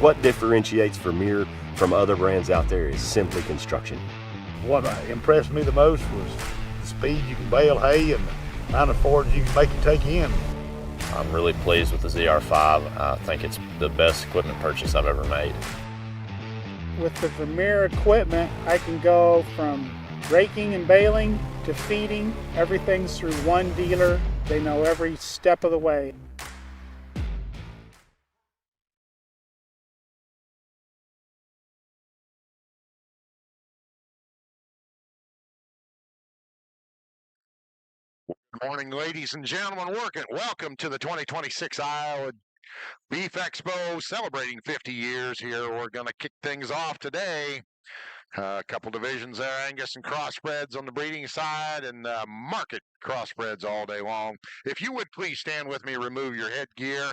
What differentiates Vermeer from other brands out there is simply construction. What impressed me the most was the speed you can bale hay and the amount of forage you can make it take in. I'm really pleased with the ZR5. I think it's the best equipment purchase I've ever made. With the Vermeer equipment, I can go from raking and baling to feeding. Everything's through one dealer. They know every step of the way. Good morning, ladies and gentlemen. Welcome to the 2026 Iowa Beef Expo, celebrating 50 years here. We're going to kick things off today. A couple divisions there, Angus and crossbreds on the breeding side, and market crossbreds all day long. If you would please stand with me, remove your headgear.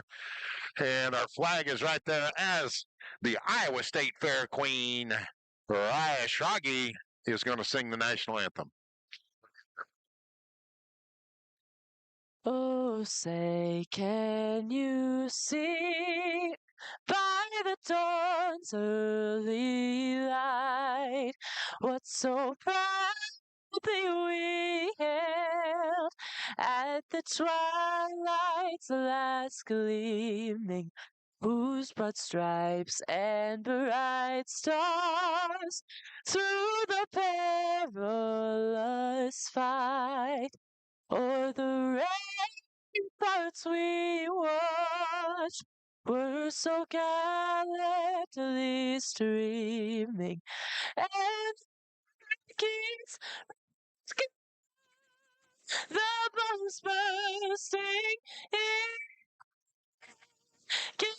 And our flag is right there as the Iowa State Fair Queen, Raya Shragi, is going to sing the national anthem. Oh, say, can you see by the dawn's early light what so proudly we hailed at the twilight's last gleaming, whose broad stripes and bright stars through the perilous fight o'er the ramparts we watched were so gallantly streaming, and kings, the bombs bursting in, came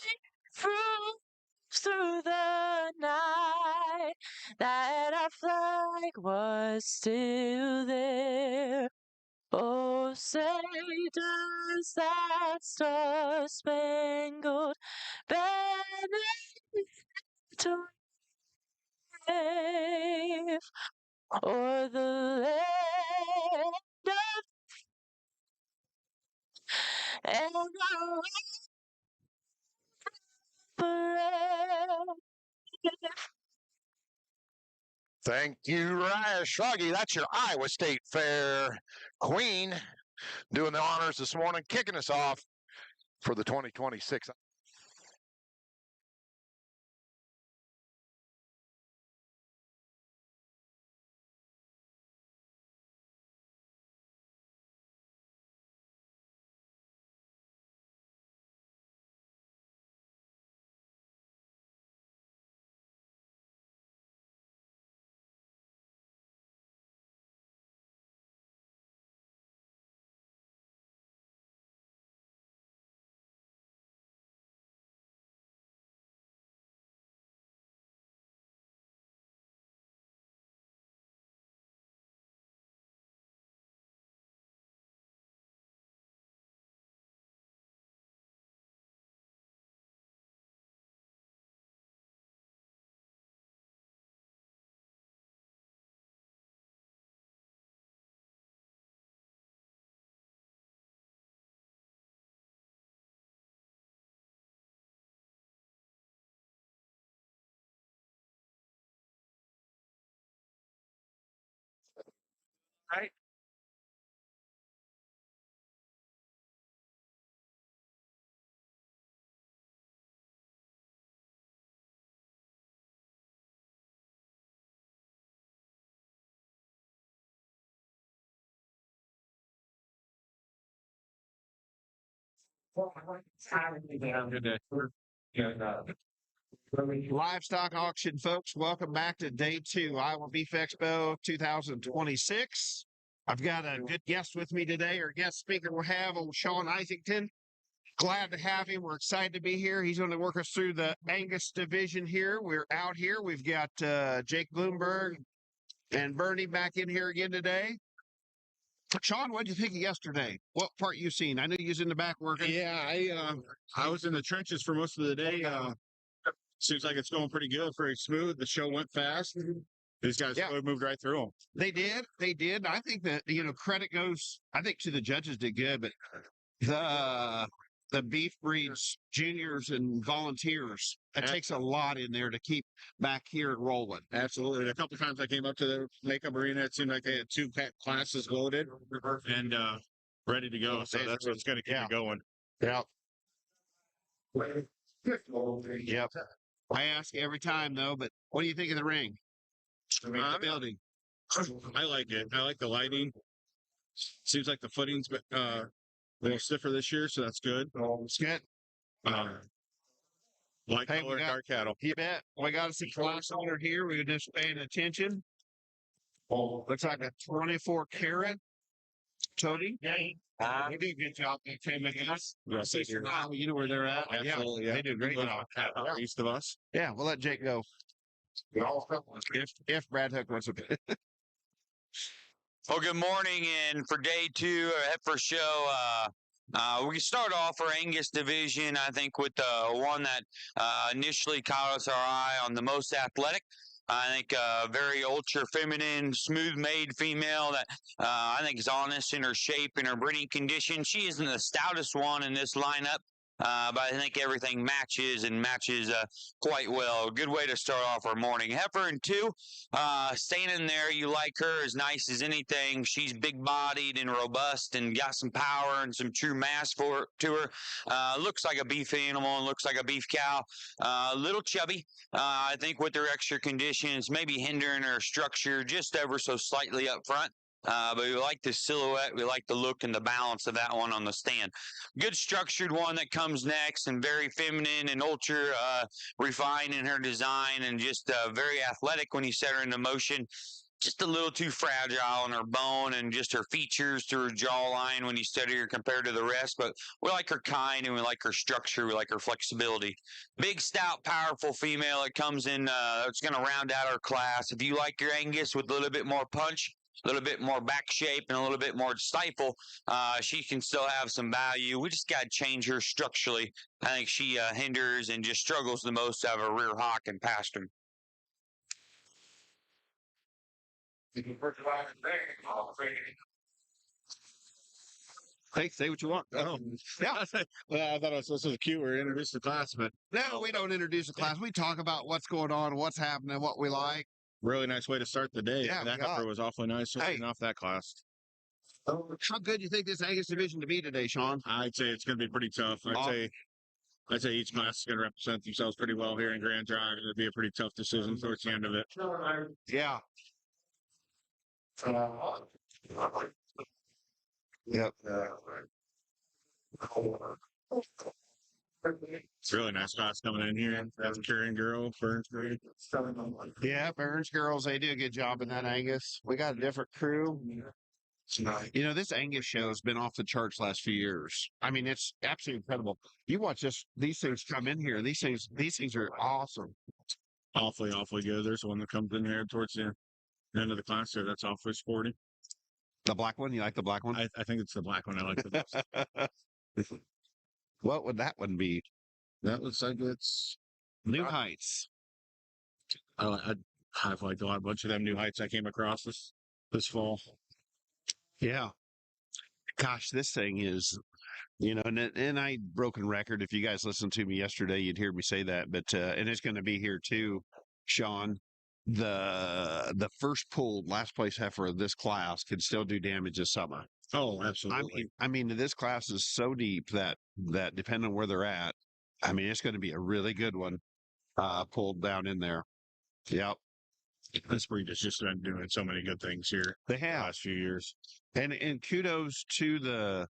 through the night, that our flag was still there. Oh, say does that star-spangled banner to wave o'er the land of and forever. Thank you, Raya Shragi. That's your Iowa State Fair Queen doing the honors this morning, kicking us off for the 2026. Right. Livestock auction, folks. Welcome back to day 2, Iowa Beef Expo 2026. I've got a good guest with me today. Our guest speaker will have old Sean Isington. Glad to have him. We're excited to be here. He's going to work us through the Angus division here. We're out here. We've got Jake Bloomberg and Bernie back in here again today. Sean, what did you think of yesterday? What part you seen? I know you was in the back working. Yeah, I was in the trenches for most of the day. Seems like it's going pretty good, pretty smooth. The show went fast. These guys really moved right through them. They did. They did. I think that, credit goes, I think to the judges did good, but the beef breeds juniors and volunteers. It takes a lot in there to keep back here rolling. Absolutely. A couple times I came up to the makeup arena, it seemed like they had 2 classes loaded and ready to go. So that's what's going to keep it going. Yep. Yep. I ask every time though, but what do you think of the ring? The building. I like it. I like the lighting. Seems like the footing's a little stiffer this year, so that's good. It's good. Light Hey, color, dark cattle. You bet. We got some class owner here. We were just paying attention. Looks like a 24 karat Tony. They do a good job. They came in us. Yes, they do. You know where they're at. Absolutely, yeah. They do a great job. East of us. Yeah, we'll let Jake go. If Brad Hook wants to. Well, good morning, and for day 2 of Heifer Show, we start off our Angus division, I think, with the one that initially caught us our eye on the most athletic. I think a very ultra feminine, smooth made female that I think is honest in her shape and her breeding condition. She isn't the stoutest one in this lineup, but I think everything matches quite well. Good way to start off our morning. Heifer in 2, standing there, you like her as nice as anything. She's big-bodied and robust and got some power and some true mass to her. Looks like a beef animal and looks like a beef cow. A little chubby. I think with her extra conditions, maybe hindering her structure just ever so slightly up front. But we like the silhouette, we like the look and the balance of that one on the stand. Good structured one that comes next, and very feminine and ultra refined in her design, and just very athletic when you set her into motion. Just a little too fragile in her bone and just her features to her jawline when you study her compared to the rest. But we like her kind and we like her structure. We like her flexibility. Big, stout, powerful female that comes in. It's going to round out our class. If you like your Angus with a little bit more punch, a little bit more back shape, and a little bit more stifle, she can still have some value. We just got to change her structurally. I think she hinders and just struggles the most out of a rear hock and pastern. Hey, say what you want. Oh, yeah. Well, I thought this was cute. We're introduced to class, but No, we don't introduce the class. We talk about what's going on, what's happening, what we like. really nice way to start the day. Yeah, That yeah. heifer was awfully nice starting off that class. How good do you think this Angus division to be today, Sean? I'd say it's going to be pretty tough. I'd say each class is going to represent themselves pretty well here in Grand Drive. It'll be a pretty tough decision towards the end of it. Yeah. Yep. It's really nice class coming in here. That's Karen Girl, Burns Grade. Yeah, Burns girls, they do a good job in that Angus. We got a different crew. You know, this Angus show has been off the charts last few years. I mean, it's absolutely incredible. You watch these things come in here. These things are awesome. Awfully good. There's one that comes in here towards the end of the class there. That's awfully sporty. The black one? You like the black one? I think it's the black one I like the most. What would that one be? That looks like it's New Heights. I've liked a bunch of them New Heights I came across this fall. Yeah. Gosh, this thing is, you know, and I broken record. If you guys listened to me yesterday, you'd hear me say that. But and it's going to be here too, Sean. The first pulled last place heifer of this class can still do damage this summer. Oh, absolutely. I mean, this class is so deep that depending on where they're at, I mean, it's going to be a really good one pulled down in there. Yep. This breed has just been doing so many good things here. They have the last few years. And kudos to the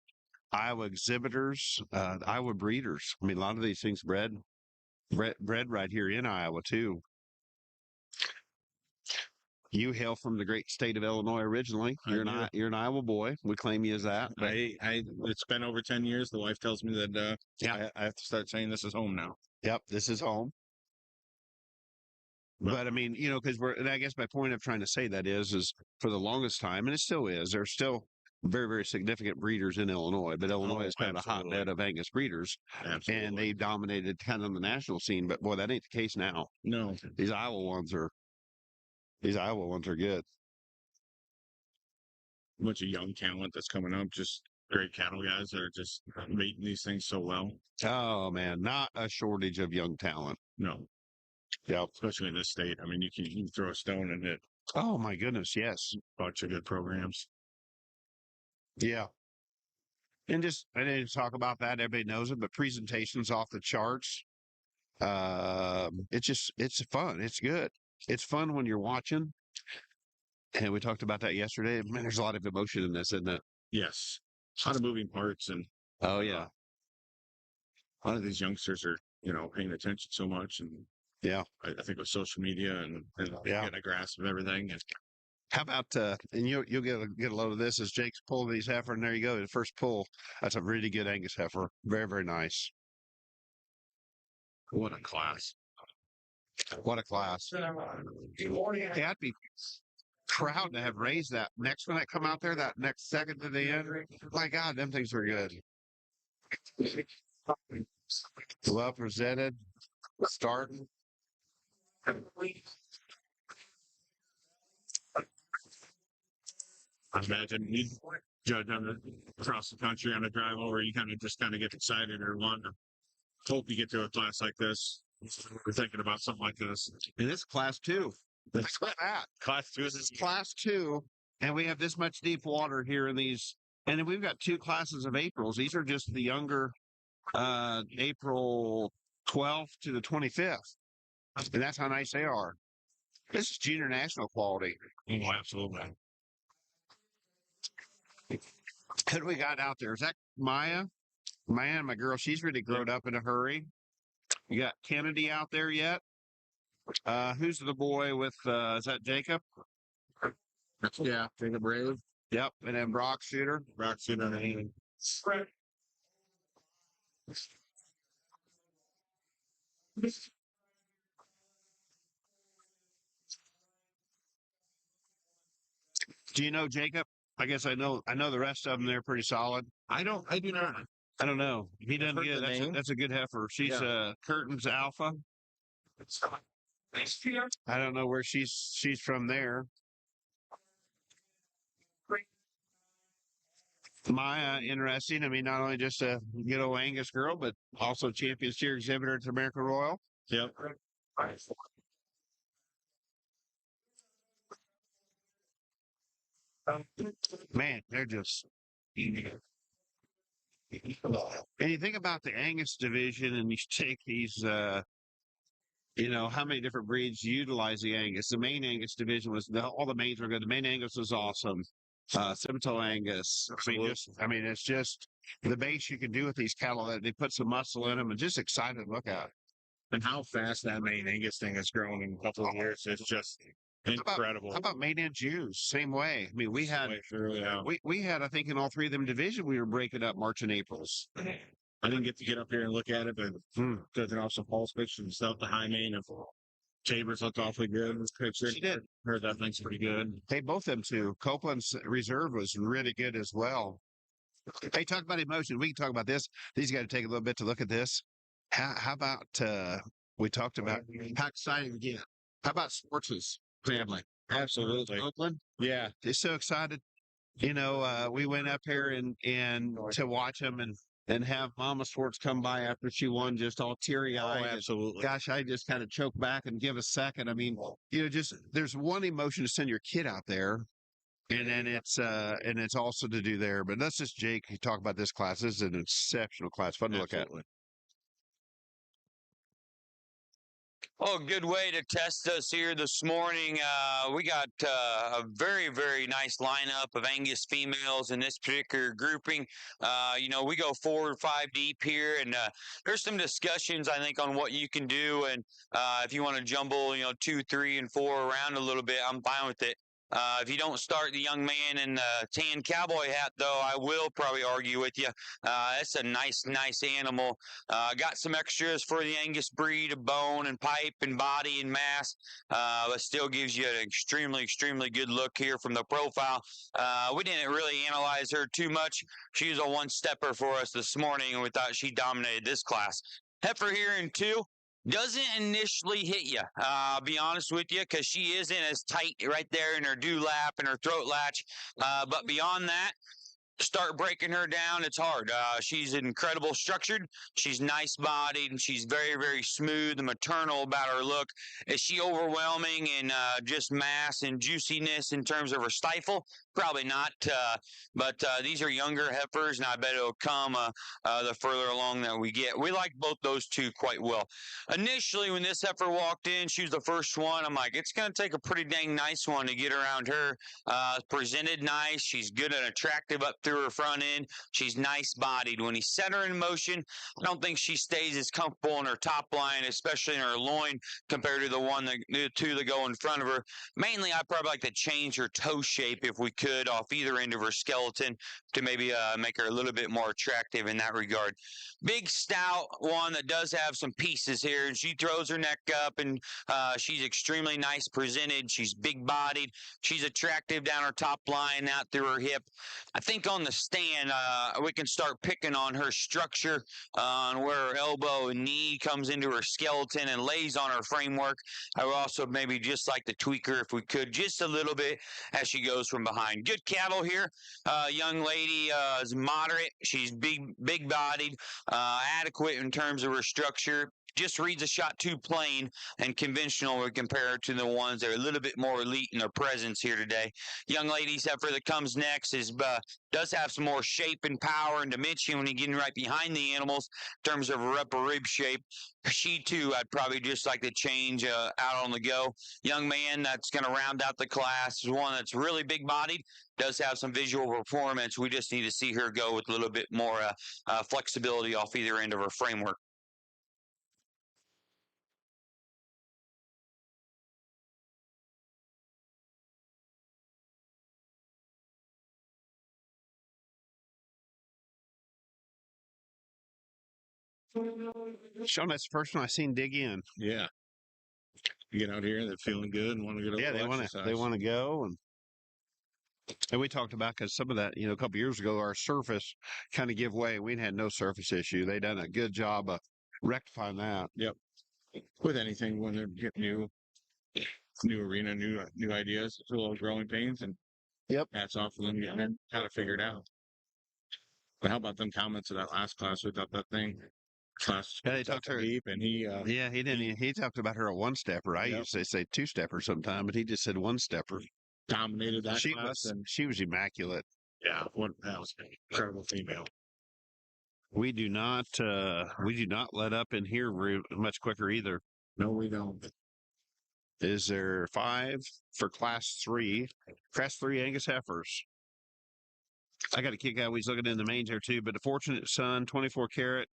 Iowa exhibitors, Iowa breeders. I mean, a lot of these things bred right here in Iowa too. You hail from the great state of Illinois originally. You're an Iowa boy. We claim you as that. But It's been over 10 years. The wife tells me that I have to start saying this is home now. Yep, this is home. But I mean, you know, because and I guess my point of trying to say that is for the longest time, and it still is, there's still very, very significant breeders in Illinois, but Illinois is kind of a hotbed of Angus breeders. Absolutely. And they dominated kind of the national scene. But boy, that ain't the case now. No. These Iowa ones are good. A bunch of young talent that's coming up, just great cattle guys that are just mating these things so well. Oh man, not a shortage of young talent. No. Yeah. Especially in this state. I mean, you can throw a stone and hit Oh my goodness, yes. a bunch of good programs. Yeah. And I didn't talk about that. Everybody knows it, but presentations off the charts. It's fun. It's good. It's fun when you're watching. And we talked about that yesterday. Man, there's a lot of emotion in this, isn't it? Yes. A lot of moving parts. And Oh yeah. a lot of these youngsters are, paying attention so much. And Yeah. I think with social media and Yeah. getting a grasp of everything. And How about and you'll get a load of this as Jake's pulling these heifer, and there you go. The first pull. That's a really good Angus heifer. Very, very nice. what a class. What a class. Hey, I'd be proud to have raised that next one that come out there, that next second to the end. My God, them things were good. Well presented. Starting. I imagine you judge across the country on a drive over, you kind of get excited or want to hope you get to a class like this. We're thinking about something like this. And this class 2. Look at that. Class 2 is Class 2. And we have this much deep water here in these. And then we've got 2 classes of Aprils. These are just the younger April 12th to the 25th. And that's how nice they are. This is junior national quality. Oh, absolutely. Who do we got out there? Is that Maya? Maya, my girl, she's really grown up in a hurry. You got Kennedy out there yet? Who's the boy with, is that Jacob? Yeah, Jacob Brave. Yep. And then Brock Shooter. Brock Shooter. Do you know Jacob? I guess I know the rest of them. They're pretty solid. I do not. I don't know. He doesn't heard get the name. that's a good heifer. She's Curtin's Alpha. I don't know where she's from there. Maya, interesting. I mean, not only just a good old Angus girl, but also champion steer exhibitor at the American Royal. Yep. Man, they're just. And you think about the Angus division, and you take these, how many different breeds utilize the Angus. The main Angus division all the mains were good. The main Angus was awesome. Simmental Angus. It's just the base you can do with these cattle that they put some muscle in them and just exciting to look at. And how fast that main Angus thing has grown in a couple of years. It's just incredible. How about main and Jews? Same way. I mean, we had, I think in all 3 of them division, we were breaking up March and Aprils. I didn't get up here and look at it, but judging off some pulse pictures and stuff, the high main of Chambers looked awfully good. She did. Heard that thing's pretty good. Hey, both them 2. Copeland's reserve was really good as well. Hey, talk about emotion. We can talk about this. These got to take a little bit to look at this. How about we talked about how exciting again? How about Sports' family? Absolutely. Oakland? Yeah. They're so excited. We went up here and to watch them and have Mama Swartz come by after she won, just all teary-eyed. Oh, absolutely. Gosh, I just kind of choked back and give a second. I mean, there's one emotion to send your kid out there, and then it's also to do there. But that's just Jake. He talked about this class. This is an exceptional class. Fun to look at. Oh, good way to test us here this morning. We got a very, very nice lineup of Angus females in this particular grouping. We go 4 or 5 deep here, and there's some discussions, I think, on what you can do. And if you want to jumble, 2, 3, and 4 around a little bit, I'm fine with it. If you don't start the young man in the tan cowboy hat, though, I will probably argue with you. It's a nice animal. Got some extras for the Angus breed of bone and pipe and body and mass, but still gives you an extremely good look here from the profile. We didn't really analyze her too much. She was a one-stepper for us this morning, and we thought she dominated this class. Heifer here in 2. Doesn't initially hit you, I'll be honest with you, because she isn't as tight right there in her dewlap and her throat latch. But beyond that, start breaking her down, it's hard. She's incredible structured. She's nice bodied, and she's very, very smooth and maternal about her look. Is she overwhelming in just mass and juiciness in terms of her stifle? Probably not. But these are younger heifers, and I bet it'll come the further along that we get. We like both those two quite well. Initially, when this heifer walked in, she was the first one. I'm like, it's going to take a pretty dang nice one to get around her. Presented nice. She's good and attractive up through her front end. She's nice bodied. When he set her in motion, I don't think she stays as comfortable in her top line, especially in her loin, compared to the two that go in front of her. Mainly, I'd probably like to change her toe shape if we could off either end of her skeleton to maybe make her a little bit more attractive in that regard. Big, stout one that does have some pieces here, and she throws her neck up, and she's extremely nice presented. She's big bodied. She's attractive down her top line out through her hip. I think on the stand, we can start picking on her structure, on where her elbow and knee comes into her skeleton and lays on her framework. I would also maybe just like to tweak her if we could just a little bit as she goes from behind. Good cattle here. Young lady is moderate. She's big bodied, adequate in terms of her structure. Just reads a shot too plain and conventional when compared to the ones that are a little bit more elite in their presence here today. Young lady's heifer that comes next does have some more shape and power and dimension when you're getting right behind the animals in terms of her upper rib shape. She too, I'd probably just like to change out on the go. Young man that's going to round out the class is one that's really big bodied. Does have some visual performance. We just need to see her go with a little bit more flexibility off either end of her framework. Sean, that's the first one I seen dig in. Yeah. You get out here, they're feeling good and want to get a Yeah, little they exercise. want to go, and we talked about, because some of that, a couple years ago, our surface kind of give way. We had no surface issue. They done a good job of rectifying that. Yep. With anything, when they're getting new arena, new ideas, it's a little growing pains, and yep, hats off to them getting it kind of figured out. But how about them comments of that last class? We thought that thing class. Yeah, they talked to her deep, and he. Yeah, he didn't. He talked about her a one stepper. I used to say two stepper sometime, but he just said one stepper. Dominated that She class, and she was immaculate. yeah, that was an incredible female. We do not let up in here much quicker either. No, we don't. Is there 5 for class 3? Class 3 Angus heifers. I got a kick out. He's looking in the mains there too, but the Fortunate Son, 24 carat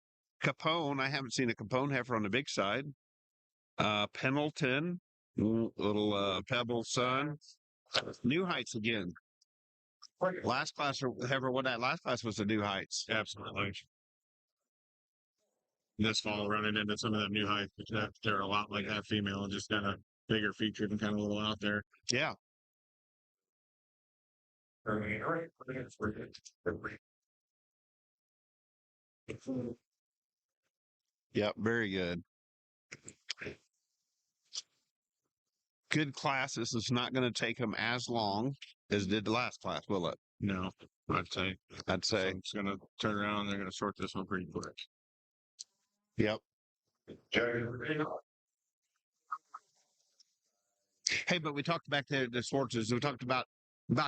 Capone. I haven't seen a Capone heifer on the big side. Pendleton, little Pebble Son. New Heights again. Last class, heifer, what that last class was the New Heights. Absolutely. This fall, running into some of the New Heights, they're a lot like that female, and just kind of bigger featured and kind of a little out there. Yeah. Yep, very good. Good class. This is not going to take them as long as did the last class, will it? No, I'd say. So it's going to turn around, and they're going to sort this one pretty quick. Yep. Hey, but we talked back to the Swartzes. We talked about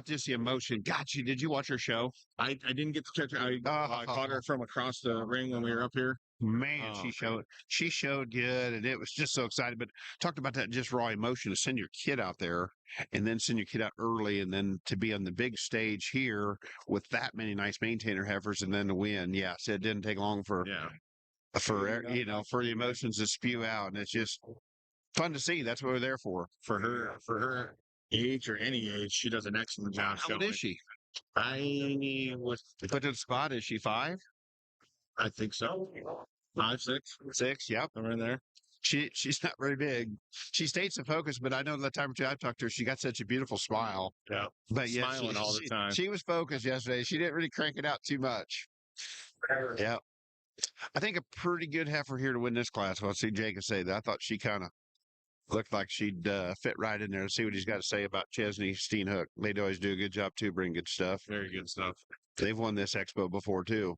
just the emotion. Gotcha. Did you watch her show? I didn't get to catch her. I caught her from across the ring when we were up here. Man, she showed good, and it was just so excited. But talked about that just raw emotion to send your kid out there, and then send your kid out early, and then to be on the big stage here with that many nice maintainer heifers, and then to win. Yes, it didn't take long for the emotions to spew out, and it's just fun to see. That's what we're there for. For her age or any age, she does an excellent job. How old is she? I was put to the spot. Is she 5? I think so. 5, 6. 6, yep. I'm in there. She's not very big. She stays in focus, but I know the time or two I talked to her, she got such a beautiful smile. Yeah. But yeah, smiling all the time. She was focused yesterday. She didn't really crank it out too much. Yeah. I think a pretty good heifer here to win this class. Well, I see Jacob say that. I thought she kind of looked like she'd fit right in there. And see what he's got to say about Chesney Steenhook. They always do a good job too, bring good stuff. Very good stuff. They've won this expo before too.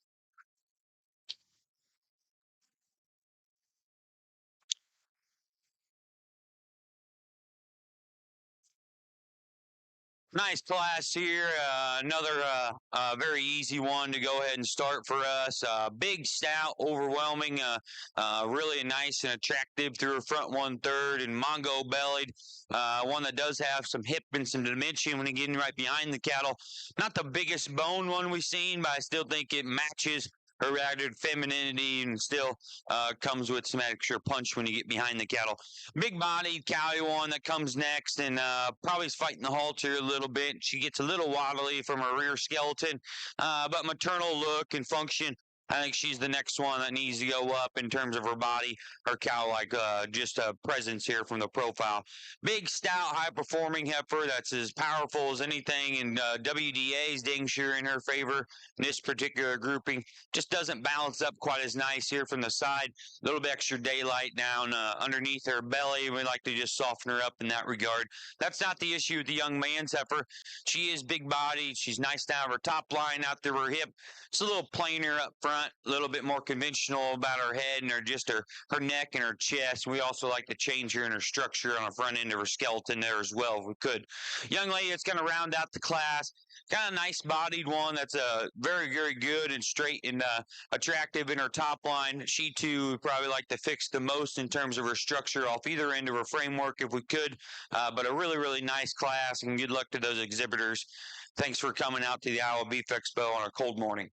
Nice class here. Another very easy one to go ahead and start for us. Big, stout, overwhelming, really nice and attractive through her front 1/3 and Mongo bellied. One that does have some hip and some dimension when you get in right behind the cattle. Not the biggest bone one we've seen, but I still think it matches her ragged femininity and still comes with some extra punch when you get behind the cattle. Big bodied cowy one that comes next and probably is fighting the halter a little bit. She gets a little waddly from her rear skeleton, but maternal look and function. I think she's the next one that needs to go up in terms of her body, her cow-like just a presence here from the profile. Big, stout, high-performing heifer that's as powerful as anything, and WDA's dang sure in her favor in this particular grouping. Just doesn't balance up quite as nice here from the side. A little bit extra daylight down underneath her belly. We like to just soften her up in that regard. That's not the issue with the young man's heifer. She is big-bodied. She's nice to have her top line out through her hip. It's a little plainer up front, a little bit more conventional about her head and her neck and her chest. We also like to change her in her structure on the front end of her skeleton there as well if we could. Young lady that's going to round out the class. Kind of nice bodied one that's very, very good and straight and attractive in her top line. She too would probably like to fix the most in terms of her structure off either end of her framework if we could. But a really, really nice class, and good luck to those exhibitors. Thanks for coming out to the Iowa Beef Expo on a cold morning.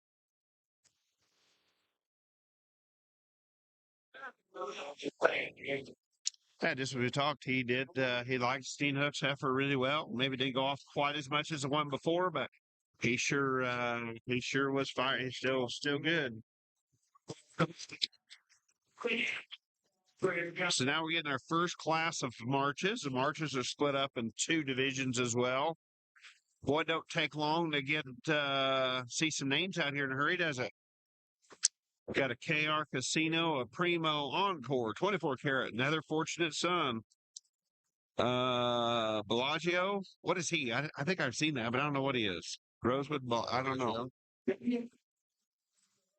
Yeah, just as we talked, he liked Steenhook's heifer really well. Maybe didn't go off quite as much as the one before, but he sure was fine. He's still good. So now we're getting our first class of marches. The marches are split up in 2 divisions as well. Boy, don't take long to get see some names out here in a hurry, does it? Got a KR Casino, a Primo Encore, 24 karat, another Fortunate Son. Bellagio, what is he? I think I've seen that, but I don't know what he is. Rosewood, I don't know.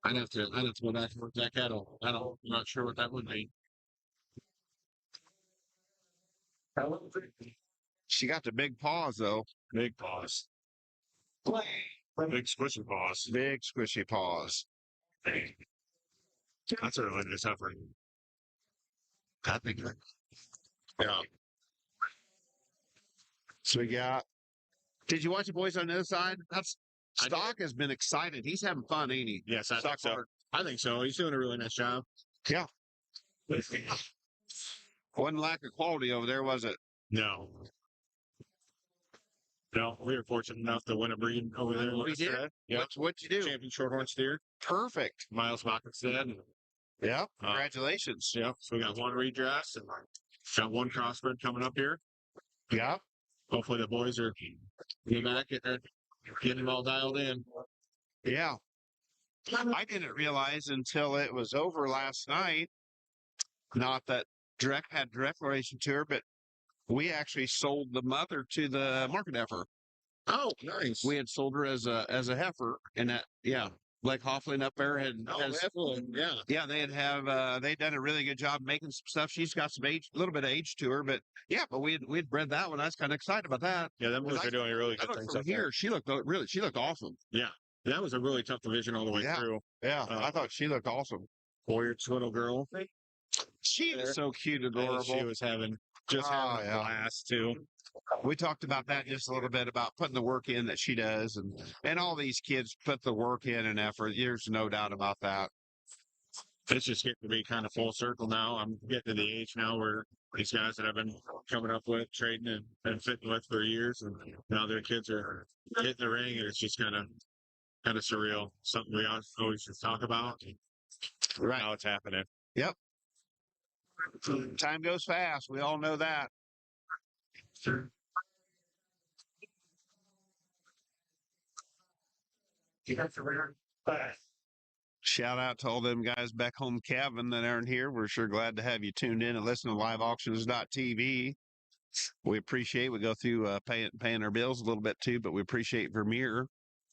I'd have to go back and look that cattle. I'm not sure what that would be. She got the big paws though. Big paws. Big squishy paws. Big squishy paws. That's a really nice heifer. I think. Yeah. So we got. Did you watch the boys on the other side? Stock has been excited. He's having fun, ain't he? Yes, I think so. I think so. He's doing a really nice job. Yeah. Wasn't lack of quality over there, was it? No. No, we were fortunate enough to win a breed over there. We did. Yep. What'd you do? Champion Shorthorn steer. Perfect. Miles Mockenstead. Yeah. Congratulations. Yep. So we got 1 redress and got 1 crossbred coming up here. Yeah. Hopefully the boys are getting back, getting them all dialed in. Yeah. I didn't realize until it was over last night, not that had direct relation to her, but we actually sold the mother to the market heifer. Oh, nice. We had sold her as a heifer, and that Blake Hofflin up there had they'd done a really good job making some stuff. She's got some age, a little bit of age to her, but but we'd bred that one. I was kind of excited about that. Yeah, them boys are doing really good things up here. She looked awesome. Yeah, that was a really tough division all the way through. Yeah, I thought she looked awesome. Warrior's little girl. She is so cute, adorable. She was having a blast too. We talked about that just a little bit about putting the work in that she does, and all these kids put the work in and effort. There's no doubt about that. It's just getting to be kind of full circle now. I'm getting to the age now where these guys that I've been coming up with, trading and fitting with for years, and now their kids are hitting the ring, and it's just kind of surreal. Something we always just talk about. Right now, it's happening. Yep. Time goes fast. We all know that. Sure. Shout out to all them guys back home, Kevin, that aren't here. We're sure glad to have you tuned in and listen to liveauctions.tv. We appreciate, we go through paying our bills a little bit too, but we appreciate Vermeer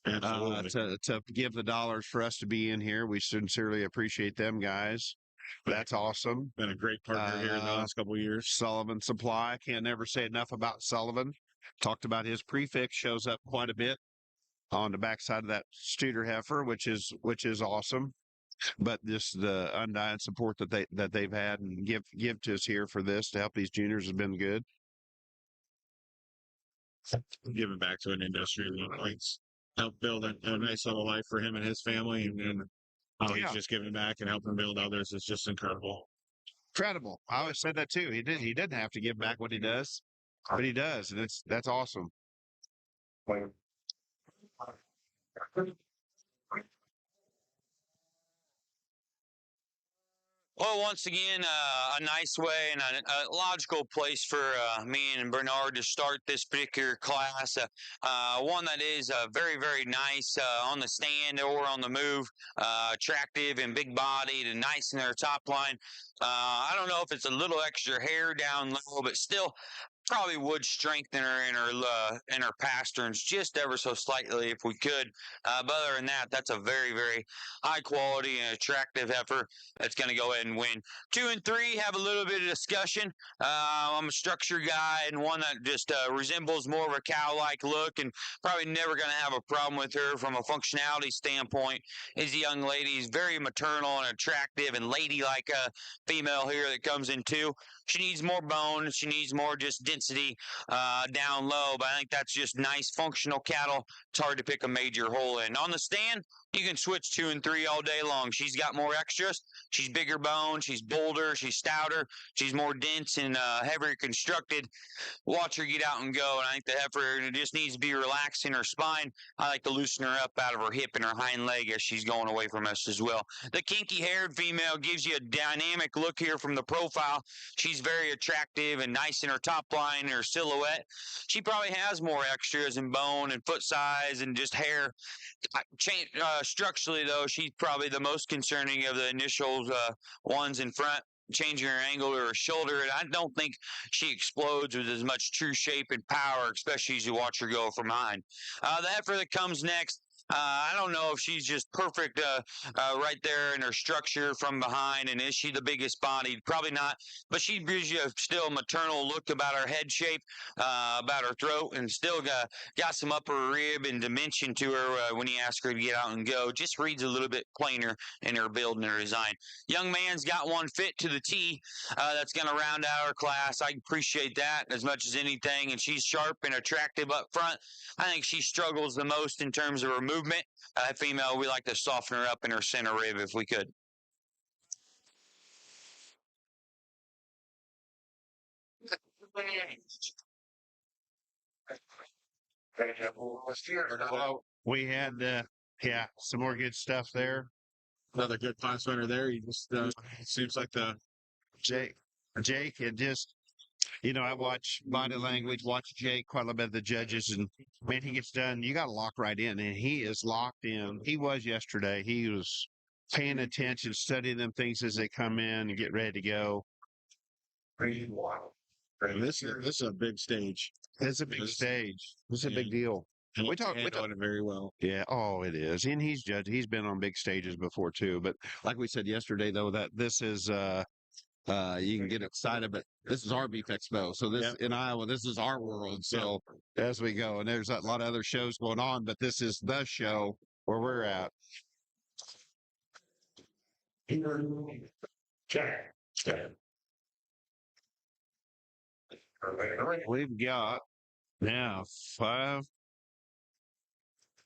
Absolutely. to give the dollars for us to be in here. We sincerely appreciate them guys. That's awesome. Been a great partner here in the last couple of years. Sullivan Supply. Can't never say enough about Sullivan. Talked about his prefix, shows up quite a bit on the backside of that Studer heifer, which is awesome. But just the undying support that they've had and give to us here for this to help these juniors has been good. Giving back to an industry that likes help build a nice little life for him and his family, and how he's just giving back and helping build others is just incredible. Incredible. I always said that too. He didn't have to give back what he does, but he does, and that's awesome. Well, once again, a nice way and a logical place for me and Bernard to start this particular class. One that is very, very nice on the stand or on the move, attractive and big-bodied and nice in their top line. I don't know if it's a little extra hair down low, but still probably would strengthen her in her pasterns just ever so slightly if we could. But other than that, that's a very, very high quality and attractive heifer that's going to go ahead and win. 2 and 3 have a little bit of discussion. I'm a structure guy and one that just resembles more of a cow-like look, and probably never going to have a problem with her from a functionality standpoint. Is a young lady. Is very maternal and attractive and ladylike female here that comes in too. She needs more bone. She needs more just density down low, but I think that's just nice functional cattle. It's hard to pick a major hole in. On the stand, you can switch 2 and 3 all day long. She's got more extras. She's bigger bone. She's bolder. She's stouter. She's more dense and heavier constructed. Watch her get out and go. And I think the heifer just needs to be relaxed in her spine. I like to loosen her up out of her hip and her hind leg as she's going away from us as well. The kinky-haired female gives you a dynamic look here from the profile. She's very attractive and nice in her top line, her silhouette. She probably has more extras in bone and foot size and just hair. Structurally, though, she's probably the most concerning of the initial ones in front. Changing her angle to her shoulder, and I don't think she explodes with as much true shape and power, especially as you watch her go from behind. The heifer that comes next, I don't know if she's just perfect right there in her structure from behind, and is she the biggest body? Probably not, but she gives you a still maternal look about her head shape, about her throat, and still got some upper rib and dimension to her when you ask her to get out and go. Just reads a little bit plainer in her build and her design. Young man's got one fit to the T that's going to round out our class. I appreciate that as much as anything, and she's sharp and attractive up front. I think she struggles the most in terms of her movement. Female, we like to soften her up in her center rib if we could. Well, we had some more good stuff there. Another good class winner there. He just seems like the Jake had just, I watch body language, watch Jake, quite a bit of the judges, and man, he gets done. You got to lock right in, and he is locked in. He was yesterday. He was paying attention, studying them things as they come in and get ready to go. This is a big stage. It's a big stage. It's a big deal. And we talk it very well. Yeah. Oh, it is. And he's judged. He's been on big stages before too. But like we said yesterday, though, that this is you can get excited, but this is our Beef Expo. So this in Iowa, this is our world. So as we go, and there's a lot of other shows going on, but this is the show where we're at. We've got now 5.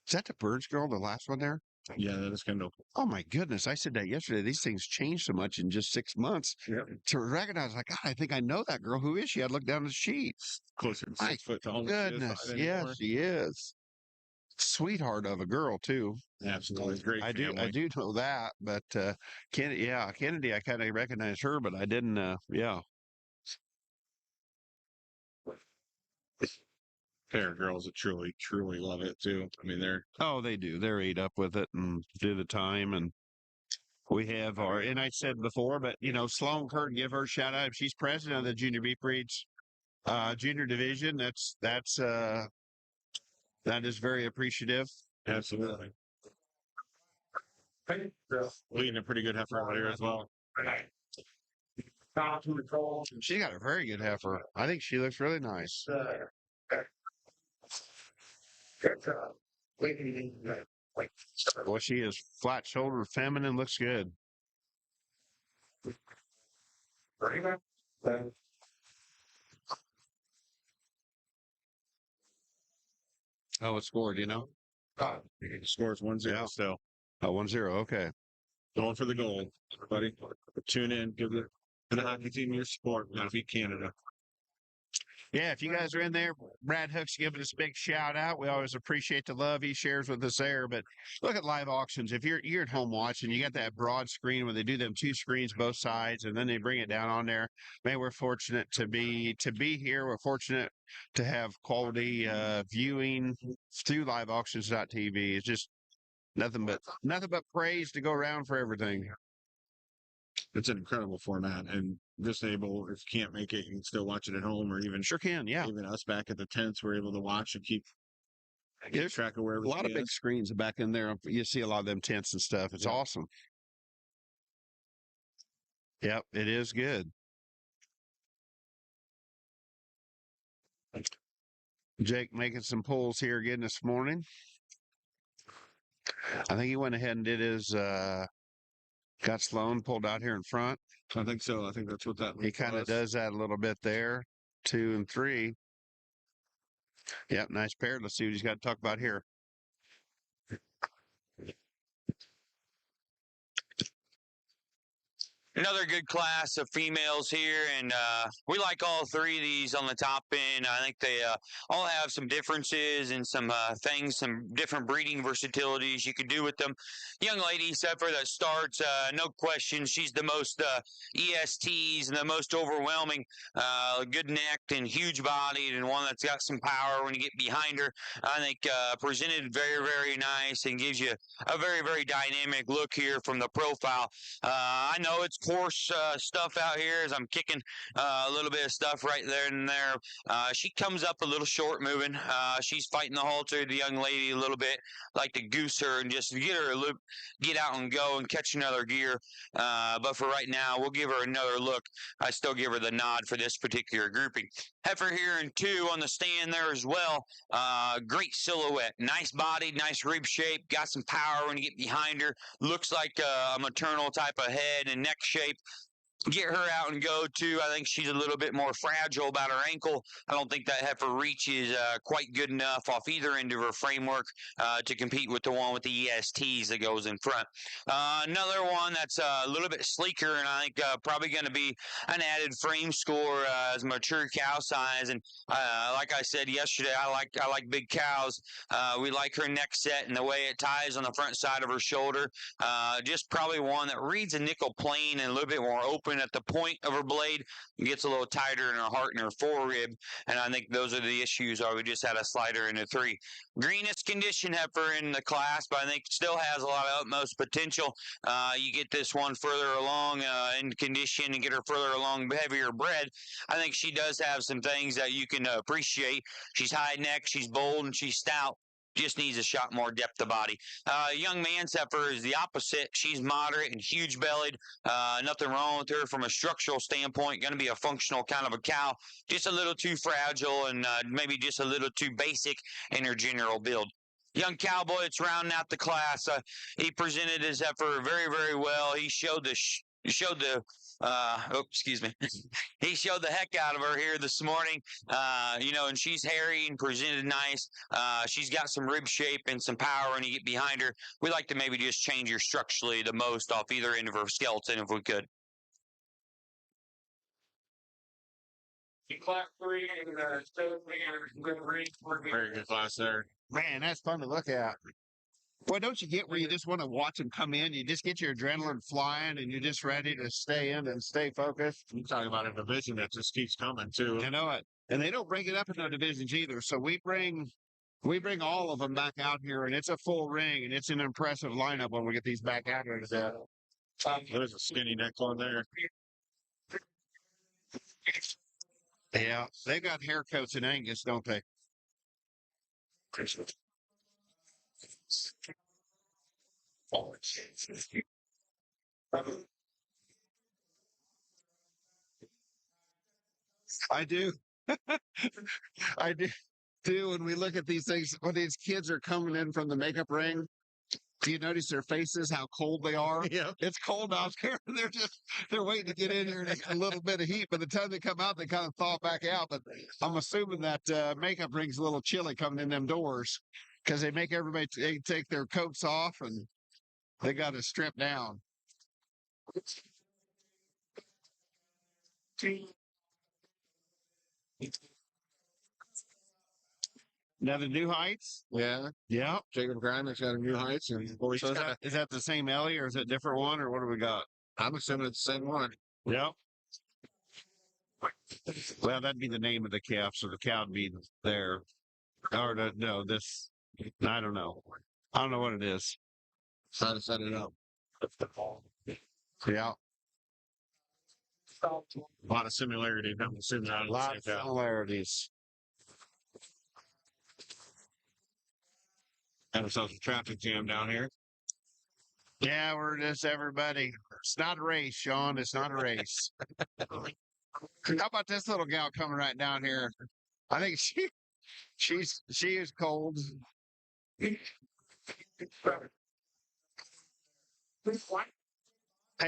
Is that the Birds girl, the last one there? Yeah, that is kind of. Oh my goodness! I said that yesterday. These things change so much in just 6 months. Yep. To recognize, like, God, I think I know that girl. Who is she? I look down the sheet. Closer to 6 foot tall. Goodness, yes, she is. Sweetheart of a girl too. Absolutely, great. I do know that, but Kennedy, I kind of recognize her, but I didn't. Pair of girls that truly love it too. I mean, they do. They're ate up with it and do the time. And we have and I said before, but Sloan Curtin, give her a shout out. She's president of the Junior Beef Breeds Junior Division. That is very appreciative. Absolutely. Leading a pretty good heifer out here as well. She got a very good heifer. I think she looks really nice. Boy, she is flat shouldered, feminine, looks good. Oh, what score, do you know? Scores 1-0 still. Oh, 1-0, okay. Going for the goal, everybody. Tune in, give the hockey team your support. We're going to beat Canada. Yeah, if you guys are in there, Brad Hook's giving us a big shout out. We always appreciate the love he shares with us there. But look at live auctions. If you're at home watching, you got that broad screen where they do them 2 screens both sides, and then they bring it down on there. Man, we're fortunate to be here. We're fortunate to have quality viewing through liveauctions.tv. It's just nothing but praise to go around for everything. It's an incredible format, and just able, if you can't make it, you can still watch it at home, or even Sure can, yeah. Even us back at the tents, we're able to watch and keep track of where A lot of big screens back in there. You see a lot of them tents and stuff. It's awesome. Yep, it is good. Jake making some pulls here again this morning. I think he went ahead and did his got Sloan pulled out here in front. I think so. I think that's what that. He kind of does that a little bit there. 2 and 3. Yep, nice pair. Let's see what he's got to talk about here. Another good class of females here, and we like all 3 of these on the top end. I think they all have some differences and some things, some different breeding versatilities you could do with them. Young lady, Heifer, that starts, no question, she's the most ESTs and the most overwhelming, good-necked and huge-bodied, and one that's got some power when you get behind her. I think presented very, very nice and gives you a very, very dynamic look here from the profile. I know it's coarse stuff out here as I'm kicking a little bit of stuff right there and there. She comes up a little short moving. She's fighting the halter, the young lady, a little bit. Like to goose her and just get her a loop, get out and go and catch another gear. But for right now, we'll give her another look. I still give her the nod for this particular grouping. Heifer here in 2 on the stand there as well. Great silhouette, nice body, nice rib shape, got some power when you get behind her. Looks like a maternal type of head and neck shape. Get her out and go too. I think she's a little bit more fragile about her ankle. I don't think that heifer reach is quite good enough off either end of her framework to compete with the one with the ESTs that goes in front. Another one that's a little bit sleeker, and I think probably going to be an added frame score as mature cow size. And like I said yesterday, I like big cows. We like her neck set and the way it ties on the front side of her shoulder. Just probably one that reads a nickel plane and a little bit more open at the point of her blade. It gets a little tighter in her heart and her forerib, and I think those are the issues. Or we just had a slider in a 3. Greenest condition heifer in the class, but I think still has a lot of utmost potential. You get this one further along in condition and get her further along, heavier bred. I think she does have some things that you can appreciate. She's high neck, she's bold, and she's stout. Just needs a shot more depth of body. Young man's heifer is the opposite. She's moderate and huge bellied. Nothing wrong with her from a structural standpoint. Going to be a functional kind of a cow. Just a little too fragile and maybe just a little too basic in her general build. Young cowboy, it's rounding out the class. He presented his heifer very, very well. He showed the he showed the heck out of her here this morning. And she's hairy and presented nice. She's got some rib shape and some power when you get behind her. We like to maybe just change her structurally the most off either end of her skeleton if we could. Class 3 and very good class there. Man, that's fun to look at. Boy, don't you get where you just want to watch them come in? You just get your adrenaline flying and you're just ready to stay in and stay focused. You talk about a division that just keeps coming too. You know it. And they don't break it up into divisions either. So we bring all of them back out here, and it's a full ring, and it's an impressive lineup when we get these back out here today. There's a skinny neck on there. Yeah, they got haircuts in Angus, don't they? I do. I do. When we look at these things, when these kids are coming in from the makeup ring, do you notice their faces, how cold they are? Yeah. It's cold out there. They're waiting to get in here and get a little bit of heat. By the time they come out, they kind of thaw back out. But I'm assuming that makeup ring's a little chilly coming in them doors because they make everybody take their coats off and they got to strip down. Now the New Heights? Yeah. Yeah. Jacob Grimer's got a New Heights, and boy, So is that the same Ellie or is it a different one or what do we got? I'm assuming it's the same one. Yep. Well, that'd be the name of the calf, so the cow would be there. Or no, this, I don't know. I don't know what it is. How to set it up. Yeah. A lot of similarities. I'm assuming that. A lot of similarities. Got ourselves a traffic jam down here. Yeah, we're just everybody. It's not a race, Sean. It's not a race. How about this little gal coming right down here? I think she is cold. Hey,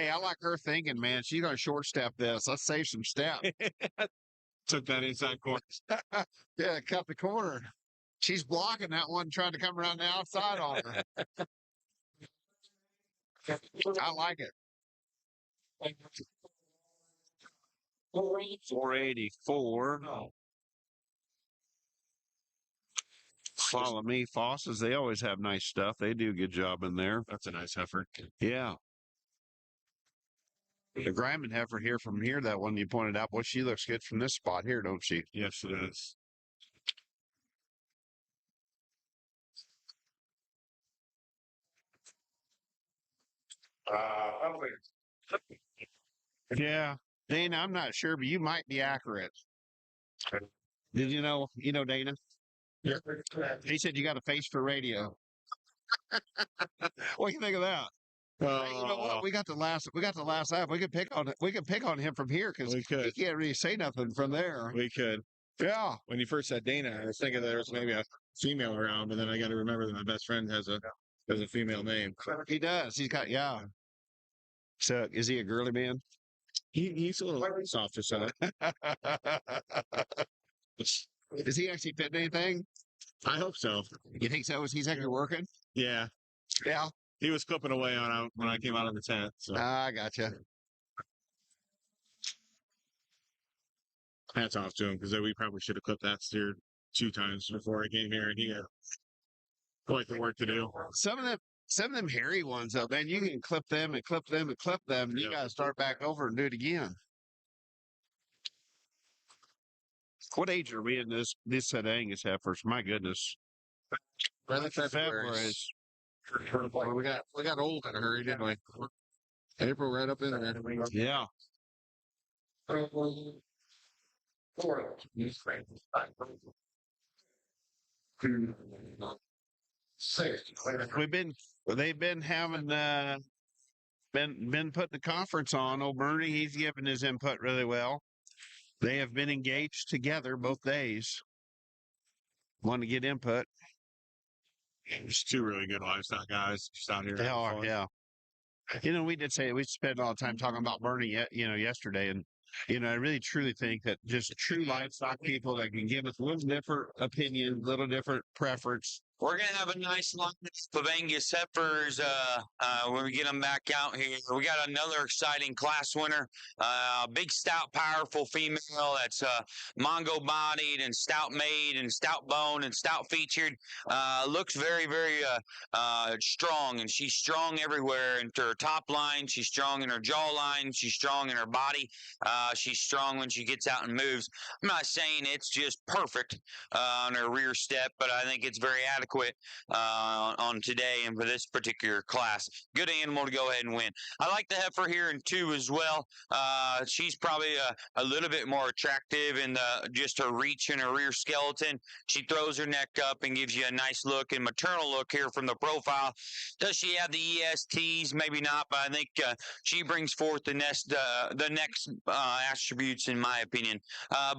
I like her thinking, man. She's gonna short step this. Let's save some step. Took that inside corner. Yeah, cut the corner. She's blocking that one, trying to come around the outside on her. I like it. 484. Follow me, Fosses. They always have nice stuff. They do a good job in there. That's a nice heifer. Yeah. The Griman heifer here from here, that one you pointed out, boy, she looks good from this spot here, don't she? Yes, it is. Yeah. Dana, I'm not sure, but you might be accurate. Did you know Dana? Yeah. He said you got a face for radio. What do you think of that? Hey, you know what? We got the last laugh. We could pick on him from here because we could. He can't really say nothing from there. We could. Yeah. When you first said Dana, I was thinking there was maybe a female around, but then I got to remember that my best friend has a female name. He does. He's got So is he a girly man? He's a little softer side. Is he actually fitting anything? I hope so. You think so? Is he actually working? Yeah. Yeah. He was clipping away on when I came out of the tent. So I gotcha. hats off to him because we probably should have clipped that steer 2 times before I came here, and he had quite the work to do. Some of them hairy ones though, man, you can clip them and clip them and clip them, and you gotta start back over and do it again. What age are we in this set of Angus heifers? My goodness. Early February. Well, we got old in a hurry, didn't we? April right up in there. Yeah. They've been having been putting a conference on. Old Bernie, he's giving his input really well. They have been engaged together both days. Want to get input. There's 2 really good livestock guys just out here. They are, yeah. We did say we spent a lot of time talking about Bernie, yesterday, and I really truly think that just true livestock people that can give us a little different opinion, little different preference. We're going to have a nice lineup of Angus heifers when we get them back out here. We got another exciting class winner, big, stout, powerful female that's Mongo-bodied and stout-made and stout-boned and stout-featured. Looks very, very strong, and she's strong everywhere. Into her top line, she's strong in her jawline, she's strong in her body. She's strong when she gets out and moves. I'm not saying it's just perfect on her rear step, but I think it's very adequate quit on today and for this particular class. Good animal to go ahead and win. I like the heifer here in 2 as well. She's probably a little bit more attractive in just her reach and her rear skeleton. She throws her neck up and gives you a nice look and maternal look here from the profile. Does she have the ESTs? Maybe not, but I think she brings forth the next attributes in my opinion.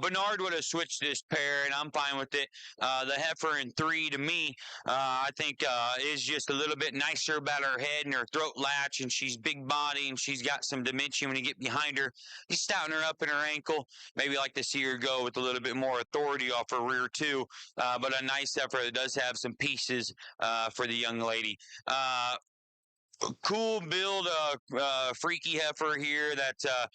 Bernard would have switched this pair, and I'm fine with it. The heifer in 3 to me, I think is just a little bit nicer about her head and her throat latch, and she's big body and she's got some dimension when you get behind her. You stouten her up in her ankle. Maybe like to see her go with a little bit more authority off her rear too, but a nice heifer that does have some pieces for the young lady. Cool build, freaky heifer here that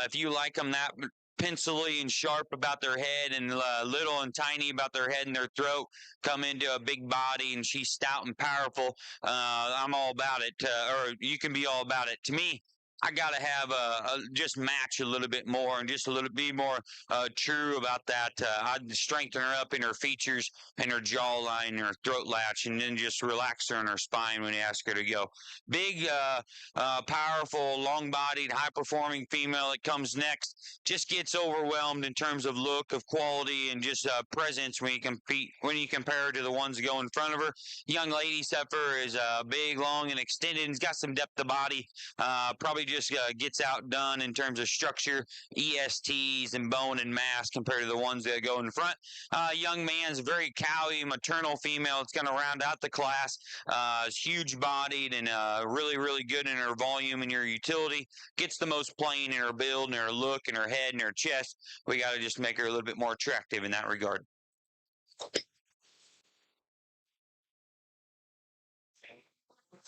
if you like them that pencily and sharp about their head and little and tiny about their head and their throat, come into a big body and she's stout and powerful, I'm all about it, or you can be all about it. To me, I got to have just match a little bit more and just a little bit more true about that. I'd strengthen her up in her features and her jawline and her throat latch, and then just relax her in her spine when you ask her to go. Big, powerful, long-bodied, high-performing female that comes next just gets overwhelmed in terms of look, of quality, and just presence when you compare her to the ones that go in front of her. Young lady heifer is big, long, and extended, and has got some depth of body. Probably just gets outdone in terms of structure, ESTs, and bone and mass compared to the ones that go in front. Young man's very cowy, maternal female. It's going to round out the class. Is huge bodied and really, really good in her volume and her utility. Gets the most plain in her build and her look and her head and her chest. We got to just make her a little bit more attractive in that regard.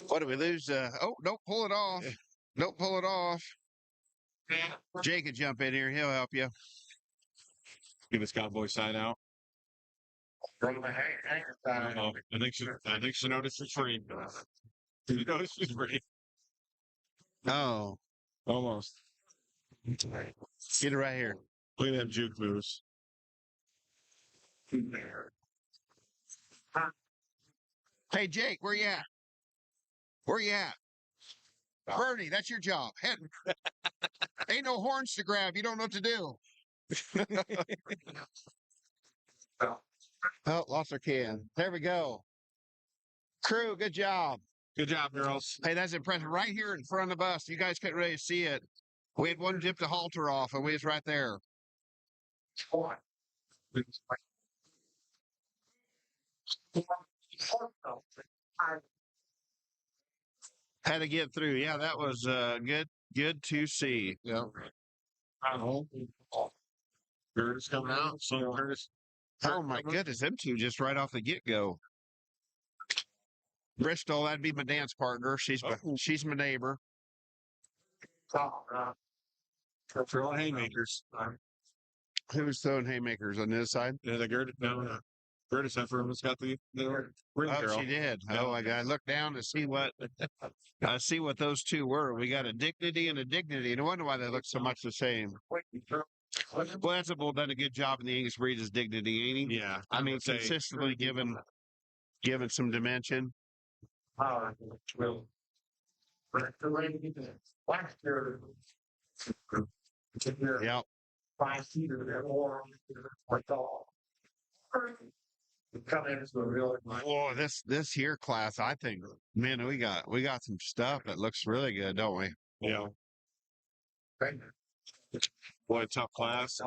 What did we lose? Oh, don't pull it off. Don't pull it off. Jake could jump in here. He'll help you. Give his cowboy side out. I think she noticed she's free. She noticed she's free. Oh, Almost. get it right here. Look at them juke moves. Hey, Jake, where you at? Where you at? Bernie, that's your job. Head. Ain't no horns to grab. You don't know what to do. Oh, lost our can. There we go. Crew, good job. Good job, girls. Hey, that's impressive. Right here in front of us. You guys couldn't really see it. We had one dip the halter off, and we was right there. Had to get through. Yeah, that was good to see. Yeah. Curtis coming out. So Curtis. Oh my goodness, them two just right off the get-go. Bristol, that'd be my dance partner. She's my neighbor. Throwing haymakers. Who's throwing haymakers on this side? Yeah, the Gertis heifer has got the ring Oh, girl. she did. Yeah. Oh, I got to look down to see what those two were. We got a dignity and a dignity. No wonder why they look so much the same. Well, that's a bull done a good job in the Angus breed is dignity, ain't he? Yeah. I mean, would say- consistently given some dimension. Yep. Oh, this here class, I think, man, we got some stuff that looks really good, don't we? Yeah. What a tough class.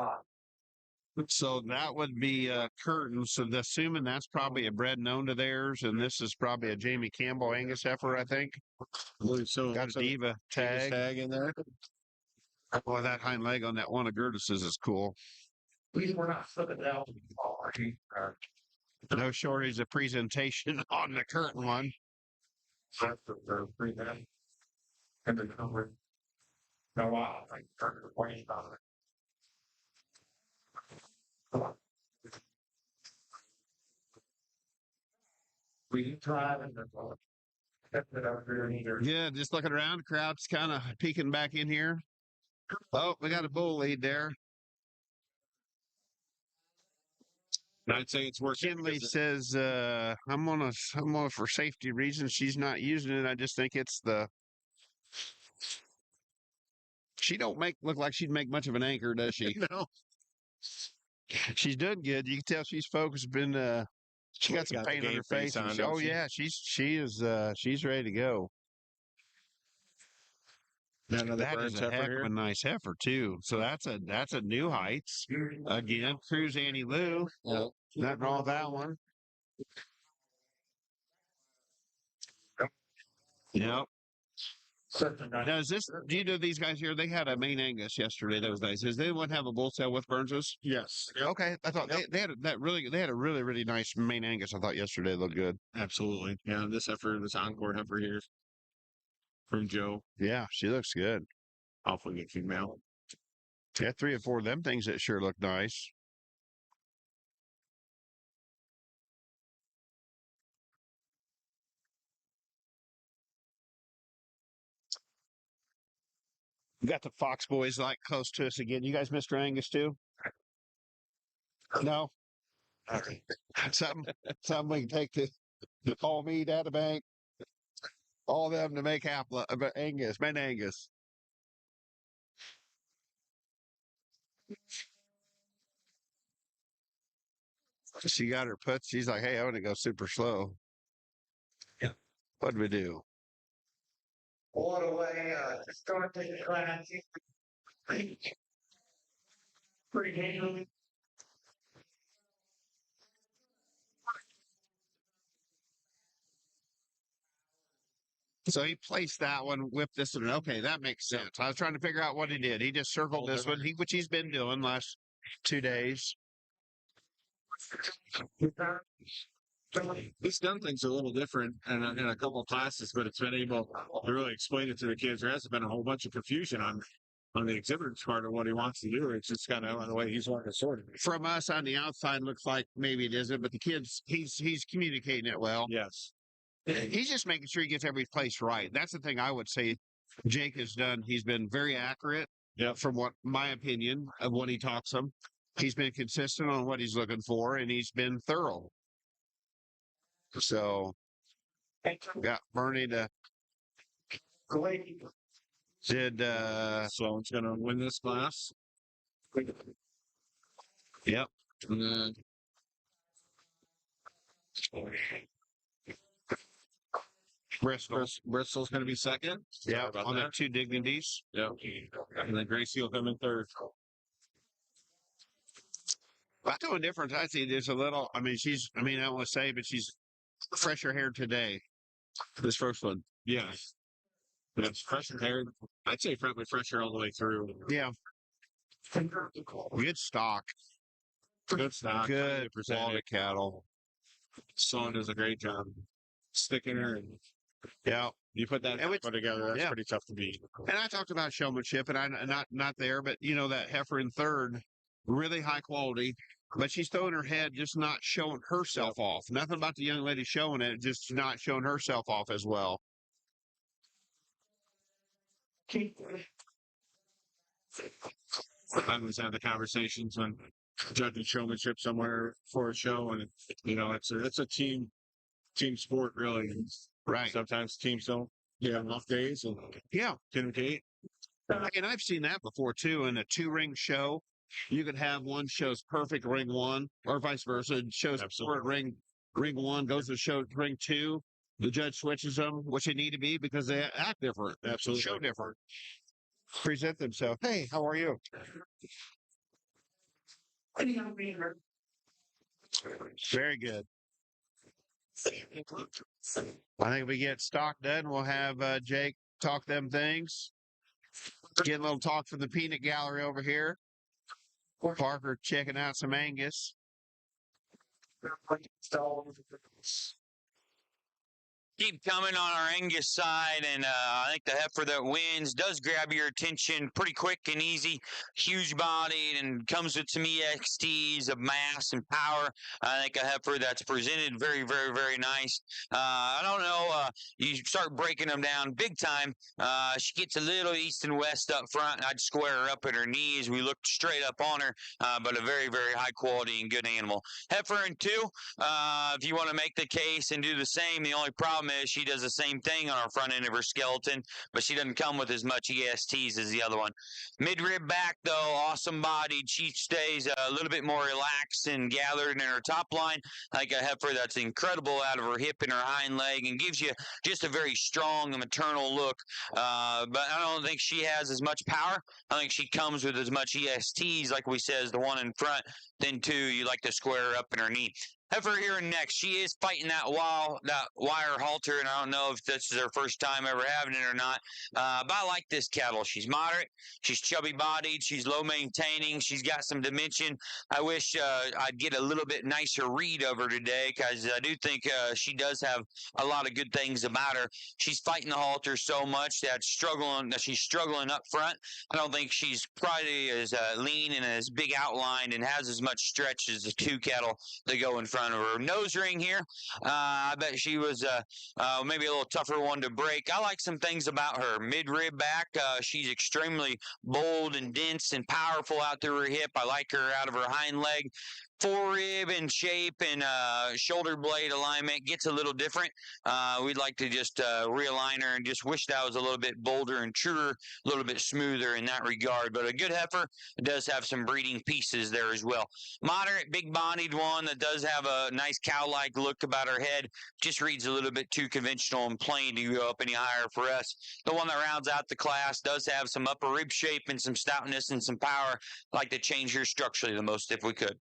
So that would be Curtin. So assuming that's probably a bred known to theirs, and this is probably a Jamie Campbell Angus heifer, I think. I believe so. Got a diva tag in there. Boy, that hind leg on that one of Gertis's is cool. No shortage of presentation on the Curtin one. Yeah, just looking around, the crowd's kind of peeking back in here. Oh, we got a bull lead there. I'd say it's working. Kinley because says, I'm on for safety reasons. She's not using it. I just think it's she don't look like she'd make much of an anchor, does she? no, She's doing good. You can tell she's focused. She got some got the paint on game her face. face on, And don't she? yeah, she's ready to go. another That Burns is a heifer heck here. of a nice heifer too. So that's a new heights. Again, Cruise Annie Lou. Yeah. Nothing wrong with that one. Yep. Now is this? Do you know these guys here? They had a main Angus yesterday. That was nice. Does anyone have a bull sale with Burns's? Yes. Yep. Okay, I thought they had they had a really nice main Angus. I thought yesterday looked good. Absolutely. Yeah, this encore heifer here from Joe. Yeah, she looks good. Awfully good female. Yeah, 3 or 4 of them things that sure look nice. We got the Fox boys like close to us again. You guys, Mr. Angus too? No. Something we can take to call me data bank. All of them to make Angus, man Angus. She got her puts. She's like, hey, I want to go super slow. Yeah. What'd we do? All the way, start the class. Pretty handily. So he placed that one, whipped this one. Okay, that makes sense. I was trying to figure out what he did. He just circled this one, which he's been doing last 2 days. He's done things a little different in a couple of classes, but it's been able to really explain it to the kids. There hasn't been a whole bunch of confusion on the exhibitor's part of what he wants to do. It's just kind of the way he's wanting to sort it. From us on the outside, looks like maybe it isn't, but the kids, he's communicating it well. Yes. He's just making sure he gets every place right. That's the thing I would say Jake has done. He's been very accurate. Yep. From what my opinion of what he talks them. He's been consistent on what he's looking for, and he's been thorough. So got Bernie to did Sloan's gonna win this class. Yep. And then Bristol's gonna be second. Yeah, About on that. the 2 dignities. Yep. And then Gracie will come in third. But the only difference I see there's a little. I don't want to say, but she's fresher hair today. This first one. Yes. It's fresher hair. I'd say frankly fresher all the way through. Yeah. Good stock. Good stock. Good presented. quality cattle. Sloan does a great job sticking her. And Yeah. you put that heifer together, that's pretty tough to beat. And I talked about showmanship, and I'm not there, but that heifer in third, really high quality. But she's throwing her head, just not showing herself off. Nothing about the young lady showing it, just not showing herself off as well. I was having the conversations on judging showmanship somewhere for a show, and it's a team sport really. Right. Sometimes teams don't have off days and communicate. And I've seen that before too. In a 2-ring show, you could have one shows perfect ring 1, or vice versa. It shows perfect ring 1, goes to show ring 2. The judge switches them, which they need to be because they act different. Absolutely. Show different. Present themselves. Hey, how are you? Very good. I think if we get stock done, we'll have Jake talk them things. Get a little talk from the peanut gallery over here. Parker checking out some Angus. Keep coming on our Angus side, and I think the heifer that wins does grab your attention pretty quick and easy. Huge bodied and comes with some EXTs of mass and power. I think a heifer that's presented very, very, very nice. I don't know. You start breaking them down big time. She gets a little east and west up front, and I'd square her up at her knees. We looked straight up on her, but a very, very high quality and good animal. Heifer in 2. If you want to make the case and do the same, the only problem is she does the same thing on our front end of her skeleton, but she doesn't come with as much ESTs as the other one. Mid-rib back, though, awesome bodied. She stays a little bit more relaxed and gathered in her top line, like a heifer that's incredible out of her hip and her hind leg, and gives you just a very strong and maternal look. But I don't think she has as much power. I think she comes with as much ESTs, like we said, as the one in front. Then, 2, you like to square her up in her knee. Heifer here next. She is fighting that wire halter, and I don't know if this is her first time ever having it or not. But I like this cattle. She's moderate. She's chubby-bodied. She's low-maintaining. She's got some dimension. I wish I'd get a little bit nicer read of her today, because I do think she does have a lot of good things about her. She's fighting the halter so much that she's struggling up front. I don't think she's probably as lean and as big outlined and has as much stretch as the 2 cattle that go in front of her. Nose ring here. I bet she was maybe a little tougher one to break. I like some things about her. Mid-rib back. She's extremely bold and dense and powerful out through her hip. I like her out of her hind leg. Fore-rib and shape and shoulder blade alignment gets a little different. We'd like to just realign her and just wish that was a little bit bolder and truer, a little bit smoother in that regard. But a good heifer does have some breeding pieces there as well. Moderate, big-bodied one that does have a nice cow-like look about her head. Just reads a little bit too conventional and plain to go up any higher for us. The one that rounds out the class does have some upper rib shape and some stoutness and some power. I'd like to change her structurally the most if we could.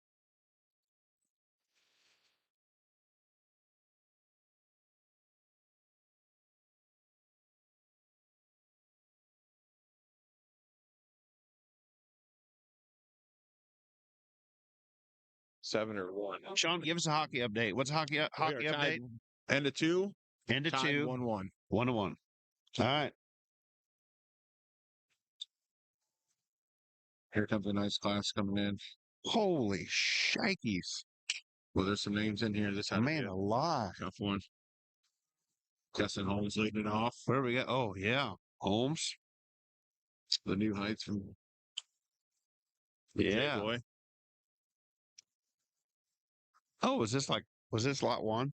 Seven or 1. Sean, give us a hockey update. What's a hockey update? End of 2. End of 2. 1-1. 1-1. All right. Here comes a nice class coming in. Holy shnikes. Well, there's some names in here. This had Man alive. tough one. Justin Holmes leading it off. Where we go? Oh, yeah. Holmes. The new heights from Yeah. Boy. Oh, was this lot 1?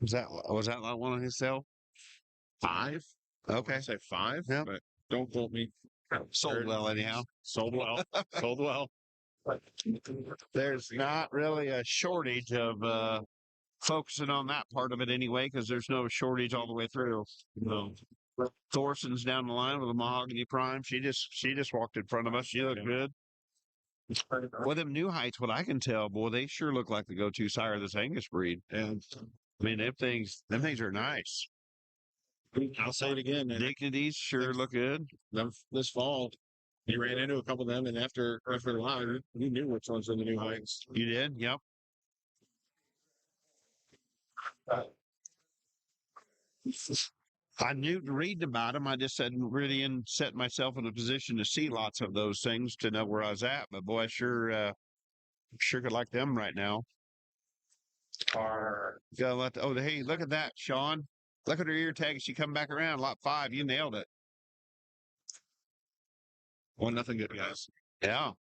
Was that lot 1 on his cell? 5. Okay. Say 5. Yep. But don't quote me. Sold well anyhow. Sold well. Sold well. There's not really a shortage of focusing on that part of it anyway, because there's no shortage all the way through. No. Thorson's down the line with a mahogany prime. She just walked in front of us. She looked good. Well, them new heights, what I can tell, boy, they sure look like the go-to sire of this Angus breed. And I mean, them things are nice. I'll say it again. Dignities sure look good. This fall, you ran into a couple of them, and after the line, you knew which ones were the new heights. You did? Yep. I knew to read about them. I just hadn't really set myself in a position to see lots of those things to know where I was at. But boy, I sure could like them right now. Gotta let hey, look at that, Sean. Look at her ear tag. She come back around. Lot 5. You nailed it. 1-0 good, guys. Yeah.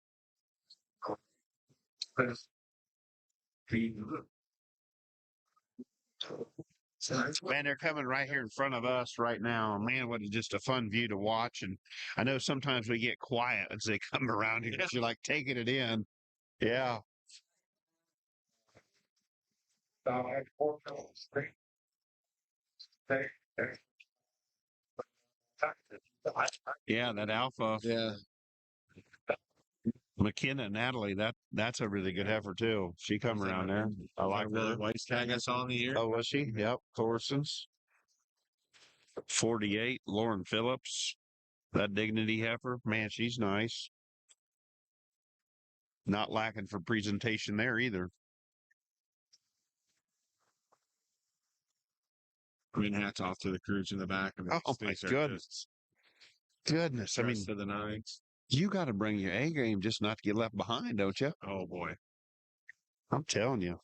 Man, they're coming right here in front of us right now. Man, what is just a fun view to watch. And I know sometimes we get quiet as they come around here because you're like taking it in. Yeah. Yeah, that alpha. Yeah. McKenna, Natalie, that's a really good heifer too. She come around there. I like her. Weiss tag I saw in the year. Oh, was she? Yep. Thorson's. 48, Lauren Phillips. That Dignity heifer. Man, she's nice. Not lacking for presentation there either. I mean, hats off to the crews in the back. I mean, Oh my these are goodness. Goodness. I mean, dressed to the nines. you got to bring your A game just not to get left behind, don't you? Oh boy. I'm telling you.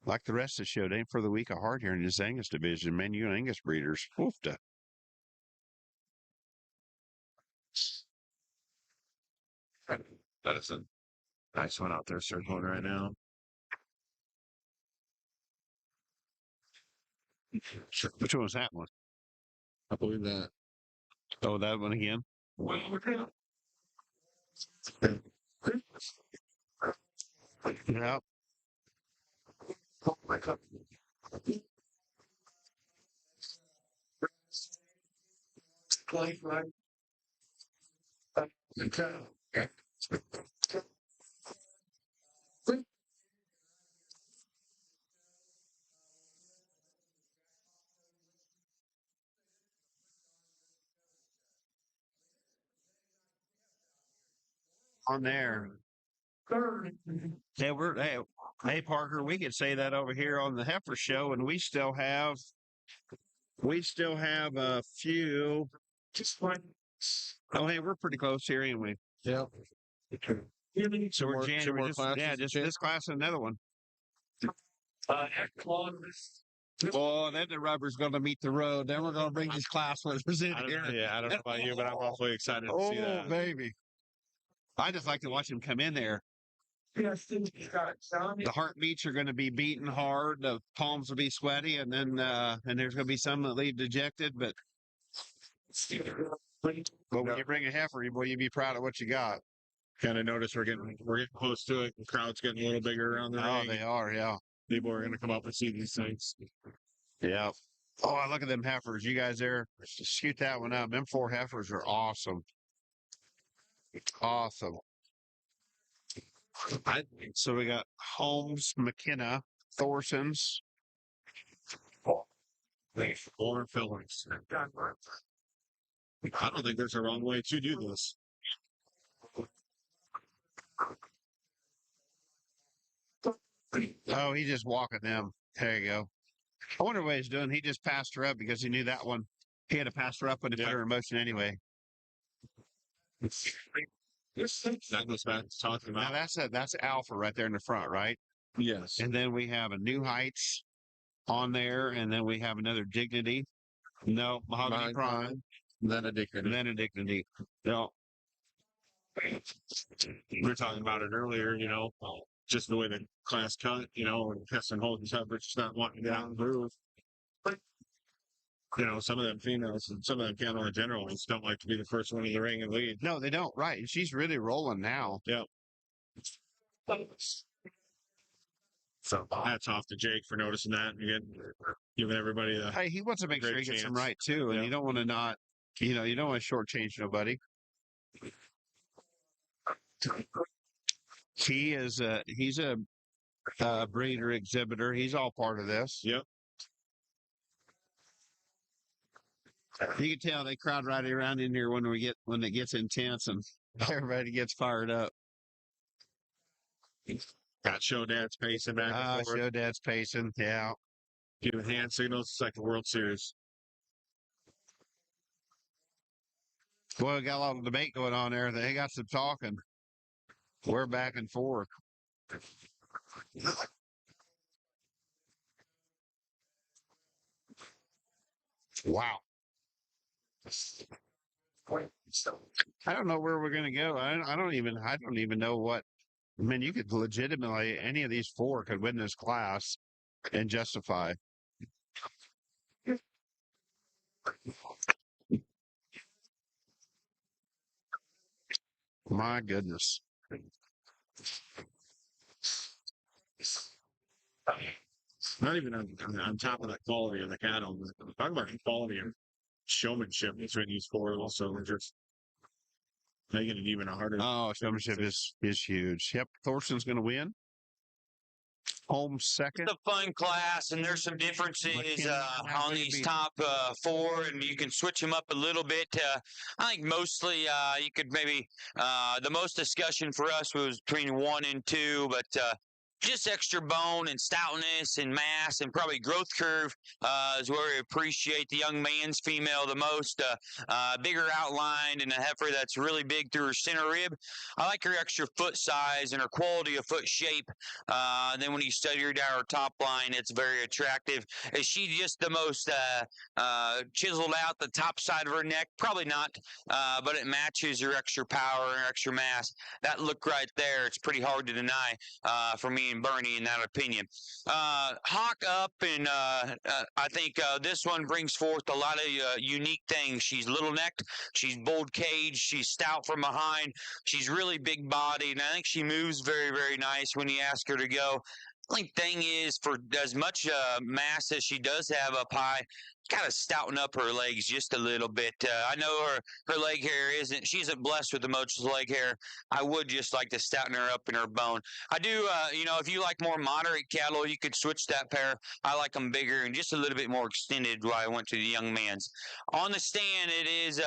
Like the rest of the show, it ain't for the weak of heart here in this Angus division. Man, you and Angus breeders. Woofda. That is a nice one out there circling right now. Which one was that one? I believe that. Oh, that one again? Yeah. On there. Hey, Parker, we could say that over here on the Heifer show, and we still have a few. Oh, hey, we're pretty close here, ain't we? Yep. So we're January. This class and another one. Oh, then the rubber's going to meet the road. Then we're going to bring these class winners in here. I don't know about you, but I'm awfully excited to see that. Oh, baby. I just like to watch them come in there. The heartbeats are going to be beating hard. The palms will be sweaty, and then and there's going to be some that leave dejected. But when you bring a heifer, boy, you be proud of what you got. Kind of notice we're getting close to it. The crowd's getting a little bigger around the Oh, ring. they are, yeah. People are going to come up and see these things. Yeah. Oh, look at them heifers. You guys there, shoot that one up. Them 4 heifers are awesome. Awesome. So we got Holmes, McKenna, Thorson's. Four fillers. I don't think there's a wrong way to do this. Oh, he's just walking them. There you go. I wonder what he's doing. He just passed her up because he knew that one. He had to pass her up when he put her in motion anyway. That goes back to talking Now about. that's Alpha right there in the front, right? Yes. And then we have a New Heights on there, and then we have another Dignity. No, Mahogany Prime. Then a Dignity. And then a Dignity. No. We were talking about it earlier, just the way the class cut, and Heston holding coverage, just not wanting to get out and move. Some of them females and some of them Canada generals don't like to be the first one in the ring and lead. No, they don't. Right. And she's really rolling now. Yeah. So hats off to Jake for noticing that and again, giving everybody the. Hey, he wants to make sure he gets them right too. And Yeah. you don't want to not, you don't want to shortchange nobody. He's a breeder exhibitor. He's all part of this. Yep. You can tell they crowd right around in here when it gets intense and everybody gets fired up. Got Show Dad's pacing back and forth. Show Dad's pacing. Yeah. Giving hand signals. It's like the World Series. Boy, we got a lot of debate going on there. They got some talking. We're back and forth. Wow. I don't know where we're going to go. I don't even know what. I mean, you could legitimately, any of these 4 could win this class and justify. My goodness. Not even on top of the quality of the cattle. Talk about the quality of showmanship between these 4 also. They're just making it even harder. Oh, showmanship is huge. Yep. Thorson's going to win. home second. It's a fun class, and there's some differences on these top four, and you can switch them up a little bit. I think mostly you could maybe the most discussion for us was between 1 and 2, but just extra bone and stoutness and mass and probably growth curve is where we appreciate the young man's female the most. Bigger outline and a heifer that's really big through her center rib. I like her extra foot size and her quality of foot shape. Then when you study her down her top line, it's very attractive. Is she just the most chiseled out the top side of her neck? Probably not, but it matches her extra power and her extra mass. That look right there, it's pretty hard to deny for me and Bernie in that opinion. Hawk up, and I think this one brings forth a lot of unique things. She's little necked, she's bold caged, she's stout from behind, she's really big bodied, and I think she moves very, very nice when you ask her to go. Only thing is, for as much mass as she does have up high, kind of stouten up her legs just a little bit. I know her leg hair she isn't blessed with the most leg hair. I would just like to stouten her up in her bone. I do, if you like more moderate cattle, you could switch that pair. I like them bigger and just a little bit more extended while I went to the young man's. On the stand, it is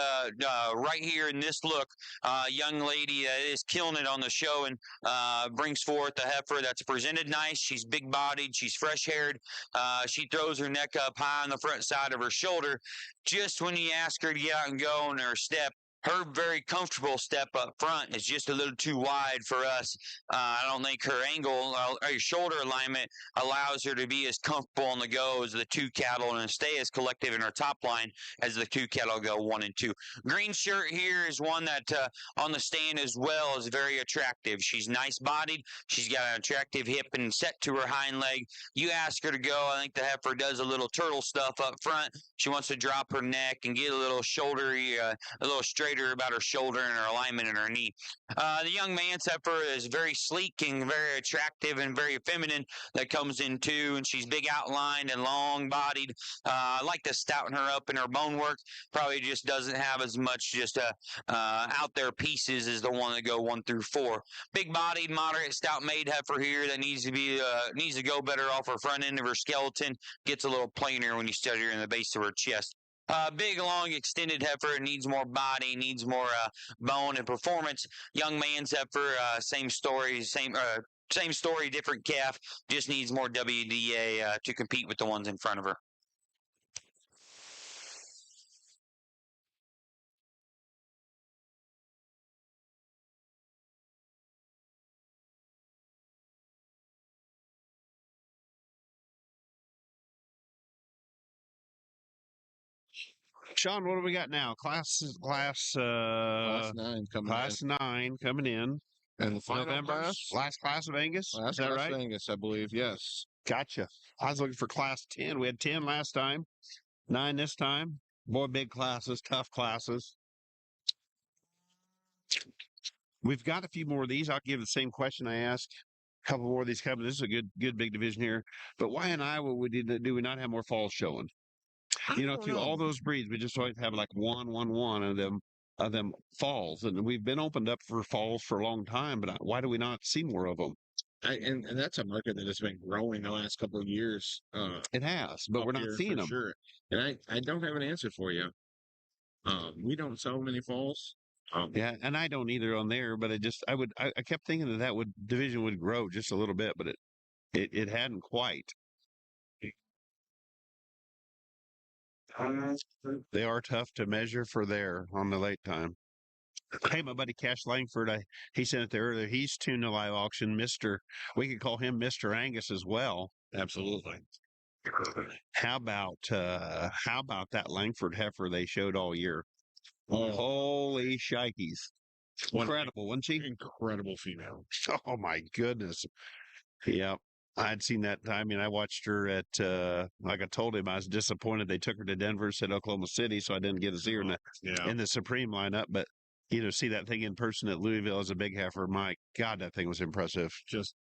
right here in this look, young lady that is killing it on the show and brings forth a heifer that's presented nice. She's big bodied, she's fresh haired. She throws her neck up high on the front side of her shoulder. Just when you ask her to get out and go on her step, her very comfortable step up front is just a little too wide for us. I don't think her angle or shoulder alignment allows her to be as comfortable on the go as the two cattle and stay as collective in her top line as the two cattle go 1 and 2. Green shirt here is one that on the stand as well is very attractive. She's nice bodied. She's got an attractive hip and set to her hind leg. You ask her to go, I think the heifer does a little turtle stuff up front. She wants to drop her neck and get a little shouldery, a little straighter about her shoulder and her alignment in her knee. The young man's heifer is very sleek and very attractive and very feminine. That comes in too, and she's big outlined and long bodied. I like to stouten her up in her bone work. Probably just doesn't have as much just out there pieces as the one that go 1 through 4. Big bodied, moderate, stout made heifer here that needs to go better off her front end of her skeleton. Gets a little plainer when you study her in the base of her chest. Big, long, extended heifer needs more body, needs more bone and performance. Young man's heifer, same story, same story, different calf. Just needs more WDA to compete with the ones in front of her. Sean, what do we got now? Class 9 coming class 9 coming in. And the final November. class? Last class of Angus. Last Is that class right? of Angus, I believe. Yes. Gotcha. I was looking for class 10. We had 10 last time, 9 this time. Boy, big classes, tough classes. We've got a few more of these. I'll give the same question I asked. A couple more of these coming. This is a good big division here. But why in Iowa do we not have more falls showing? Through all those breeds, we just always have like one of them falls, and we've been opened up for falls for a long time. But why do we not see more of them? And that's a market that has been growing the last couple of years. It has, but we're not seeing them. Sure. And I don't have an answer for you. We don't sell many falls. Yeah, and I don't either on there. But I kept thinking that division would grow just a little bit, but it hadn't quite. They are tough to measure for there on the late time. Hey, my buddy Cash Langford, he sent it there earlier. He's tuned the live auction, we could call him Mr. Angus as well. Absolutely. How about that Langford heifer they showed all year? Oh. Holy shikes. Incredible, wasn't she? Incredible female. Oh my goodness. Yeah. I'd seen that. I mean, I watched her at, like I told him, I was disappointed they took her to Denver instead of Oklahoma City, so I didn't get to see her in the Supreme lineup. But, see that thing in person at Louisville as a big heifer. My God, that thing was impressive. Just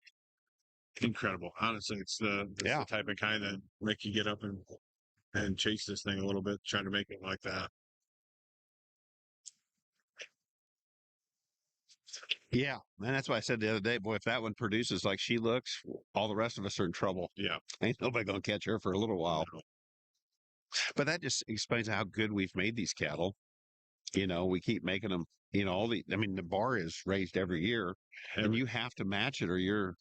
incredible. Honestly, it's the type of kind that make you get up and chase this thing a little bit, trying to make it like that. Yeah, and that's why I said the other day, boy, if that one produces like she looks, all the rest of us are in trouble. Yeah. Ain't nobody gonna catch her for a little while. But that just explains how good we've made these cattle. You know, we keep making them. You know, I mean, the bar is raised every year, and you have to match it, or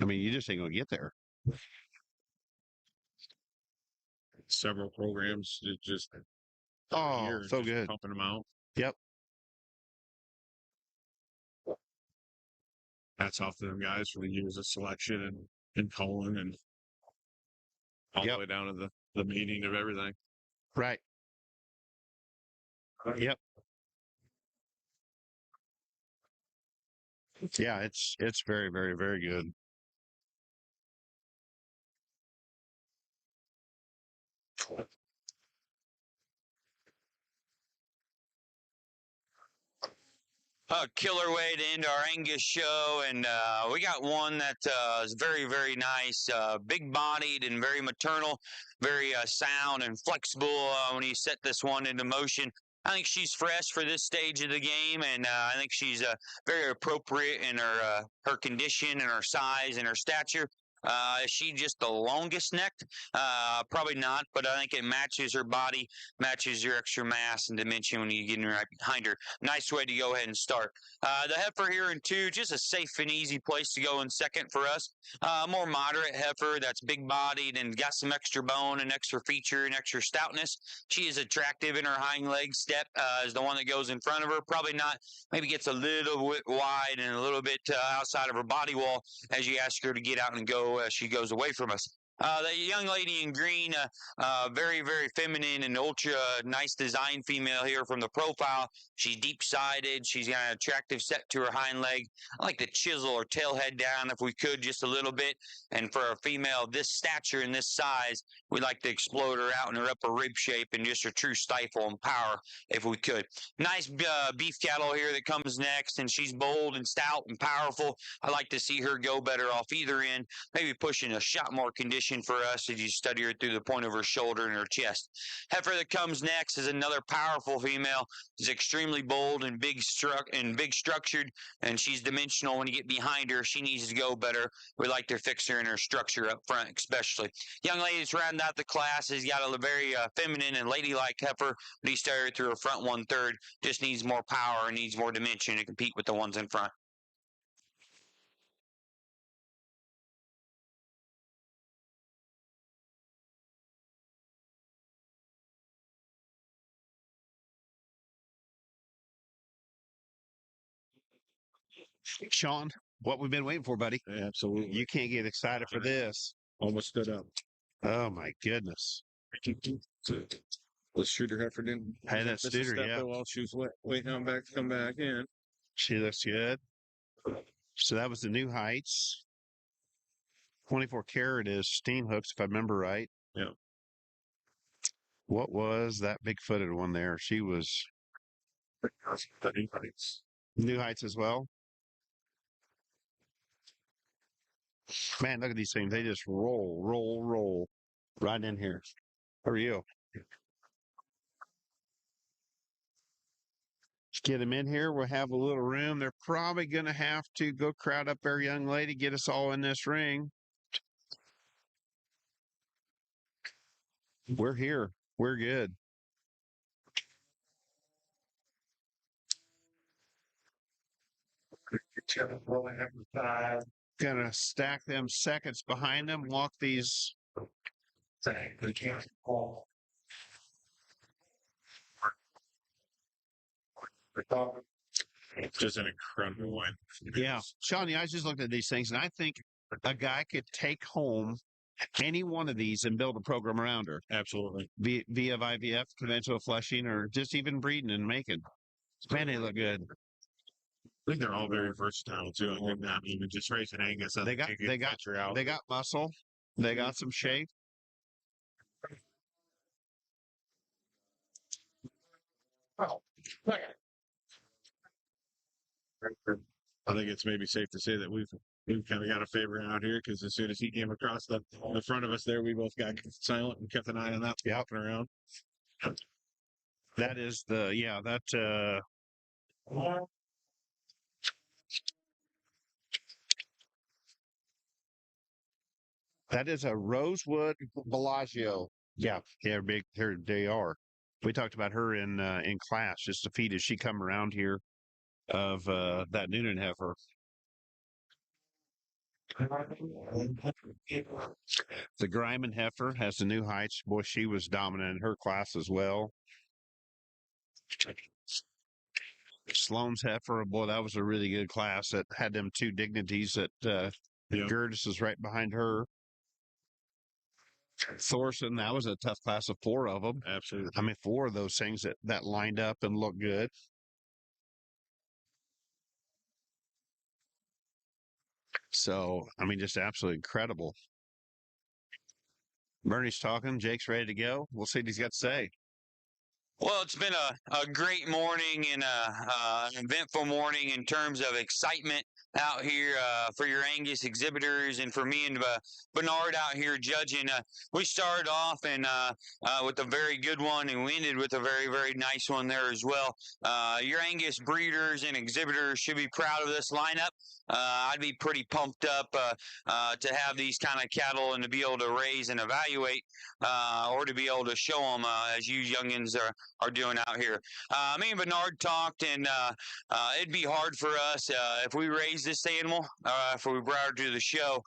I mean, you just ain't gonna get there. Several programs that just Oh, year so just good. pumping them out. Yep. Hats off to them guys for the years of selection and culling and all the way down to the meeting of everything. Right. Yep. Yeah, it's very, very, very good. Killer way to end our Angus show, and we got one that is very, very nice, big-bodied and very maternal, very sound and flexible when you set this one into motion. I think she's fresh for this stage of the game, and I think she's very appropriate in her condition and her size and her stature. Is she just the longest necked? Probably not, but I think it matches her body, matches your extra mass and dimension when you get in right behind her. Nice way to go ahead and start. The heifer here in 2, just a safe and easy place to go in second for us. More moderate heifer that's big-bodied and got some extra bone and extra feature and extra stoutness. She is attractive in her hind leg step is the one that goes in front of her. Probably not, maybe gets a little bit wide and a little bit outside of her body wall as you ask her to get out and go as she goes away from us. The young lady in green, very, very feminine and ultra nice design female here from the profile. She's deep-sided. She's got an attractive set to her hind leg. I like to chisel her tail head down if we could just a little bit. And for a female of this stature and this size, we like to explode her out in her upper rib shape and just her true stifle and power if we could. Nice beef cattle here that comes next, and she's bold and stout and powerful. I like to see her go better off either end, maybe pushing a shot more condition for us as you study her through the point of her shoulder and her chest. Heifer that comes next is another powerful female. She's extremely bold and big structured, and she's dimensional when you get behind her. She needs to go better. We like to fix her in her structure up front, especially. Young ladies round out the class has got a very feminine and ladylike heifer. But he started through her front 1/3. Just needs more power and needs more dimension to compete with the ones in front. Sean, what we've been waiting for, buddy. Yeah, absolutely. You can't get excited for this. Almost stood up. Oh my goodness. The shooter heifer didn't. Hey, that shooter, yeah. While she was waiting on back to come back in. She looks good. So that was the new heights. 24 karat is steam hooks, if I remember right. Yeah. What was that big-footed one there? She was The new heights. new heights as well. Man, look at these things. They just roll right in here. How are you? Let's get them in here. We'll have a little room. They're probably going to have to go crowd up our young lady, get us all in this ring. We're here. We're good. Gonna stack them seconds behind them, walk these. Just an incredible one. Yeah. Shawnee, I just looked at these things and I think a guy could take home any one of these and build a program around her. Absolutely. Via IVF, conventional flushing, or just even breeding and making. Man, they look good. I think they're all very versatile too. I think not even just racing Angus. They got muscle. They got some shape. I think it's maybe safe to say that we've kind of got a favor out here because as soon as he came across the front of us there, we both got silent and kept an eye on that walking around. That is That is a Rosewood Bellagio. Yeah, they're big. They are. We talked about her in class. Just a feat as she come around here of that Noonan heifer. The Gryman heifer has the new heights. Boy, she was dominant in her class as well. Sloan's heifer, boy, that was a really good class that had them two dignities that Gertis is right behind her. Thorson, that was a tough class of 4 of them. Absolutely. I mean, 4 of those things that lined up and looked good. So, I mean, just absolutely incredible. Bernie's talking. Jake's ready to go. We'll see what he's got to say. Well, it's been a great morning and an eventful morning in terms of excitement out here for your Angus exhibitors and for me and Bernard out here judging. We started off and with a very good one, and we ended with a very, very nice one there as well. Your Angus breeders and exhibitors should be proud of this lineup. I'd be pretty pumped up to have these kind of cattle and to be able to raise and evaluate or to be able to show them as you youngins are doing out here. Me and Bernard talked, and it'd be hard for us if we raised this animal, if we brought her to the show,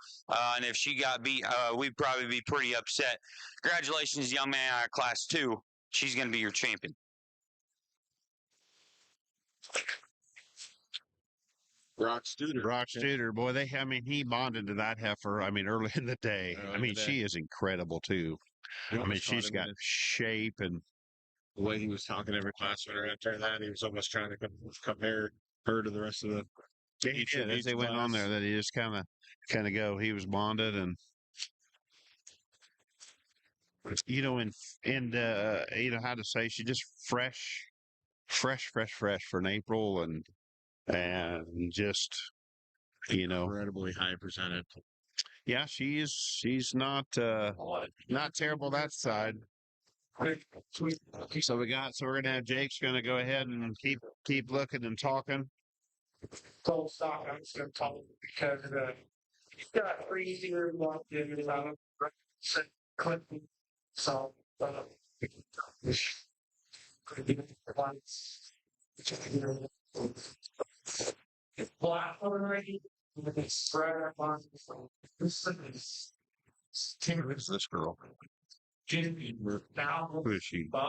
and if she got beat, we'd probably be pretty upset. Congratulations, young man out of class 2. She's going to be your champion. Brock Studer, boy, he bonded to that heifer. I mean, early in the day. I mean, she is incredible too. I mean, she's got shape, and the way he was talking to every class winner after that, he was almost trying to compare her to the rest of the. As they went on there, that he just kind of go. He was bonded, and you know, and you know how to say she just fresh for an April, and just incredibly high presented. Yeah, she's not terrible that side. So we're gonna have Jake's gonna go ahead and keep looking and talking. Gold stock, I'm just gonna talk because he's got 3 0 locked in Clinton. So black already with a spread on this This girl. Jimmy now Who is she? I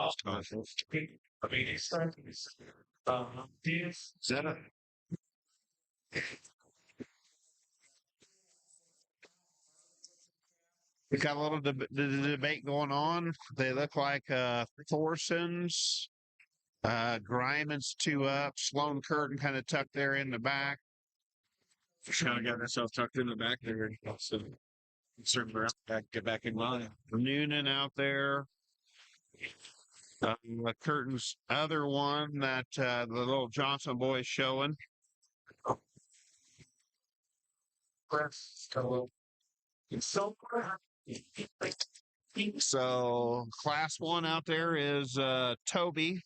mean it's starting this Is that a we got a little debate going on. They look like Thorson's, Gryman's 2 up, Sloan Curtin kind of tucked there in the back. She's kind of got herself tucked in the back there. So circle around back, get back in line. Noonan out there. Curtin's other one that the little Johnson boy is showing. So class 1 out there is Toby.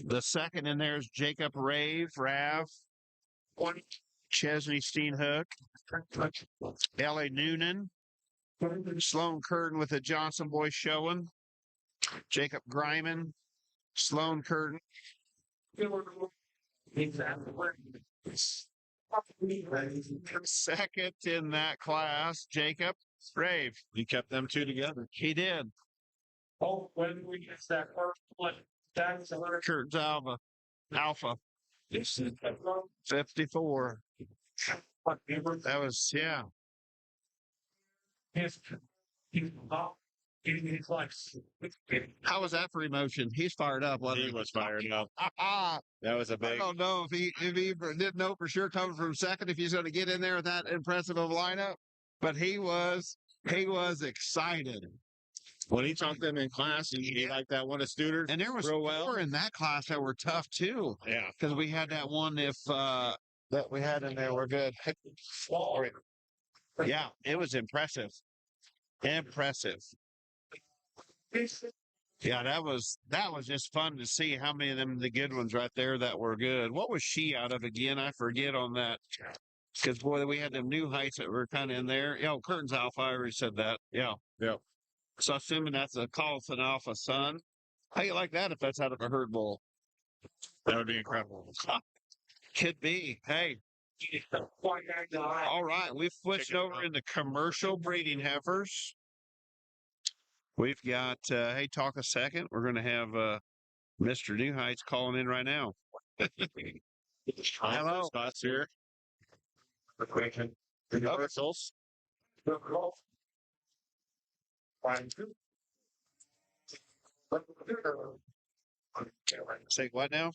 The second in there is Jacob Rav, Chesney Steenhook, L.A. Noonan, Sloan Curtin with the Johnson boy showing, Jacob Gryman, Sloan Curtin. Second in that class, Jacob Rave. He kept them 2 together. He did. Oh, when we get that first one, that's a Curtin's Alpha. 54. That was, yeah. How was that for emotion? He's fired up. He was fired up. That was a big. I don't know if he didn't know for sure coming from second if he's going to get in there with that impressive of a lineup, but he was excited. When he talked to them in class, he liked that one of Studer. And there was real 4 well. in that class that were tough too. Yeah. Because we had that one that we had in there. We're good. Yeah, it was impressive. Impressive. Yeah, that was just fun to see how many of them the good ones right there that were good. What was she out of again? I forget on that. Because, boy, we had them new heights that were kind of in there. Yeah, Curtains Alpha, I already said that. Yeah. Yeah. So assuming that's a Colson Alpha son. How you like that if that's out of a herd bull? That would be incredible. Could be. Hey. All right. We've switched over into commercial breeding heifers. We've got, hey, talk a second. We're going to have Mr. New Heights calling in right now. Hello. Spots here. Commercials. Say what now?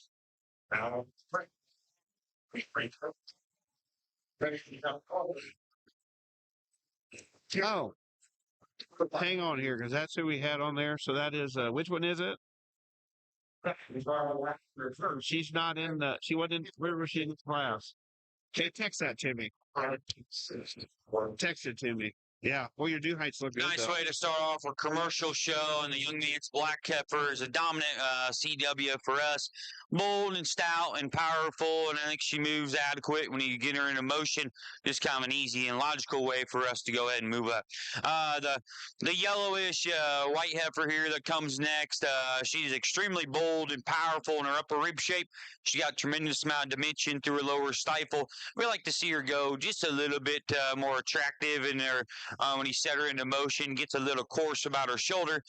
Oh, hang on here, because that's who we had on there. So that is, which one is it? She's not in the, she wasn't in, where was she in the class? Okay, text that to me. Text it to me. Yeah, well, your New Heights look good. Nice though. way to start off our commercial show, and the young man's black heifer is a dominant CW for us. Bold and stout and powerful, and I think she moves adequate when you get her into motion. Just kind of an easy and logical way for us to go ahead and move up. The yellowish white heifer here that comes next, she's extremely bold and powerful in her upper rib shape. She got tremendous amount of dimension through her lower stifle. We like to see her go just a little bit more attractive in her when he set her into motion, gets a little coarse about her shoulder.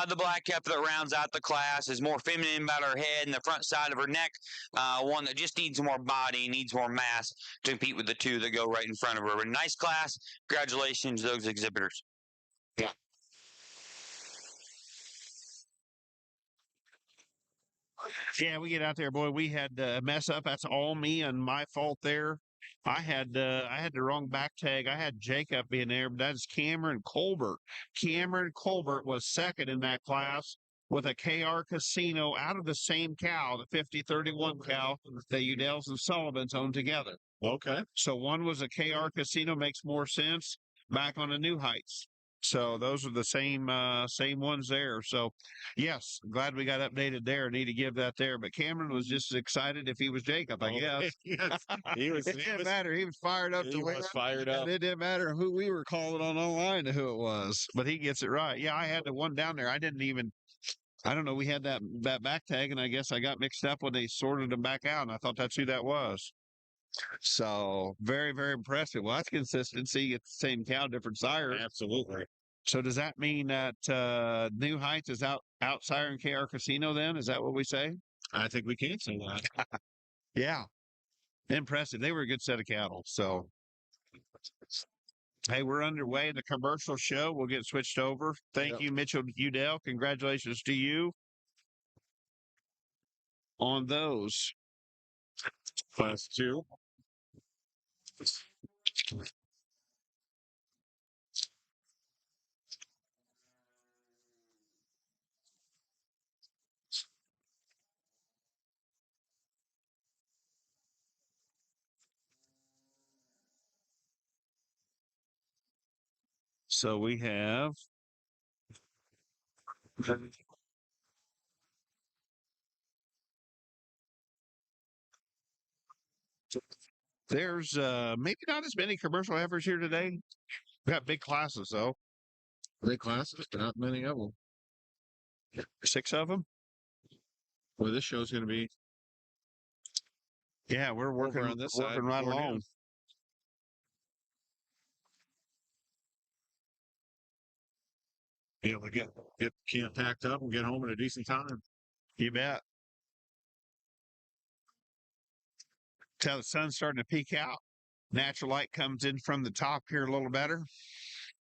The black heifer that rounds out the class is more feminine about her head and the front side of her neck. One that just needs more body, needs more mass to compete with the two that go right in front of her. But nice class. Congratulations to those exhibitors. Yeah, we get out there, boy. We had a mess up. That's all me and my fault there. I had the wrong back tag. I had Jacob being there, but that's Cameron Colbert. Cameron Colbert was second in that class with a KR Casino out of the same cow, the 5031 cow that Udell's and Sullivan's own together. Okay. So one was a KR Casino, makes more sense, back on the New Heights. So those are the same ones there. So yes, glad we got updated there. Need to give that there. But Cameron was just as excited if he was Jacob, I guess. Yes. He was. It didn't matter. He was fired up He to win. was fired up. And it didn't matter who we were calling on online to who it was. But he gets it right. Yeah, I had the one down there. I don't know. We had that back tag, and I guess I got mixed up when they sorted them back out, and I thought that's who that was. So very, very impressive. Well, that's consistency. It's the same cow, different sire. Absolutely. So does that mean that New Heights is out siring KR Casino then? Is that what we say? I think we can say that. Yeah. Impressive. They were a good set of cattle. So hey, we're underway. The commercial show. We'll get switched over. Thank you, Mitchell Udell. Congratulations to you on those. Class 2. So we have there's maybe not as many commercial heifers here today. We got big classes though. Big classes, but not many of them. 6 of them. Well, this show's going to be. Yeah, we're working on this side right before along. noon. Be able to get camp packed up and get home at a decent time. You bet. Till the sun's starting to peek out. Natural light comes in from the top here a little better.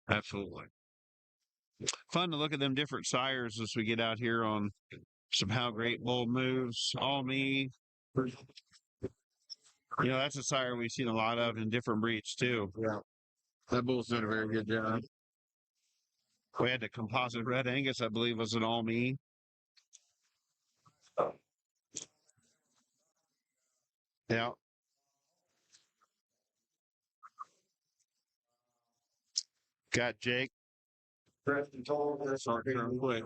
Absolutely. Fun to look at them different sires as we get out here on some How Great Bold Moves. All Me. You know, that's a sire we've seen a lot of in different breeds too. Yeah. That bull's done a very good job. We had the composite red Angus, I believe, was an All Me. Yeah. Got Jake. Short term quick.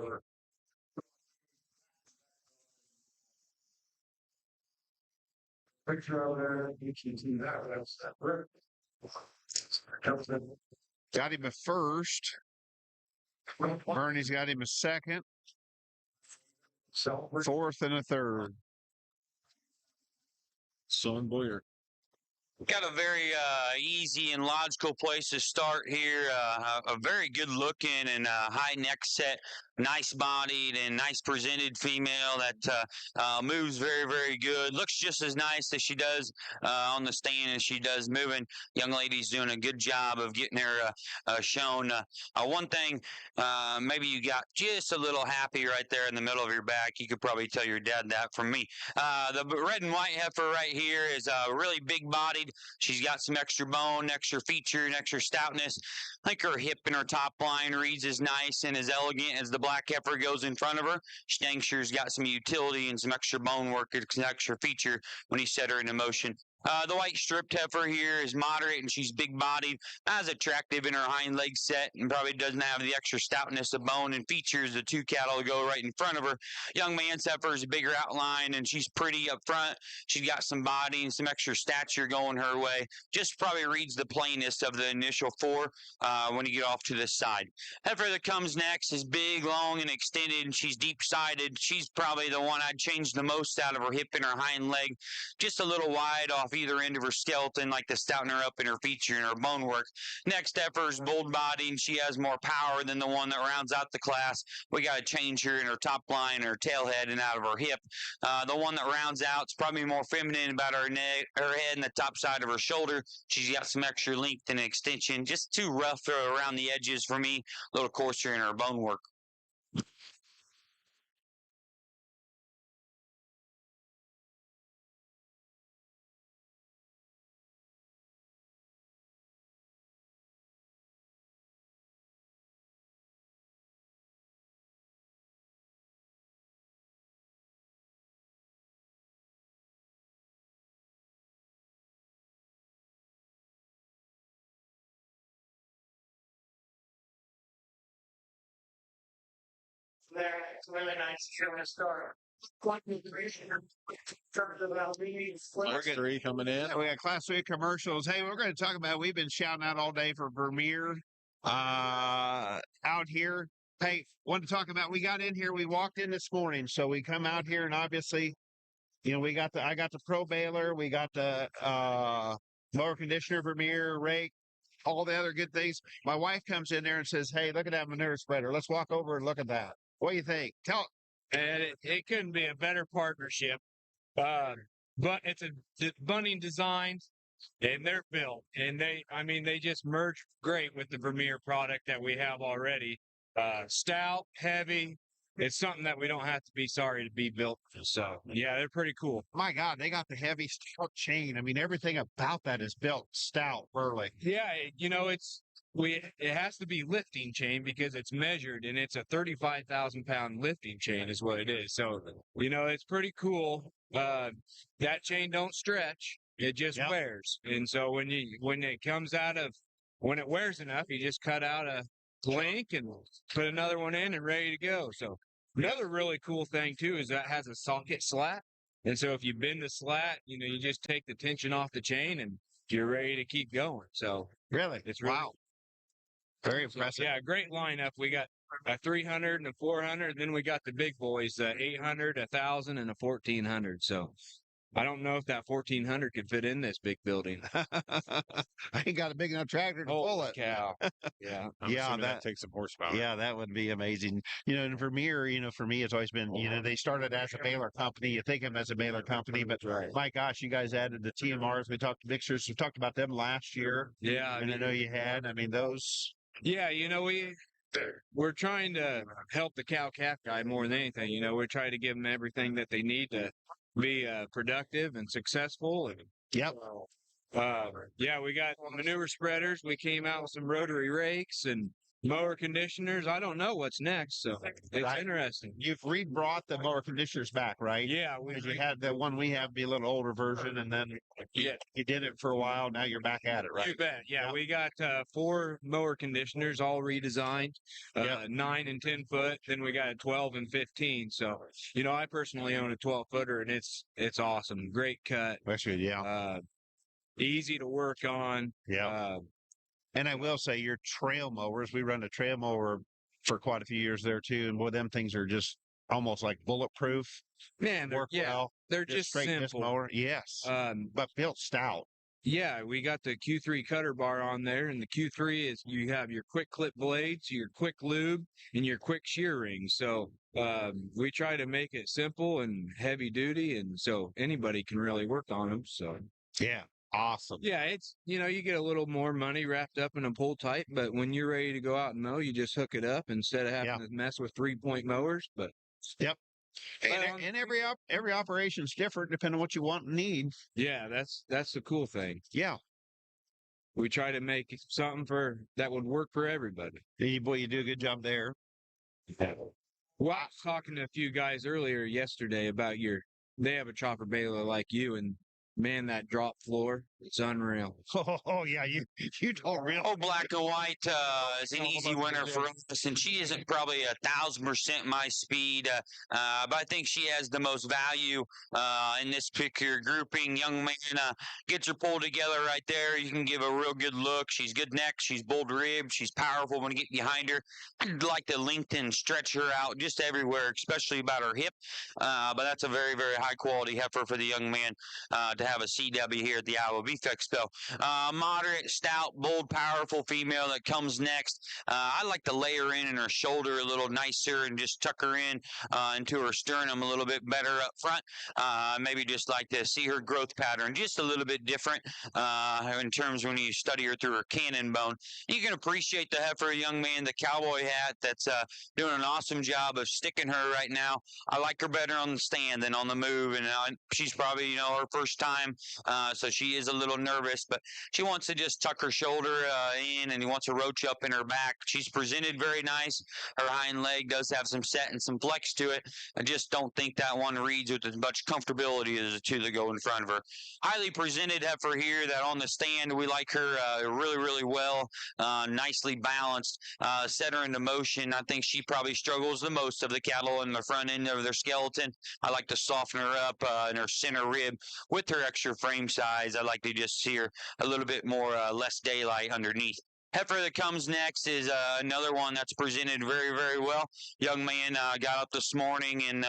Picture of there, you can see that. That's that. Got him a first. Bernie's got him a second, fourth, and a third. Son Boyer. Got a very easy and logical place to start here. A very good looking and high neck set, nice bodied and nice presented female that moves very, very good. Looks just as nice as she does on the stand as she does moving. Young lady's doing a good job of getting her shown. One thing, maybe you got just a little happy right there in the middle of your back. You could probably tell your dad that from me. The red and white heifer right here is really big bodied. She's got some extra bone, extra feature, and extra stoutness. I think her hip and her top line reads as nice and as elegant as the black heifer goes in front of her. Stangshire's got some utility and some extra bone work and some extra feature when he set her into motion. The white stripped heifer here is moderate and she's big bodied, not as attractive in her hind leg set, and probably doesn't have the extra stoutness of bone and features the two cattle go right in front of her. Young man's heifer is a bigger outline and she's pretty up front. She's got some body and some extra stature going her way. Just probably reads the plainest of the initial four when you get off to the side. Heifer that comes next is big, long, and extended, and she's deep-sided. She's probably the one I'd change the most out of her hip and her hind leg. Just a little wide off either end of her skeleton, like to stouten her up in her feature and her bone work. Next heifer is bold body, and she has more power than the one that rounds out the class. We got to change her in her top line, her tail head, and out of her hip. The one that rounds out is probably more feminine about her neck, her head, and the top side of her shoulder. She's got some extra length and extension. Just too rough around the edges for me. A little coarser in her bone work. There, it's really nice to hear start. We're good. 3 coming in. Yeah, we got Class 3 commercials. Hey, we're going to talk about, we've been shouting out all day for Vermeer out here. Hey, wanted to talk about, we got in here, we walked in this morning, so we come out here and obviously, you know, I got the Pro Baler, we got the mower conditioner, Vermeer, rake, all the other good things. My wife comes in there and says, hey, look at that manure spreader. Let's walk over and look at that. What do you think? And it couldn't be a better partnership. But it's a bunning design, and they're built, and they just merge great with the Vermeer product that we have already. Stout, heavy. It's something that we don't have to be sorry to be built. So yeah, they're pretty cool. My God, they got the heavy stout chain. I mean, everything about that is built stout, burly. Yeah, it has to be lifting chain because it's measured, and it's a 35,000 pound lifting chain is what it is. So, it's pretty cool. That chain don't stretch. It just wears. And so when it wears enough, you just cut out a link and put another one in and ready to go. So another really cool thing too, is that it has a socket slat. And so if you bend the slat, you just take the tension off the chain and you're ready to keep going. So really, it's really, wow. Very impressive. Yeah, great lineup. We got a 300 and a 400, and then we got the big boys, 800, 1,000, and a 1,400. So I don't know if that 1,400 could fit in this big building. I ain't got a big enough tractor to pull it. Cow. Yeah. That takes some horsepower. Yeah, that would be amazing. And Vermeer, for me, it's always been, they started as a baler company. You think of them as a baler company, but my gosh, you guys added the TMRs. We talked mixers. We talked about them last year. Yeah. And I know you had. I mean, those. Yeah, we're trying to help the cow-calf guy more than anything. We're trying to give them everything that they need to be productive and successful. And, yep. We got manure spreaders. We came out with some rotary rakes and mower conditioners. I don't know what's next, so it's interesting. You've re-brought the mower conditioners back, right? Yeah. You had the one we have be a little older version, and then you did it for a while. Now you're back at it, right? You bet. Yeah, we got 4 mower conditioners, all redesigned, 9 and 10 foot. Then we got a 12 and 15. So, I personally own a 12 footer, and it's awesome. Great cut. That's good. Yeah. easy to work on. Yeah. And I will say your trail mowers, we run a trail mower for quite a few years there too. And boy, them things are just almost like bulletproof. Man, Work well. they're just straight disc simple. mower. Yes. But built stout. Yeah, we got the Q3 cutter bar on there, and the Q3 is you have your quick clip blades, your quick lube, and your quick shear rings. So we try to make it simple and heavy duty, and so anybody can really work on them. So yeah, awesome. Yeah, it's you get a little more money wrapped up in a pull type, but when you're ready to go out and mow, you just hook it up instead of having to mess with 3-point mowers. But yep. And every operation's different depending on what you want and need. Yeah, that's the cool thing. Yeah. We try to make something that would work for everybody. Boy, you do a good job there. Well, I was talking to a few guys earlier yesterday about they have a chopper baler like you, and man, that drop floor, it's unreal. Oh yeah, you don't really. Oh, black and white is an easy winner for us, and she isn't probably 1,000% my speed, but I think she has the most value in this particular grouping. Young man gets her pulled together right there. You can give a real good look. She's good neck. She's bold ribbed. She's powerful when you get behind her. I'd like to lengthen, stretch her out just everywhere, especially about her hip. But that's a very, very high quality heifer for the young man to have a CW here at the Iowa Beef Expo. Moderate, stout, bold, powerful female that comes next. I like to lay her in her shoulder a little nicer and just tuck her in into her sternum a little bit better up front. Maybe just like to see her growth pattern just a little bit different in terms when you study her through her cannon bone. You can appreciate the heifer, young man, the cowboy hat that's doing an awesome job of sticking her right now. I like her better on the stand than on the move, and she's probably, her first time, so she is a little nervous, but she wants to just tuck her shoulder in, and he wants to roach up in her back. She's presented very nice. Her hind leg does have some set and some flex to it. I just don't think that one reads with as much comfortability as the two that go in front of her. Highly presented heifer here that on the stand, we like her really, really well, nicely balanced, set her into motion. I think she probably struggles the most of the cattle in the front end of their skeleton. I like to soften her up in her center rib with her extra frame size. I like to just see her a little bit more less daylight underneath. Heifer that comes next is another one that's presented very, very well. Young man got up this morning, and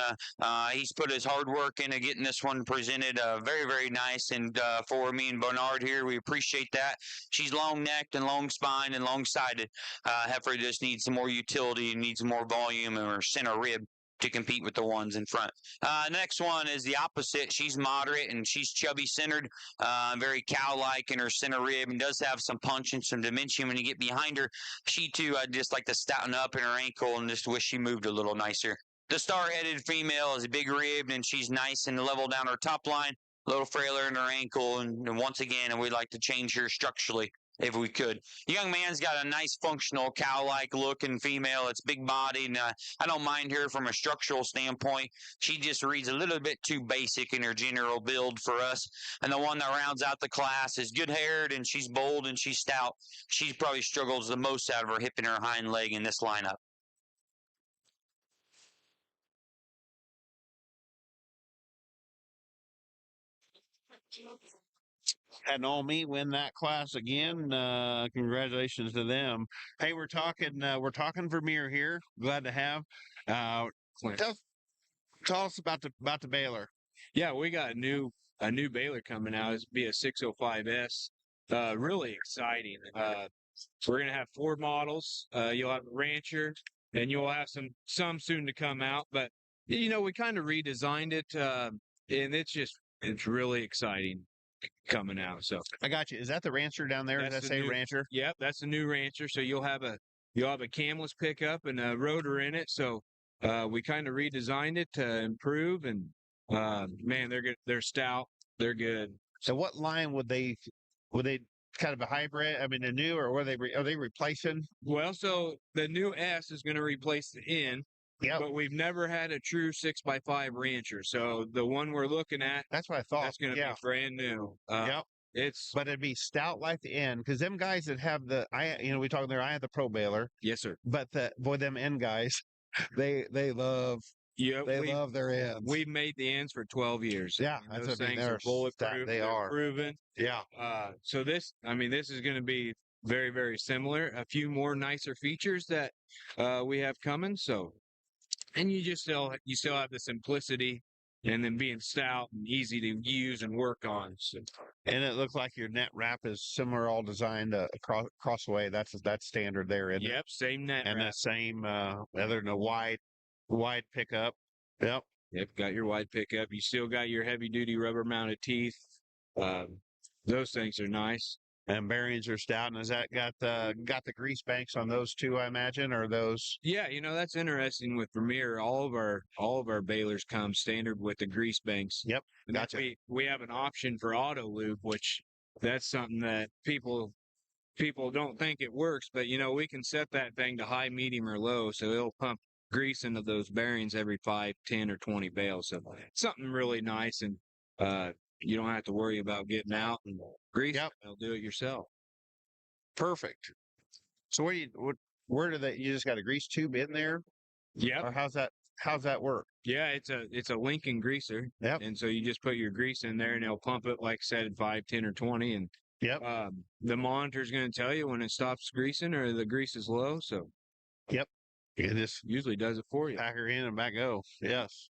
he's put his hard work into getting this one presented very, very nice. And for me and Bernard here, we appreciate that. She's long-necked and long-spined and long-sided. Heifer just needs some more utility and needs more volume in her center rib to compete with the ones in front. Next one is the opposite. She's moderate and she's chubby centered, very cow-like in her center rib, and does have some punch and some dimension when you get behind her. She too, I'd just like to stouten up in her ankle and just wish she moved a little nicer. The star-headed female is big ribbed and she's nice and level down her top line, a little frailer in her ankle, and once again, and we'd like to change her structurally if we could. Young man's got a nice functional cow-like looking female. It's big bodied, and I don't mind her from a structural standpoint. She just reads a little bit too basic in her general build for us. And the one that rounds out the class is good-haired, and she's bold, and she's stout. She probably struggles the most out of her hip and her hind leg in this lineup. Had Naomi win that class again. Congratulations to them. Hey, we're talking Vermeer here. Glad to have. Tell us about the baler. Yeah, we got a new baler coming out. It's be a 605S. Really exciting. We're gonna have 4 models. You'll have a Rancher, and you'll have some soon to come out. But we kind of redesigned it, and it's really exciting coming out. So I got you. Is that the Rancher down there? Does that say Rancher? Yep, that's the new Rancher. So you'll have a camless pickup and a rotor in it. So we kind of redesigned it to improve, and man, they're good. They're stout. They're good. So what line would they kind of a hybrid? I mean, the new, or are they replacing? Well, so the new S is going to replace the N. Yep. But we've never had a true 6x5 Rancher. So the one we're looking at, that's what I thought. That's going to be brand new. Yep. But it'd be stout like the N, because them guys that have we talking there. I have the Pro baler. Yes, sir. But them N guys, they love Yeah, They love their ends. we've made the ends for 12 years. Yeah, And that's those what I mean. things They're are bulletproof. they they're are. proven. Yeah. So this is going to be very, very similar. A few more nicer features that we have coming. So, and you still have the simplicity, and then being stout and easy to use and work on. So, And it looks like your net wrap is similar, all designed across the way. That's standard there, isn't it? yep, same net And wrap. the same, other than a wide pickup. Yep. Yep, got your wide pickup. You still got your heavy duty rubber mounted teeth. Those things are nice. And bearings are stout. And has that got the grease banks on those too, I imagine, or those? Yeah, that's interesting with Vermeer. All of our balers come standard with the grease banks. Yep, And gotcha. we have an option for auto lube, which that's something that people don't think it works, but we can set that thing to high, medium, or low, so it'll pump grease into those bearings every 5, 10, or 20 bales. So something really nice, and you don't have to worry about getting out and grease. Yep. You'll do it yourself. Perfect. So where do they? You just got a grease tube in there, Yeah. or how's that work? Yeah, it's a Lincoln greaser. Yep. And so you just put your grease in there, and it'll pump it, like I said, at 5, 10, or 20, and Yep. the monitor's going to tell you when it stops greasing or the grease is low. So Yep. It just usually does it for you. pack her in and back go. Yes.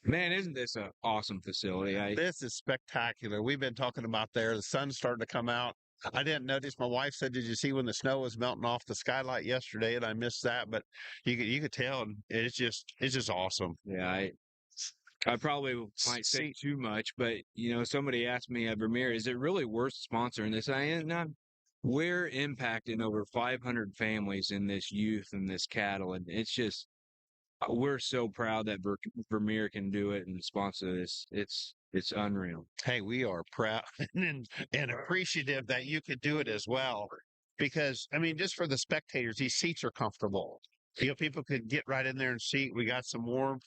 Man, isn't this an awesome facility? This is spectacular. We've been talking about there. The sun's starting to come out. I didn't notice. My wife said, "Did you see when the snow was melting off the skylight yesterday?" And I missed that, but you could tell. And it's just awesome. Yeah, I probably might say too much, but somebody asked me at Vermeer, is it really worth sponsoring this? We're impacting over 500 families in this youth and this cattle, and it's just we're so proud that Vermeer can do it and sponsor this. It's unreal. Hey, we are proud and appreciative that you could do it as well. Because I mean, just for the spectators, these seats are comfortable. People could get right in there and seat. We got some warmth.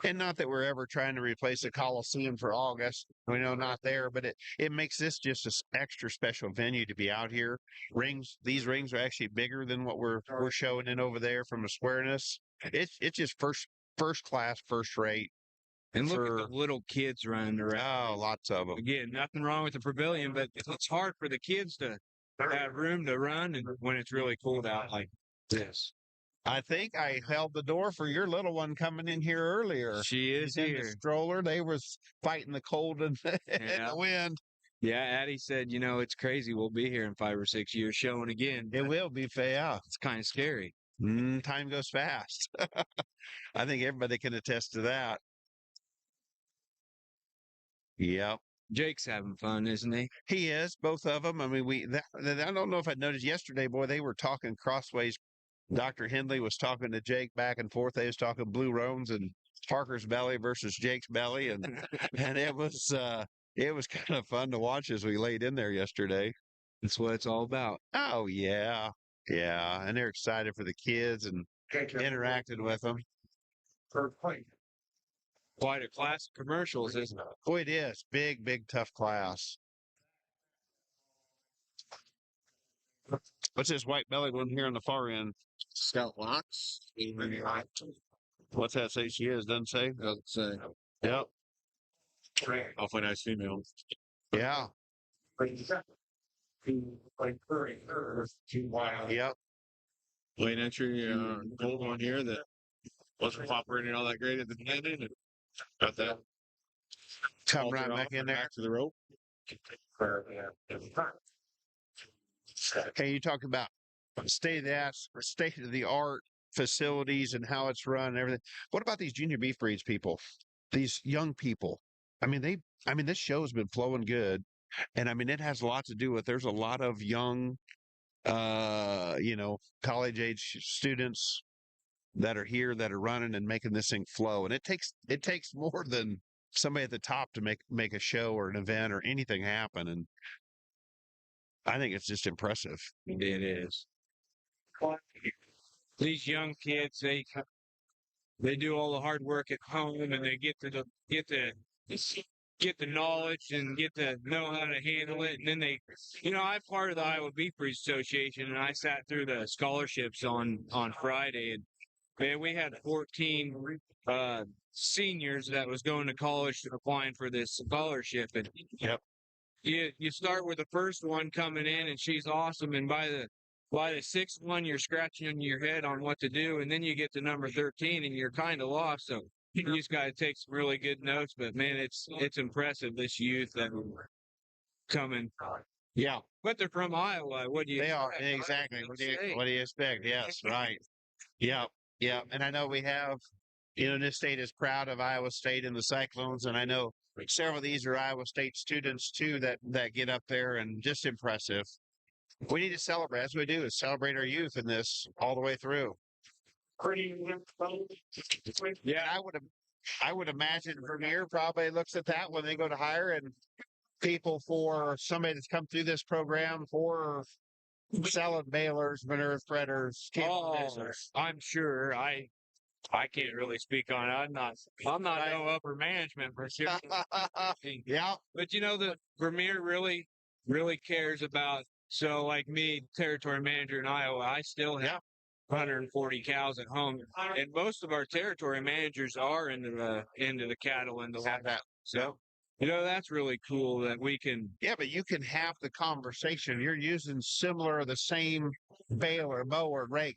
And not that we're ever trying to replace the Coliseum for August. We know not there, but it makes this just an extra special venue to be out here. These rings are actually bigger than what we're showing in over there from a squareness. It's just first class, first rate. And look at the little kids running around. Oh, lots of them. Again, nothing wrong with the pavilion, but it's hard for the kids to have room to run and when it's really cold out like this. I think I held the door for your little one coming in here earlier. She is in here. the stroller. They was fighting the cold and, and the wind. Yeah, Addie said, it's crazy. We'll be here in 5 or 6 years showing again. It will be fair. It's kind of scary. Time goes fast. I think everybody can attest to that. Yep. Jake's having fun, isn't he? He is. Both of them. I mean, I don't know if I noticed yesterday, boy, they were talking crossways. Dr. Hindley was talking to Jake back and forth. They was talking Blue Roans and Parker's belly versus Jake's belly. And it was kind of fun to watch as we laid in there yesterday. That's what it's all about. Oh, yeah. Yeah. And they're excited for the kids and interacted with them. Quite a class of commercials, isn't it? Oh, it is. Big, big, tough class. What's this white belly one here on the far end? Scout locks. What's that say she is? Doesn't say? Doesn't say. Yep. Awfully nice female. Yeah. Yep. Lane entry gold one here that wasn't operating all that great at the beginning. And got that. Come right back in there. Back to the rope. Okay, you talk about state of the art facilities and how it's run and everything. What about these junior beef breeds people? These young people. I mean, this show's been flowing good. And I mean, it has a lot to do with there's a lot of young college age students that are here that are running and making this thing flow. And it takes more than somebody at the top to make a show or an event or anything happen. And I think it's just impressive. It is. These young kids, they do all the hard work at home, and they get the knowledge and get to know how to handle it. And then I'm part of the Iowa Beef Breeders Association, and I sat through the scholarships on Friday, and man, we had 14 seniors that was going to college applying for this scholarship. And Yep. you start with the first one coming in, and she's awesome. And by the sixth one, you're scratching your head on what to do. And then you get to number 13, and you're kind of lost. So you just got to take some really good notes. But, man, it's impressive, this youth that are coming. Yeah. But they're from Iowa. What do you They are. expect? Exactly. Iowa What do State. you expect? Yes. Right. Yeah. Yeah. And I know we have, this state is proud of Iowa State and the Cyclones. And I know several of these are Iowa State students, too, that get up there, and just impressive. We need to celebrate, as we do, is celebrate our youth in this all the way through. Yeah, I would imagine Vermeer probably looks at that when they go to hire and people for somebody that's come through this program for selling balers, manure spreaders, I'm sure. I can't really speak on it. I'm not no upper management for sure. Yeah. But the Vermeer really cares about. So like me, territory manager in Iowa, I still have 140 cows at home, and most of our territory managers are into the cattle and the livestock. So that's really cool that we can. Yeah, but you can have the conversation. You're using the same baler, mower, rake.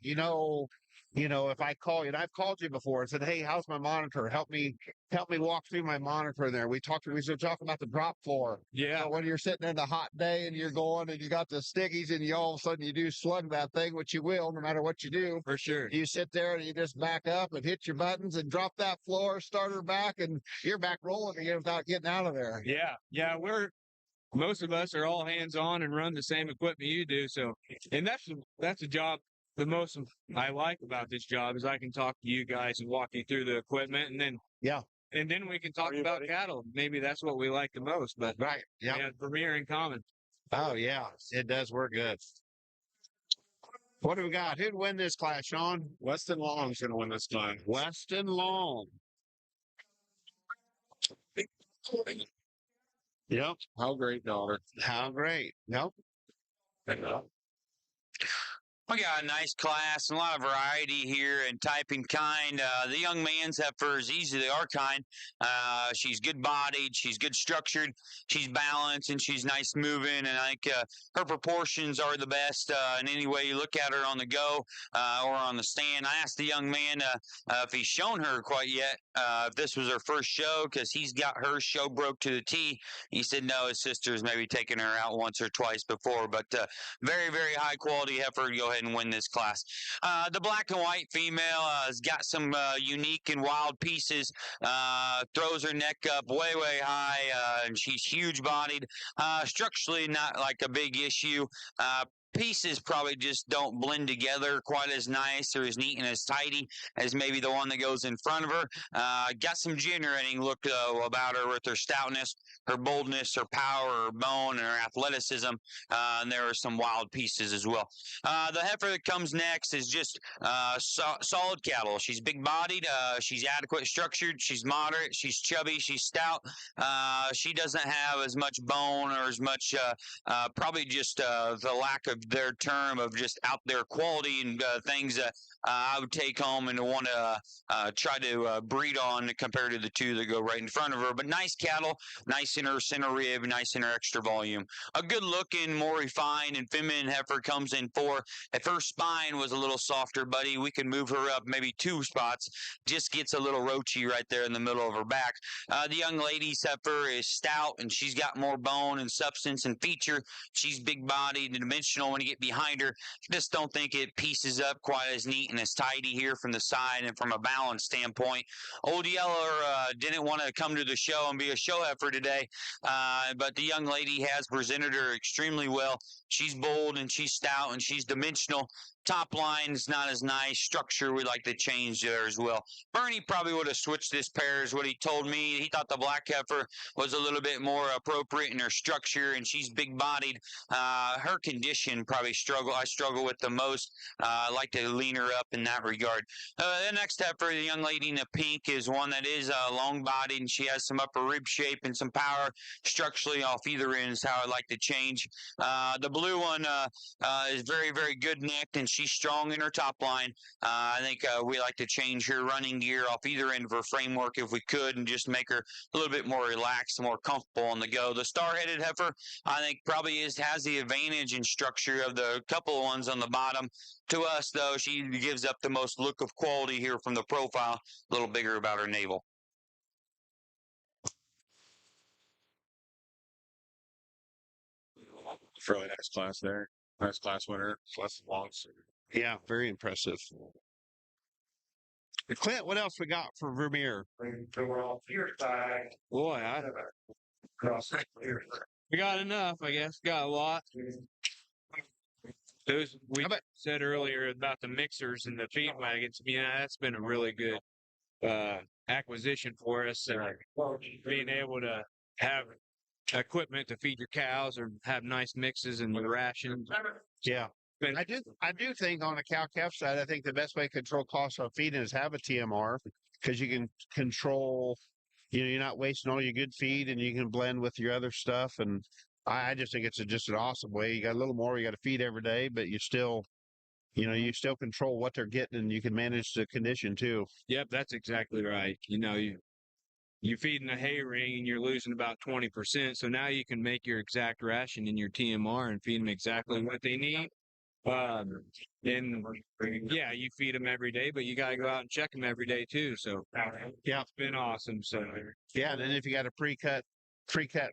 If I call you, and I've called you before and said, "Hey, how's my monitor? Help me walk through my monitor there." We should talk about the drop floor. Yeah. When you're sitting in the hot day and you're going and you got the stickies and you all of a sudden you do slug that thing, which you will, no matter what you do. For sure. You sit there and you just back up and hit your buttons and drop that floor, start her back, and you're back rolling again without getting out of there. Yeah. Yeah. Most of us are all hands on and run the same equipment you do. So, and that's a job. The most I like about this job is I can talk to you guys and walk you through the equipment, and then we can talk about cattle. Maybe that's what we like the most. But right, we have Vermeer in common. Oh yeah, it does work good. What do we got? Who'd win this class, Sean? Weston Long's going to win this class. Weston Long. Yep. How great, daughter. How great. Nope. We got a nice class and a lot of variety here in type and kind. The young man's heifer is easily our kind. She's good bodied, she's good structured, she's balanced, and she's nice moving. And I think her proportions are the best in any way you look at her on the go or on the stand. I asked the young man if he's shown her quite yet, if this was her first show, because he's got her show broke to the T. He said no, his sister's maybe taken her out once or twice before, but very, very high quality heifer to go ahead and win this class. The black and white female has got some unique and wild pieces. Throws her neck up way, way high, and she's huge bodied. Structurally, not like a big issue. Pieces probably just don't blend together quite as nice or as neat and as tidy as maybe the one that goes in front of her. Got some generating look about her with her stoutness, her boldness, her power, her bone, and her athleticism. And there are some wild pieces as well. The heifer that comes next is just solid cattle. She's big-bodied. She's adequate structured. She's moderate. She's chubby. She's stout. She doesn't have as much bone or as much, probably just the lack of their term of just out there quality and things that I would take home and want to try to breed on compared to the two that go right in front of her. But nice cattle, nice in her center rib, nice in her extra volume. A good looking, more refined and feminine heifer comes in 4. If her spine was a little softer, buddy, we could move her up maybe 2 spots. Just gets a little roachy right there in the middle of her back. The young lady's heifer is stout and she's got more bone and substance and feature. She's big bodied and dimensional when you get behind her. Just don't think it pieces up quite as neat and as tidy here from the side and from a balance standpoint. Old Yeller didn't want to come to the show and be a show heifer today, but the young lady has presented her extremely well. She's bold and she's stout and she's dimensional. Top line is not as nice. Structure, we like to change there as well. Bernie probably would have switched this pair is what he told me. He thought the black heifer was a little bit more appropriate in her structure, and she's big-bodied. Her condition probably I struggle with the most. I like to lean her up in that regard. The next heifer, the young lady in the pink, is one that is long-bodied, and she has some upper rib shape and some power structurally off either end is how I like to change. The blue one is very, very good necked, and she's strong in her top line. I think we like to change her running gear off either end of her framework if we could, and just make her a little bit more relaxed, more comfortable on the go. The star-headed heifer, I think, probably has the advantage in structure of the couple of ones on the bottom. To us, though, she gives up the most look of quality here from the profile, a little bigger about her navel. Really nice class there. Nice class winner. Class longs. Yeah, very impressive. Clint, what else we got for Vermeer? Boy, we got enough, I guess. Got a lot. Those we said earlier about the mixers and the feed wagons. Yeah, that's been a really good acquisition for us. Being able to have equipment to feed your cows or have nice mixes in your rations. Yeah. I do think on the cow-calf side, I think the best way to control costs on feeding is have a TMR, because you can control, you're not wasting all your good feed, and you can blend with your other stuff. And I just think it's just an awesome way. You got a little more you got to feed every day, but you still, you still control what they're getting, and you can manage the condition too. Yep, that's exactly right. You're feeding a hay ring and you're losing about 20%. So now you can make your exact ration in your TMR and feed them exactly what they need. And yeah, you feed them every day, but you got to go out and check them every day too. So yeah, it's been awesome. So yeah, and then if you got a pre-cut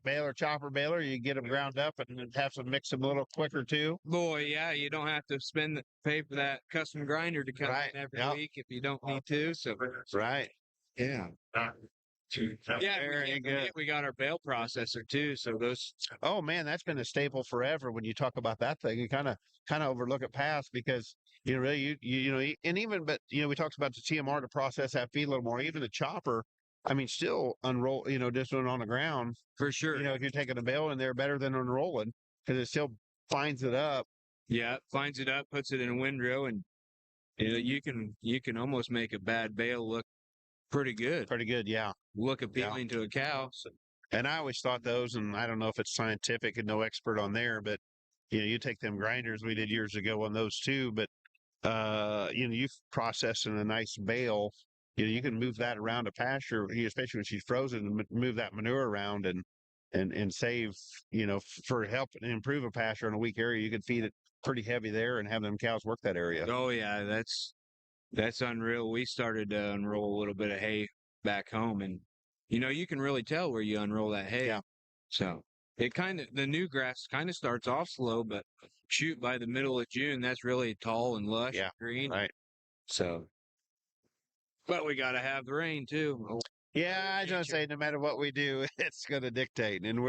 baler, chopper baler, you get them ground up and have to mix them a little quicker too. Boy, yeah, you don't have to pay for that custom grinder to come in every week if you don't need to. So right, yeah. Yeah, we got our bale processor too. So those. Oh man, that's been a staple forever. When you talk about that thing, you kind of overlook it past, because really and even, but we talked about the TMR to process that feed a little more. Even the chopper, I mean, still unroll. Just doing it on the ground for sure. If you're taking a bale in there, better than unrolling, because it still finds it up. Yeah, finds it up, puts it in a windrow, and you can almost make a bad bale look pretty good. Pretty good, yeah. Look appealing to a cow. So. And I always thought those, and I don't know if it's scientific and no expert on there, but you take them grinders we did years ago on those too, but you process in a nice bale, you can move that around a pasture, especially when she's frozen, and move that manure around and save, for help and improve a pasture in a weak area. You could feed it pretty heavy there and have them cows work that area. Oh yeah, that's unreal. We started to unroll a little bit of hay back home, and you can really tell where you unroll that hay. Yeah. So the new grass kind of starts off slow, but shoot, by the middle of June, that's really tall and lush, and green. Right. So, but we got to have the rain too. Yeah, I was gonna say, no matter what we do, it's gonna dictate, and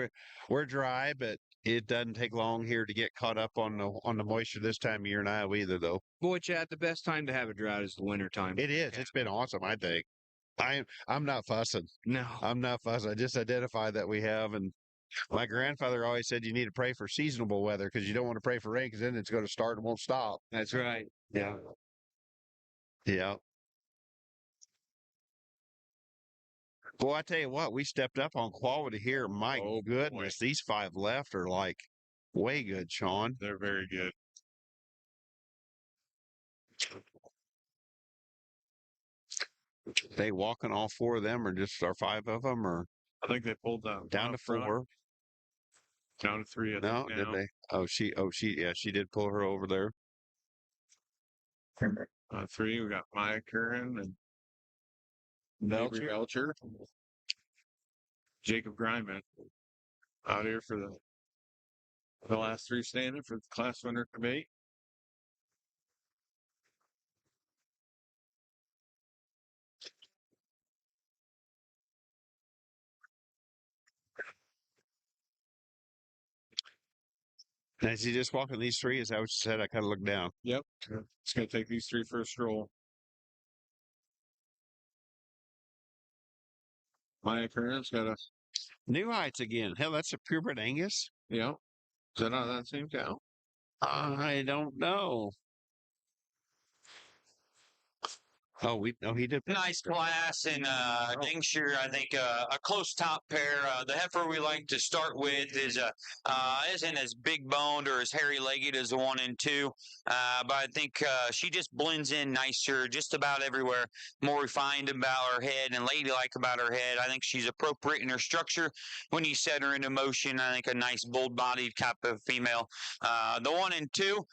we're dry, but it doesn't take long here to get caught up on the moisture this time of year in Iowa either, though. Boy, Chad, the best time to have a drought is the winter time. It is. It's been awesome, I think. I'm not fussing. No, I'm not fussing. I just identify that we have, and my grandfather always said you need to pray for seasonable weather, because you don't want to pray for rain, because then it's going to start and won't stop. That's right. Yeah. Yeah. Boy, I tell you what, we stepped up on quality here. My goodness, these 5 left are like way good, Sean. They're very good. They walking all 4 of them, or just our 5 of them, or I think they pulled down to 4, down to 3. No, did they? She did pull her over there. 3. We got Maya Curran and Belcher, Jacob Griman out here for the last 3 standing for the class winner debate. And as you just walking these 3, is that what you said? I kind of looked down. Yep. It's going to take these 3 for a stroll. Maya Curran's got a new heights again. Hell, that's a purebred Angus. Yeah. Is that not that same cow? I don't know. He did. Nice class and Dingshire, I think a close top pair. The heifer we like to start with is isn't as big boned or as hairy legged as the 1 and 2, but I think she just blends in nicer just about everywhere. More refined about her head and ladylike about her head. I think she's appropriate in her structure when you set her into motion. I think a nice bold bodied type of female. The 1 and 2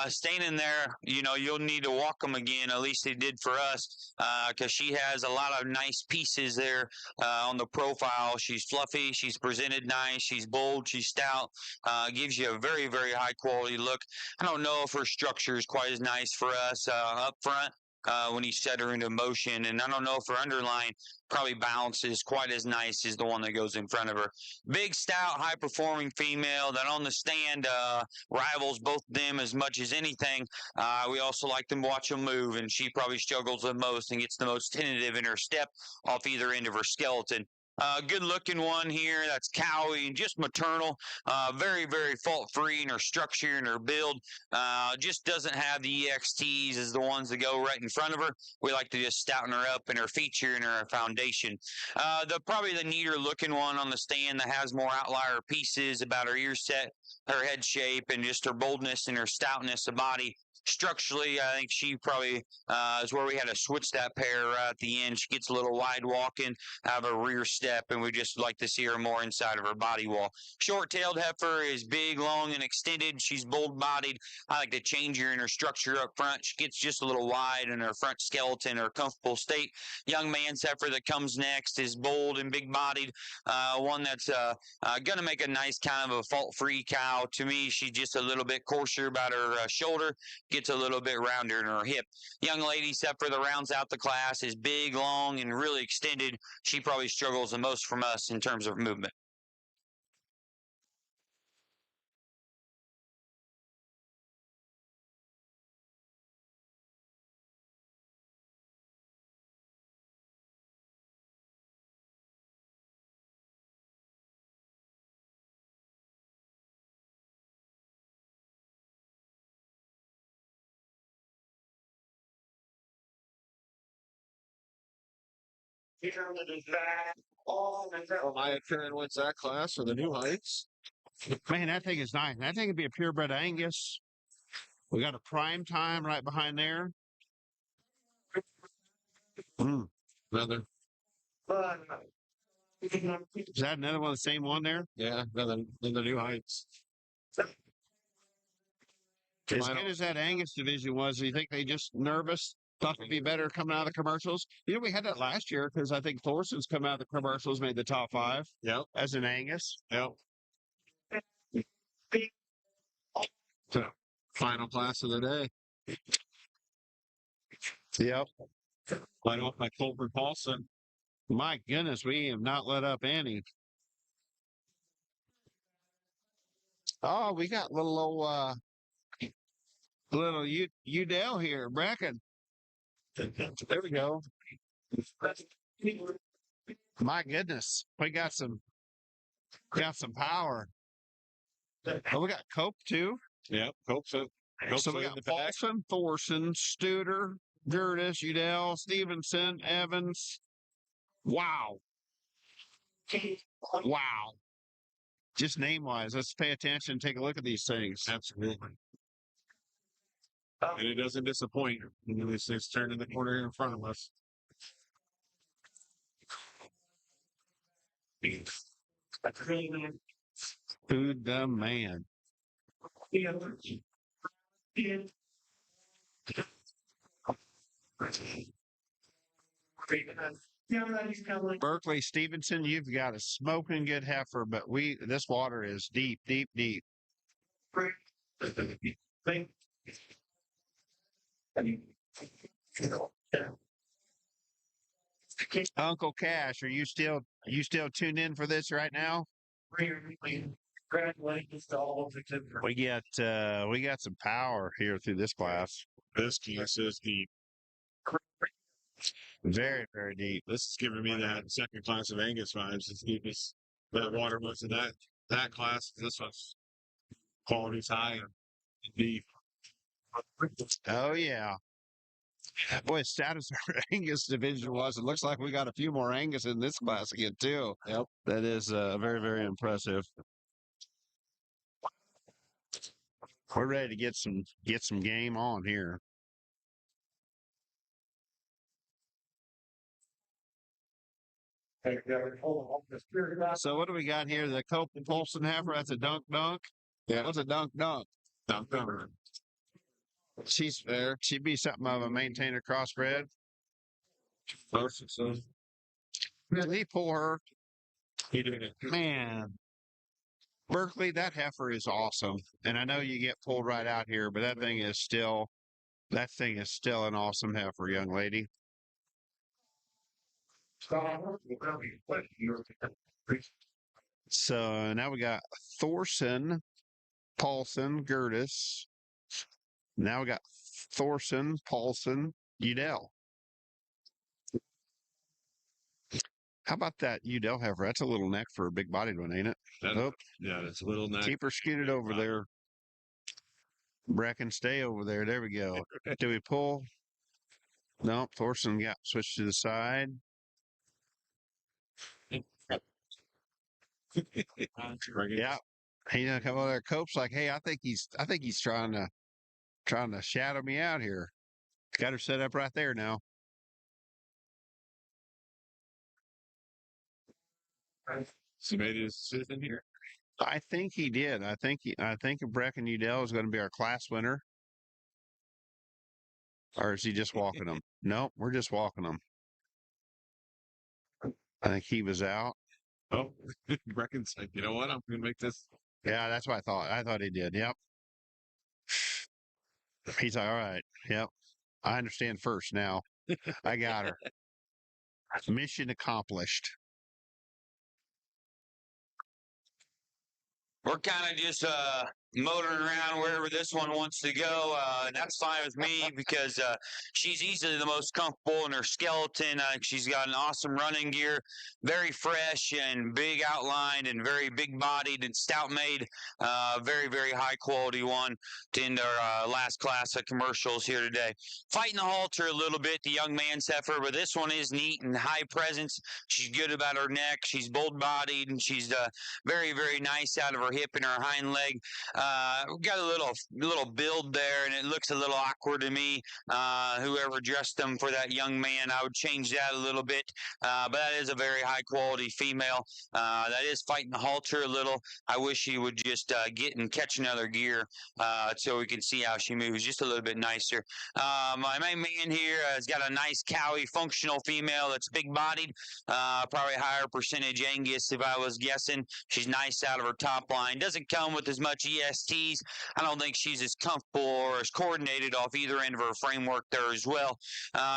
staying in there, you'll need to walk them again. At least they did for us, because she has a lot of nice pieces there on the profile. She's fluffy, she's presented nice, she's bold, she's stout, gives you a very, very high quality look. I don't know if her structure is quite as nice for us up front. When you set her into motion, and I don't know if her underline probably balances quite as nice as the one that goes in front of her. Big, stout, high-performing female that on the stand rivals both of them as much as anything. We also like to watch them move, and she probably struggles the most and gets the most tentative in her step off either end of her skeleton. Good-looking one here. That's cowy and just maternal. Very, very fault-free in her structure and her build. Just doesn't have the EXTs as the ones that go right in front of her. We like to just stouten her up in her feature and her foundation. Probably the neater-looking one on the stand that has more outlier pieces about her ear set, her head shape, and just her boldness and her stoutness of body. Structurally, I think she probably is where we had to switch that pair at the end. She gets a little wide walking out of her rear step, and we just like to see her more inside of her body wall. Short-tailed heifer is big, long, and extended. She's bold-bodied. I like to change her in her structure up front. She gets just a little wide in her front skeleton, her comfortable state. Young man's heifer that comes next is bold and big-bodied. One that's going to make a nice kind of a fault-free cow. To me, she's just a little bit coarser about her shoulder. Gets a little bit rounder in her hip. Young lady's heifer that rounds out the class is big, long, and really extended. She probably struggles the most from us in terms of movement. My turn wins that class for the New Heights. Man, that thing is nice. That thing would be a purebred Angus. We got a prime time right behind there. Another. Is that another one, the same one there? Yeah, another in the New Heights. As good as that Angus division was, do you think they just nervous? Thought it'd be better coming out of the commercials. We had that last year because I think Thorson's come out of the commercials, made the top 5. Yep. As an Angus. Yep. So, final class of the day. Yep. Right off my Colbert Paulson. My goodness, we have not let up any. Oh, we got little Udell here, Bracken. There we go. My goodness, we got some power. Oh, we got Cope too. Yep, Cope. So we got Paulson, Thorson, Studer, Gertis, Udell, Stevenson, Evans. Wow. Wow. Just name-wise, let's pay attention, take a look at these things. Absolutely. And it doesn't disappoint. These things turn in the corner here in front of us. Who the man? Berkeley Stevenson, you've got a smoking good heifer, but this water is deep, deep, deep. Uncle Cash, are you still tuned in for this right now? Congratulations to all of the We got some power here through this class. This class is deep. Very, very deep. This is giving me that second class of Angus vibes. As deep as that water was in that class. This was quality's high and deep. Oh yeah. Boy, status of our Angus division was. It looks like we got a few more Angus in this class again too. Yep, that is very, very impressive. We're ready to get some game on here. So what do we got here? The Cope Polson heifer. That's a dunk dunk. Yeah. What's a dunk dunk? Dunk dunk. She's there. She'd be something of a maintainer crossbred. Did he pull her? He did it. Man. Berkeley, that heifer is awesome. And I know you get pulled right out here, but that thing is still an awesome heifer, young lady. So now we got Thorson, Paulson, Gertis. Now we got Thorson, Paulson, Udell. How about that Udell heifer? That's a little neck for a big bodied one, ain't it? Yeah, that's a little neck. Keep her scooted over there. Brecken, stay over there. There we go. Do we pull? Nope. Thorson got switched to the side. Yeah. He done come over there. Cope's like, hey, I think he's trying to shadow me out here. Got her set up right there now. So made his decision here. I think he did. I think Brecken Udell is going to be our class winner. Or is he just walking them? Nope, we're just walking them. I think he was out. Oh, Brecken's like, you know what? I'm going to make this. Yeah, that's what I thought. I thought he did. Yep. He's like, all right. Yep. I understand first now. I got her. Mission accomplished. We're kind of just motoring around wherever this one wants to go. And that's fine with me because she's easily the most comfortable in her skeleton. She's got an awesome running gear, very fresh and big outlined and very big bodied and stout made. Very, very high quality one to end our last class of commercials here today. Fighting the halter a little bit, the young man's heifer, but this one is neat and high presence. She's good about her neck. She's bold bodied and she's very, very nice out of her hip and her hind leg. We've got a little build there, and it looks a little awkward to me. Whoever dressed them for that young man, I would change that a little bit. But that is a very high quality female. That is fighting the halter a little. I wish she would just get and catch another gear so we can see how she moves just a little bit nicer. My main man here has got a nice cowy functional female that's big bodied, probably higher percentage Angus if I was guessing. She's nice out of her top line. Doesn't come with as much ESTs. I don't think she's as comfortable or as coordinated off either end of her framework there as well.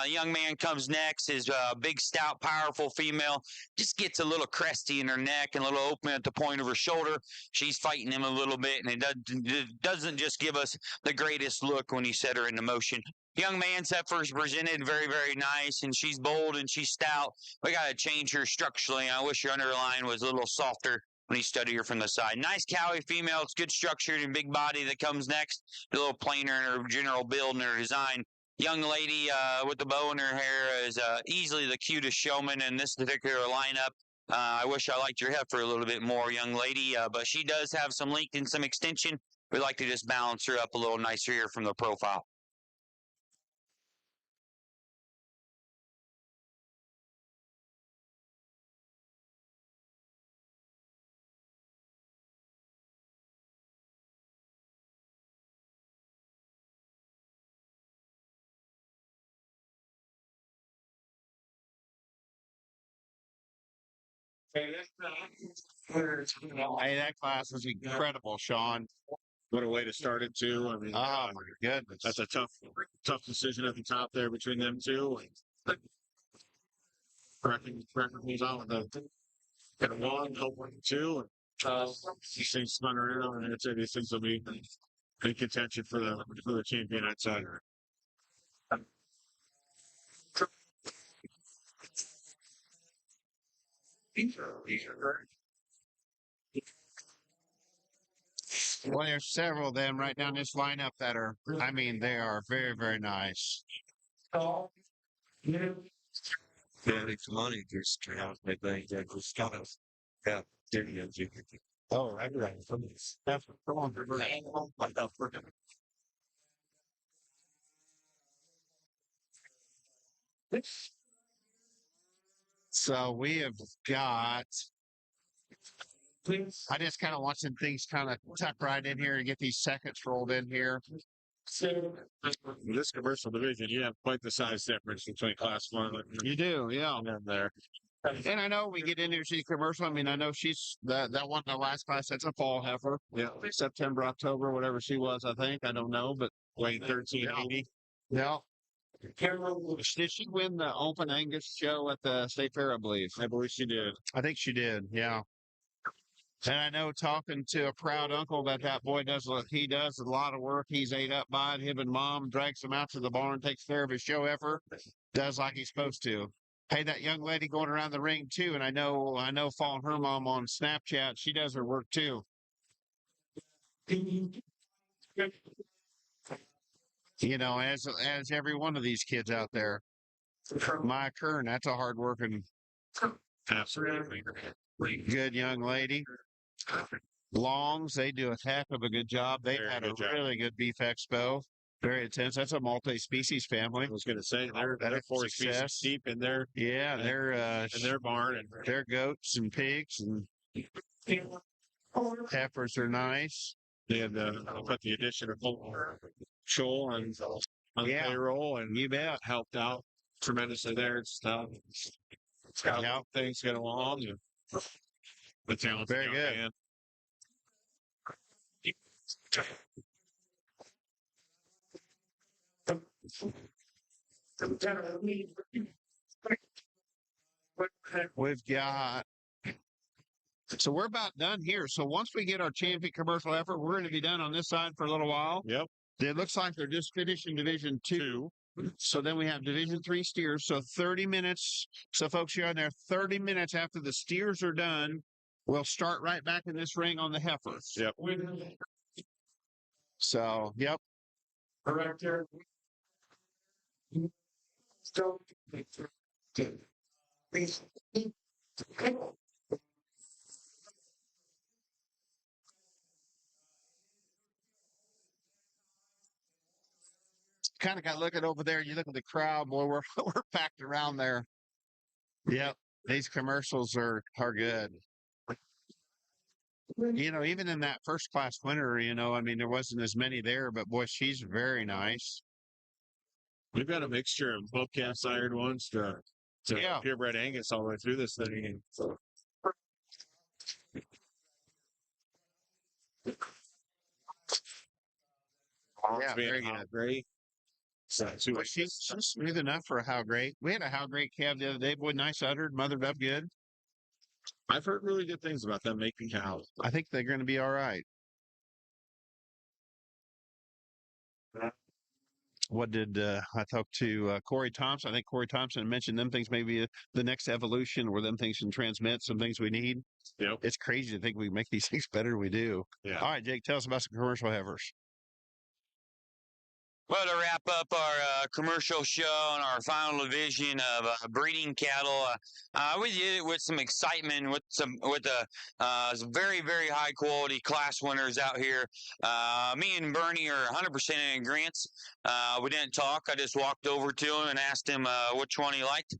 Young man comes next, is a big, stout, powerful female. Just gets a little cresty in her neck and a little open at the point of her shoulder. She's fighting him a little bit, and it doesn't just give us the greatest look when you set her into motion. Young man's heifer's presented very, very nice, and she's bold and she's stout. We got to change her structurally. I wish her underline was a little softer when you study her from the side. Nice cowy female. It's good structured and big body that comes next. A little plainer in her general build and her design. Young lady with the bow in her hair is easily the cutest showman in this particular lineup. I wish I liked your heifer a little bit more, young lady, but she does have some length and some extension. We'd like to just balance her up a little nicer here from the profile. Hey, that class was incredible, Sean. What a way to start it too. I mean, Oh my goodness. that's a tough decision at the top there between them two. Brecken was out with a one, hoping two. These things spun around, and I'd say these things will be in contention for the champion outside. Well, there's several of them right down this lineup that are, I mean, they are very, very nice. It's money just out. I think that just kind of got dirty. Oh, I got it from this. That's wrong. So we have got. I just kind of want some things kind of tuck right in here and get these seconds rolled in here. This commercial division, you have quite the size difference between class one and you do, yeah. And there. And I know we get into she's commercial. I mean, I know she's that one in the last class. That's a fall heifer. Yeah, September, October, whatever she was. I think I don't know, but weighed 1380. Yeah. Did she win the Open Angus show at the State Fair? I believe she did. I think she did. Yeah. And I know talking to a proud uncle that boy does a lot of work. He's ate up by it. Him and mom drags him out to the barn, takes care of his show effort, does like he's supposed to. Hey, that young lady going around the ring too, and I know following her mom on Snapchat, she does her work too. You know, as every one of these kids out there. My Kern, that's a hard-working, absolutely good young lady. Longs, they do a heck of a good job. They've had a really good beef expo. Very intense. That's a multi-species family. I was going to say they're 4 species deep in their in their barn and their goats and pigs and heifers are nice. And put the addition of Shoal on payroll and you bet helped out tremendously there and stuff. How things get along. The talent very good. Man. We've got so we're about done here. So once we get our champion commercial effort, we're going to be done on this side for a little while. Yep. It looks like they're just finishing Division 2. So then we have Division 3 steers. So 30 minutes. So folks, you're on there 30 minutes after the steers are done. We'll start right back in this ring on the heifers. Yep. So, yep. Correct there. Kind of got looking over there. You look at the crowd, boy. We're packed around there. Yep, these commercials are good. You know, even in that first class winner, you know, I mean, there wasn't as many there, but boy, she's very nice. We've got a mixture of bobcat sired ones to purebred Angus all the way through this thing. So. Yeah, very good. Great. So she's smooth enough for a how great. We had a how great calf the other day. Boy, nice uddered, mothered up good. I've heard really good things about them making cows. I think they're going to be all right. What did I talked to Corey Thompson? I think Corey Thompson mentioned them things maybe the next evolution or them things can transmit some things we need. Yep. It's crazy to think we make these things better than we do. Yeah. All right, Jake, tell us about some commercial heifers. Well, to wrap up our commercial show and our final division of breeding cattle, we did it with some excitement, with some very, very high quality class winners out here. Me and Bernie are 100% in agreement. We didn't talk. I just walked over to him and asked him which one he liked.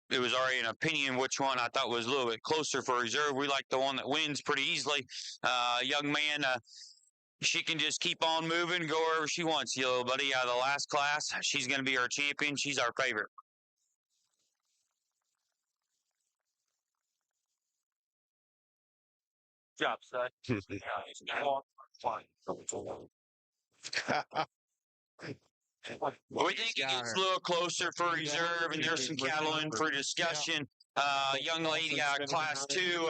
It was already an opinion which one I thought was a little bit closer for reserve. We like the one that wins pretty easily. Young man. She can just keep on moving, go wherever she wants, you little buddy. Out of the last class, she's going to be our champion. She's our favorite. Job, son. We think it gets a little closer for reserve, and there's some cattle in for discussion. Young lady out of class 2.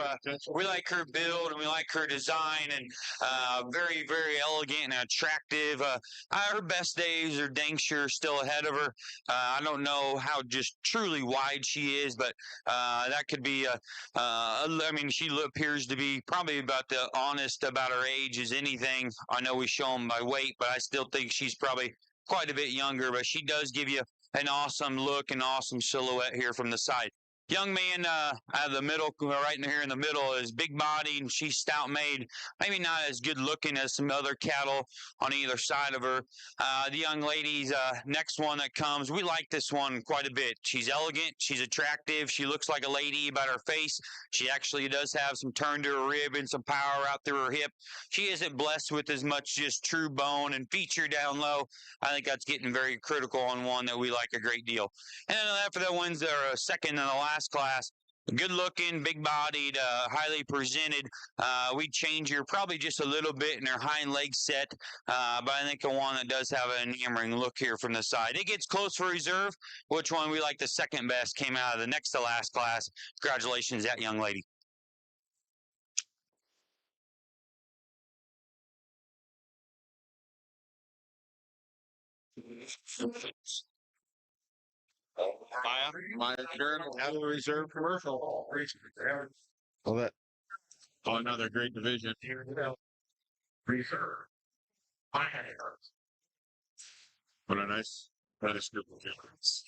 We like her build and we like her design, and very, very elegant and attractive. Her best days are dang sure still ahead of her. I don't know how just truly wide she is, but that could be I mean, she appears to be probably about the honest about her age as anything. I know we show them by weight, but I still think she's probably quite a bit younger, but she does give you an awesome look and awesome silhouette here from the side. Young man out of the middle, right in here in the middle, is big bodied and she's stout made. Maybe not as good looking as some other cattle on either side of her. The young lady's next one that comes, we like this one quite a bit. She's elegant, she's attractive, she looks like a lady about her face. She actually does have some turn to her rib and some power out through her hip. She isn't blessed with as much just true bone and feature down low. I think that's getting very critical on one that we like a great deal. And then after that one's our second in the last class. Good looking, big bodied, highly presented. We change her probably just a little bit in her hind leg set, but I think the one that does have an enamoring look here from the side. It gets close for reserve. Which one we like the second best came out of the next to last class. Congratulations, that young lady. Maya Karen, out of the reserve commercial. Well, that. Oh, another great division. Reserve. What a nice group of kids.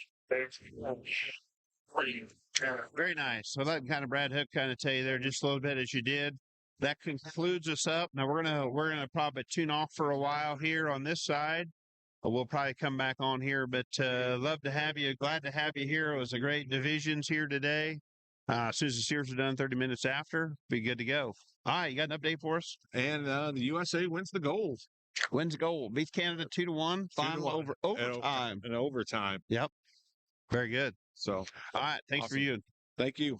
Very nice. So that kind of Brad Hook kind of tell you there just a little bit as you did. That concludes us up. Now we're gonna probably tune off for a while here on this side. We'll probably come back on here, but love to have you. Glad to have you here. It was a great divisions here today. As soon as the steers are done 30 minutes after, be good to go. All right, you got an update for us? And the USA wins the gold. Wins gold. Beats Canada 2-1. Final over overtime. In overtime. Yep. Very good. So, all right. Thanks for awesome. you. Thank you.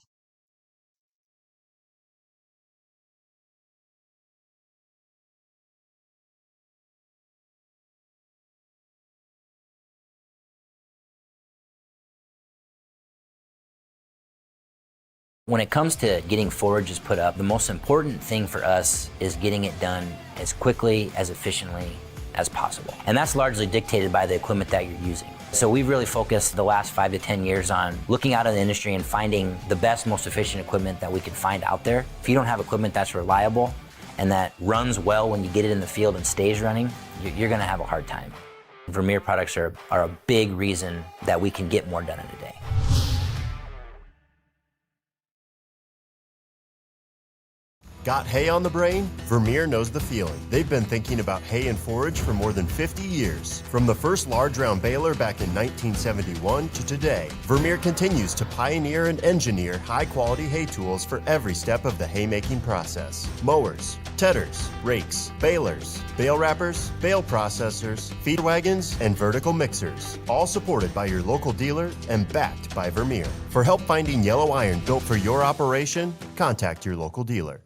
When it comes to getting forages put up, the most important thing for us is getting it done as quickly, as efficiently as possible. And that's largely dictated by the equipment that you're using. So we've really focused the last 5 to 10 years on looking out in the industry and finding the best, most efficient equipment that we can find out there. If you don't have equipment that's reliable and that runs well when you get it in the field and stays running, you're gonna have a hard time. Vermeer products are a big reason that we can get more done in a day. Got hay on the brain? Vermeer knows the feeling. They've been thinking about hay and forage for more than 50 years. From the first large round baler back in 1971 to today, Vermeer continues to pioneer and engineer high-quality hay tools for every step of the haymaking process. Mowers, tedders, rakes, balers, bale wrappers, bale processors, feed wagons, and vertical mixers, all supported by your local dealer and backed by Vermeer. For help finding yellow iron built for your operation, contact your local dealer.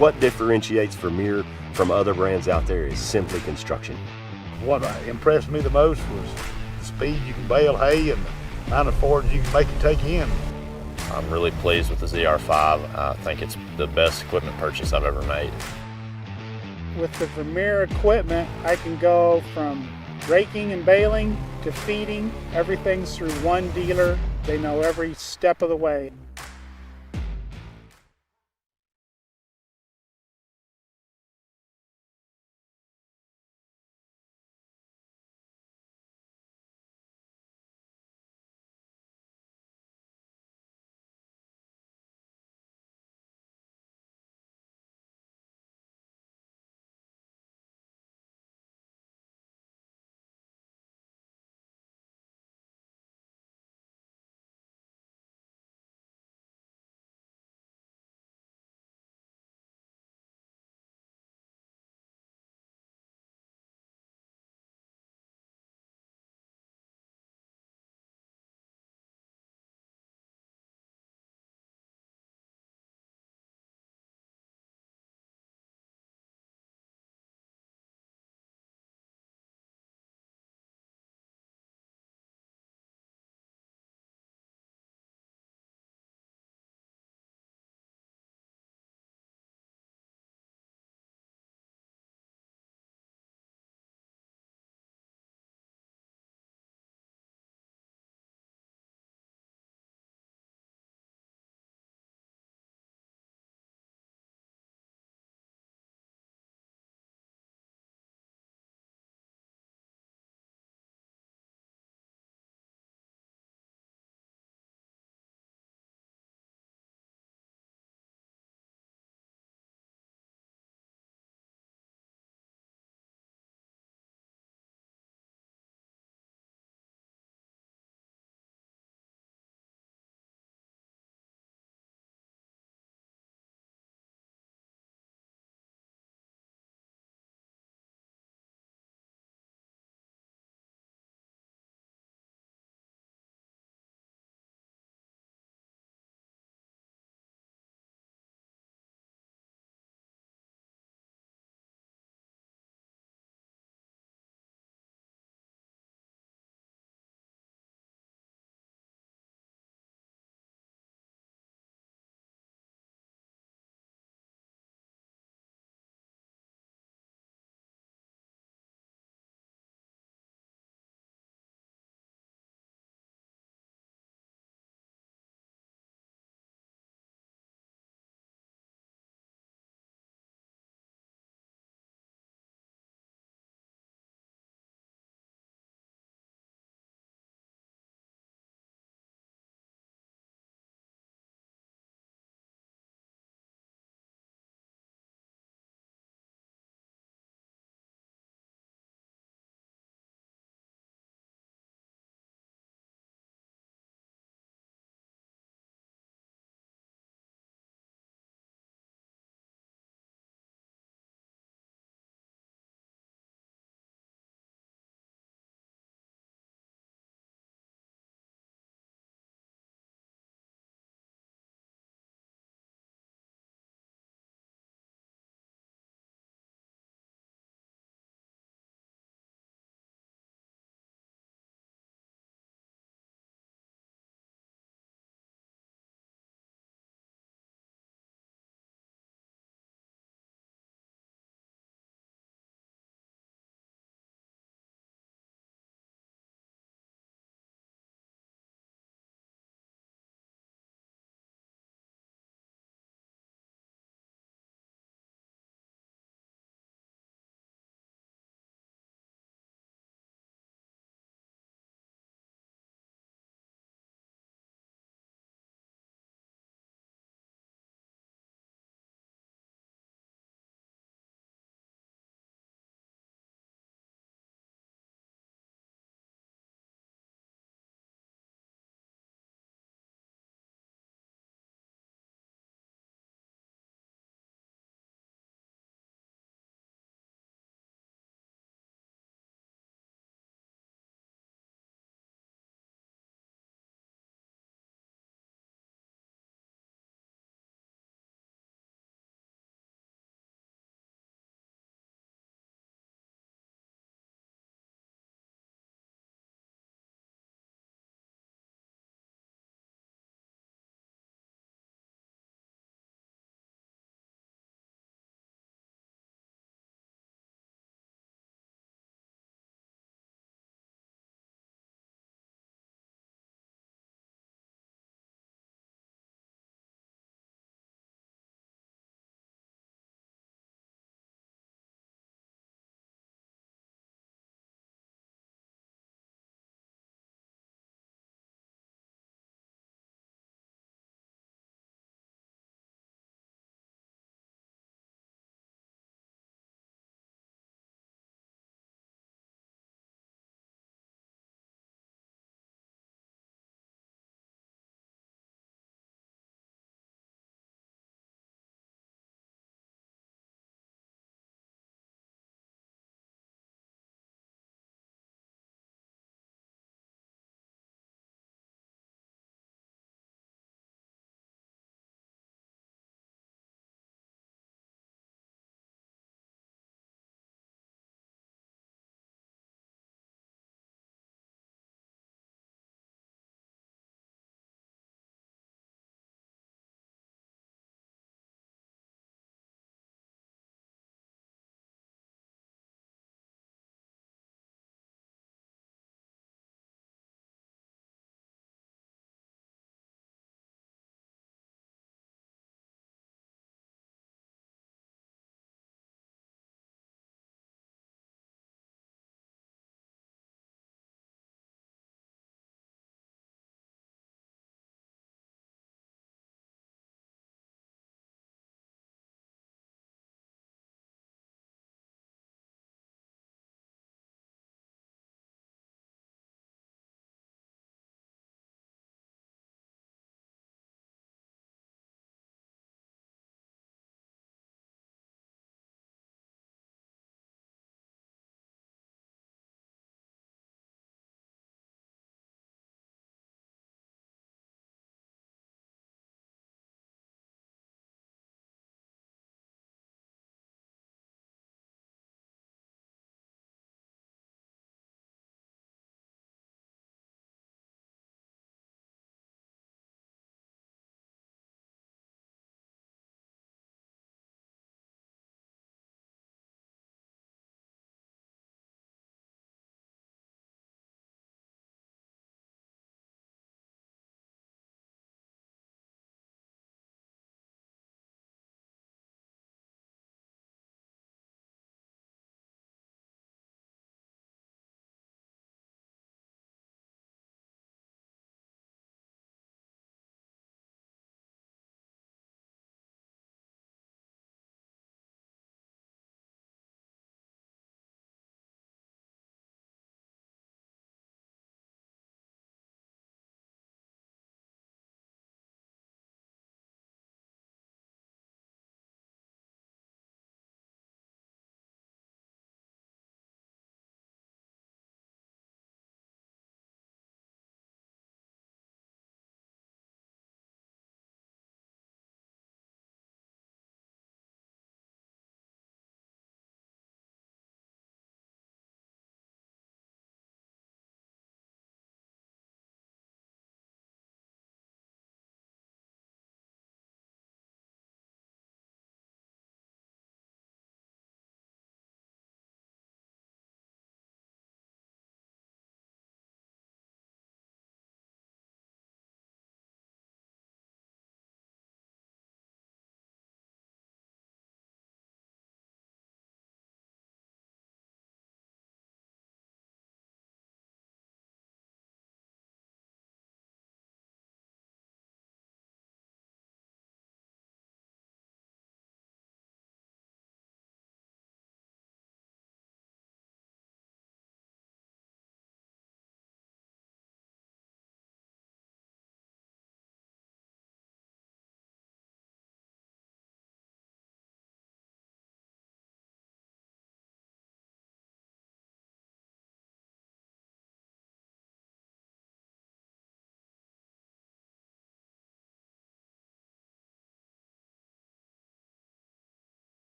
What differentiates Vermeer from other brands out there is simply construction. What impressed me the most was the speed you can bale hay and the amount of forage you can make it take in. I'm really pleased with the ZR5. I think it's the best equipment purchase I've ever made. With the Vermeer equipment, I can go from raking and baling to feeding. Everything's through one dealer. They know every step of the way.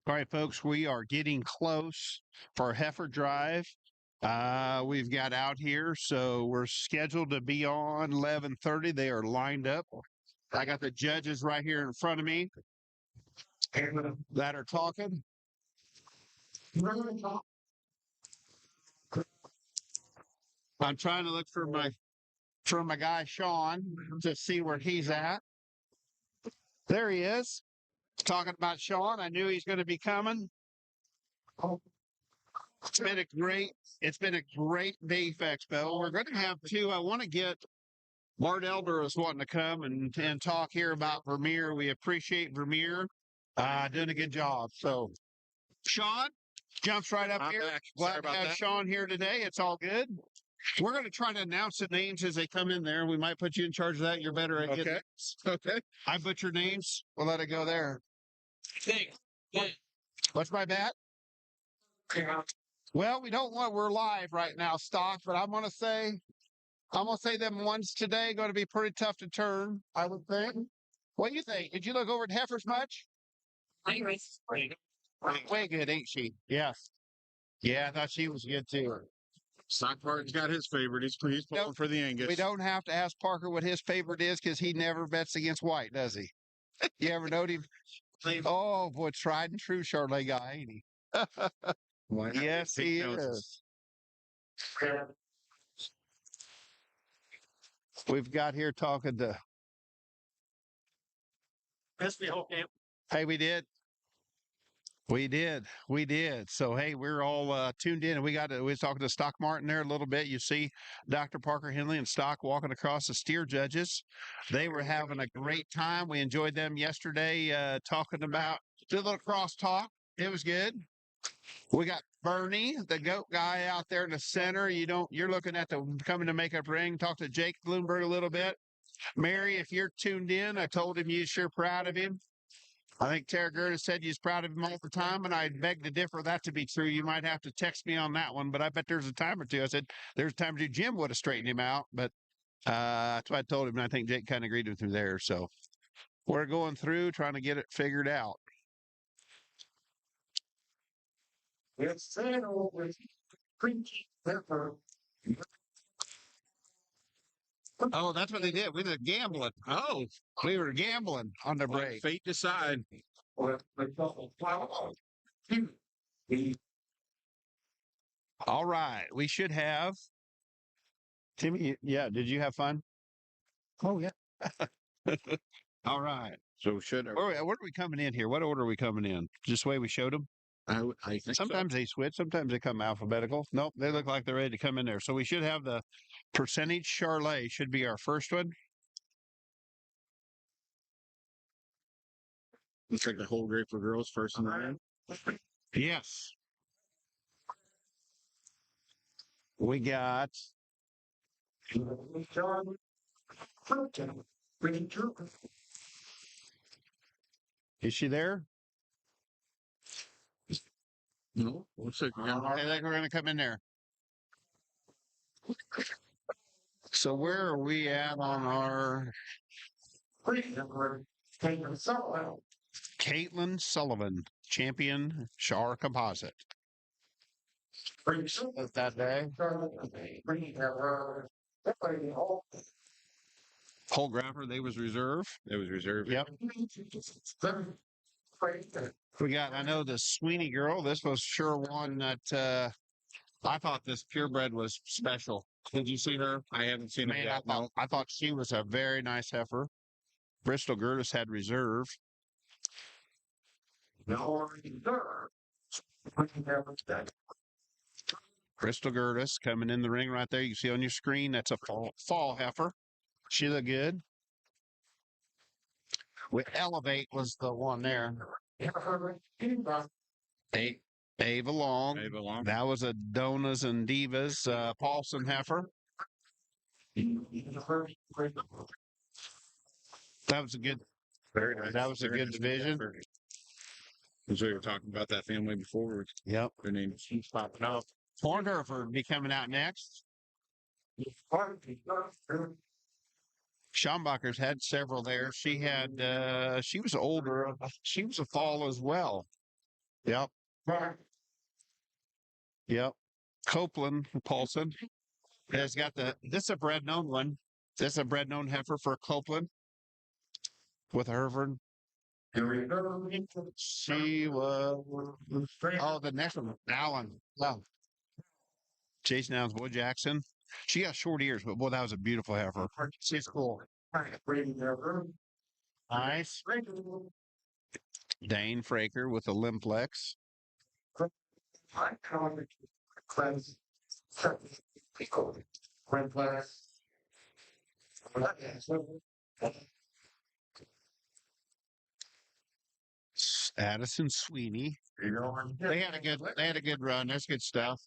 All right, folks, we are getting close for our Heifer Drive. We've got out here, so we're scheduled to be on 11:30. They are lined up. I got the judges right here in front of me that are talking. I'm trying to look for my guy Sean to see where he's at. There he is. Talking about Sean. I knew he's going to be coming. It's been a great Beef Expo. We're going to have two. I want to get Bart Elder is wanting to come and talk here about Vermeer. We appreciate Vermeer doing a good job. So Sean jumps right up I'm here. back. Glad Sorry to about have that. Sean here today. It's all good. We're going to try to announce the names as they come in there. We might put you in charge of that. You're better at getting names. Okay. I butcher names. We'll let it go there. What's my bet? Well, we don't want. We're live right now, stock, but I'm gonna say them ones today going to be pretty tough to turn. I would think. What do you think? Did you look over at Heifers much? Way good, ain't she? Yeah. Yeah, I thought she was good too. Stock Martin's got his favorite. He's pulling for the Angus. We don't have to ask Parker what his favorite is because he never bets against white, does he? You ever know him? Oh, boy, tried and true Charlotte guy, ain't he? Yes, he is. We've got here talking to. Hey, we did. We did. So, hey, we're all tuned in. And we was talking to Stock Martin there a little bit. You see Dr. Parker Henley and Stock walking across the steer judges. They were having a great time. We enjoyed them yesterday talking about, did a little cross talk. It was good. We got Bernie, the goat guy out there in the center. You're looking at the coming to makeup ring. Talk to Jake Bloomberg a little bit. Mary, if you're tuned in, I told him you're sure proud of him. I think Tara Gerda said you're proud of him all the time, and I beg to differ that to be true. You might have to text me on that one, but I bet there's a time or two. I said there's a time or two Jim would have straightened him out, but that's what I told him, and I think Jake kind of agreed with him there. So we're going through trying to get it figured out. Oh, that's what they did. We were gambling. Oh, we were gambling on the break. Fate decide. All right. We should have. Timmy, yeah. Did you have fun? Oh, yeah. All right. So Where are we coming in here? What order are we coming in? Just the way we showed them? I think Sometimes they switch. Sometimes they come alphabetical. Nope. They look like they're ready to come in there. So we should have the percentage Charlet should be our first one. Looks like the whole grape for girls first in line. Yes. We got. Is she there? No. Looks like I think we're going to come in there. So where are we at on our Caitlin Sullivan Champion Char Composite? That day. Whole grapper, they was reserve. it was reserved. Yep. We got, I know the Sweeney girl. This was sure one that I thought this purebred was special. Did you see her? I haven't seen it Man, yet. I thought she was a very nice heifer. Bristol Gertis had reserve. Bristol Gertis coming in the ring right there. You can see on your screen, that's a fall heifer. She looked good. With Elevate was the one there. Ava Long. That was a Donas and Divas Paulson heifer. That was a good. Very nice. That was a good division. As we were talking about that family before. Yep. Their names popping up. Hornherfer be coming out next. Schombacher's had several there. She had, she was older. She was a fall as well. Yep. Yep. Copeland Paulson has got this is a bred known one. This is a bred known heifer for Copeland with Hereford. She was, the next one, Allen. Wow. Jason Allen's boy Jackson. She got short ears, but boy, that was a beautiful heifer. She's cool. Nice. Dane Fraker with a Limplex. Addison Sweeney. They had a good run. That's good stuff.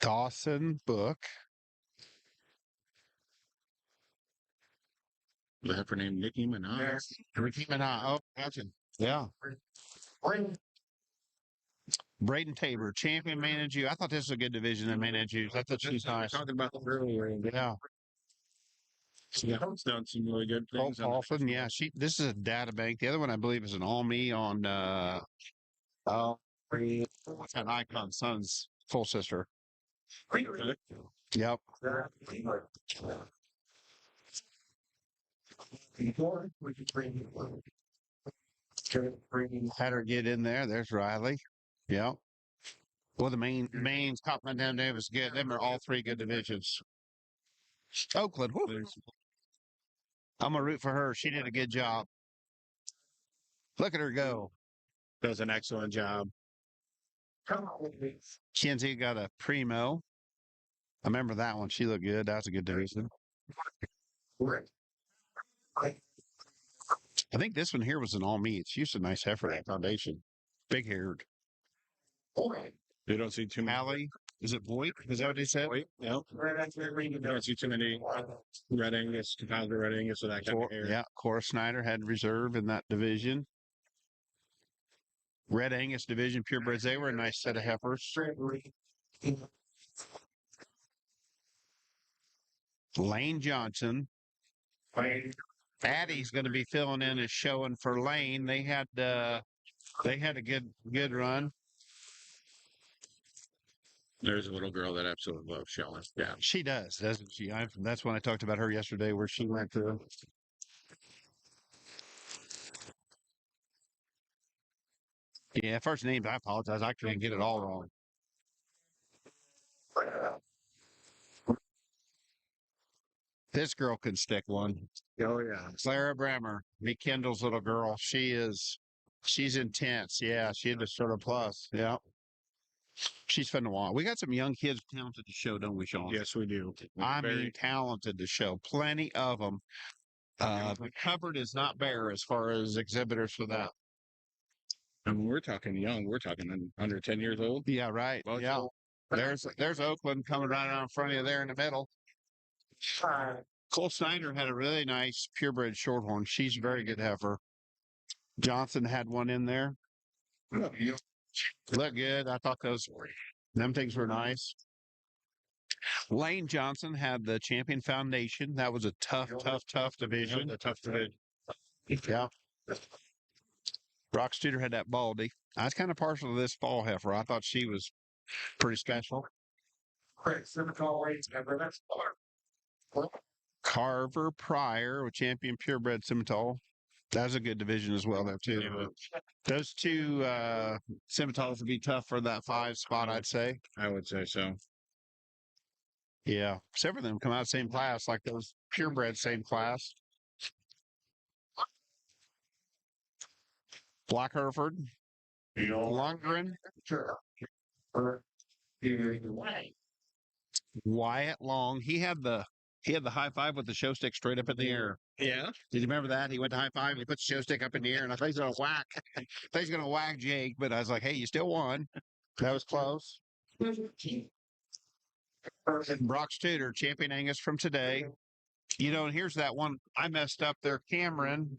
Dawson Book. The heifer named Nicki Minaj. Ricky Minaj. Oh, gotcha. Yeah. Braden Tabor, champion Manitou. I thought this was a good division in Manitou. I thought she's nice. Talking about the earlier. Yeah. Yeah, it's done some really good things. Paulson, yeah. This is a data bank. The other one I believe is an All Me on what's that Icon Son's full sister. Yep. Had her get in there. There's Riley. Yep. Well, the mains, Copman down there was good. Them are all three good divisions. Oakland. Whew. I'm going to root for her. She did a good job. Look at her go. Does an excellent job. Kenzie got a primo. I remember that one. She looked good. That was a good division. I think this one here was an all me. It's used a nice heifer that foundation. Big haired. You don't see too many. Allie. Is it Voight? Is that what they said? No. You don't see too many Red Angus, compounded Red Angus with that kind of hair. Yeah, Cora Snyder had reserve in that division. Red Angus division, purebreds. They were a nice set of heifers. Lane Johnson. Addie's going to be filling in as showing for Lane. They had a good run. There's a little girl that absolutely loves showing. Yeah, she does, doesn't she? That's when I talked about her yesterday, where she went through. Yeah, first names. I apologize. I couldn't get it all wrong. This girl can stick one. Oh yeah, Clara Brammer, Mick Kendall's little girl. She's intense. Yeah, she had a sort of plus. Yeah. She's fun to watch. We got some young kids talented to show, don't we, Sean? Yes, we do. I mean, talented to show. Plenty of them. The cupboard is not bare as far as exhibitors for that. And we're talking young. We're talking under 10 years old. Yeah, right. Well, yeah. There's Oakland coming right out in front of you there in the middle. Cole Snyder had a really nice purebred shorthorn. She's a very good heifer. Johnson had one in there. Look good. I thought them things were nice. Lane Johnson had the Champion Foundation. That was a tough division. A tough division. Yeah. Brock Studer had that Baldy. I was kind of partial to this fall heifer. I thought she was pretty special. Carver Pryor with Champion Purebred Simmental. That's a good division as well, there too. Yeah. Those two Simmentals would be tough for that 5 spot, I'd say. I would say so. Yeah, several of them come out same class, like those purebred same class. Black Hereford, Lundgren, Wyatt Long. He had the high five with the show stick straight up in the air. Yeah. Did you remember that? He went to high five and he put the show stick up in the air, and I thought he's gonna whack. I thought he's gonna whack Jake, but I was like, hey, you still won. That was close. Brock Studer, Champion Angus from today. You know, and here's that one I messed up there. Cameron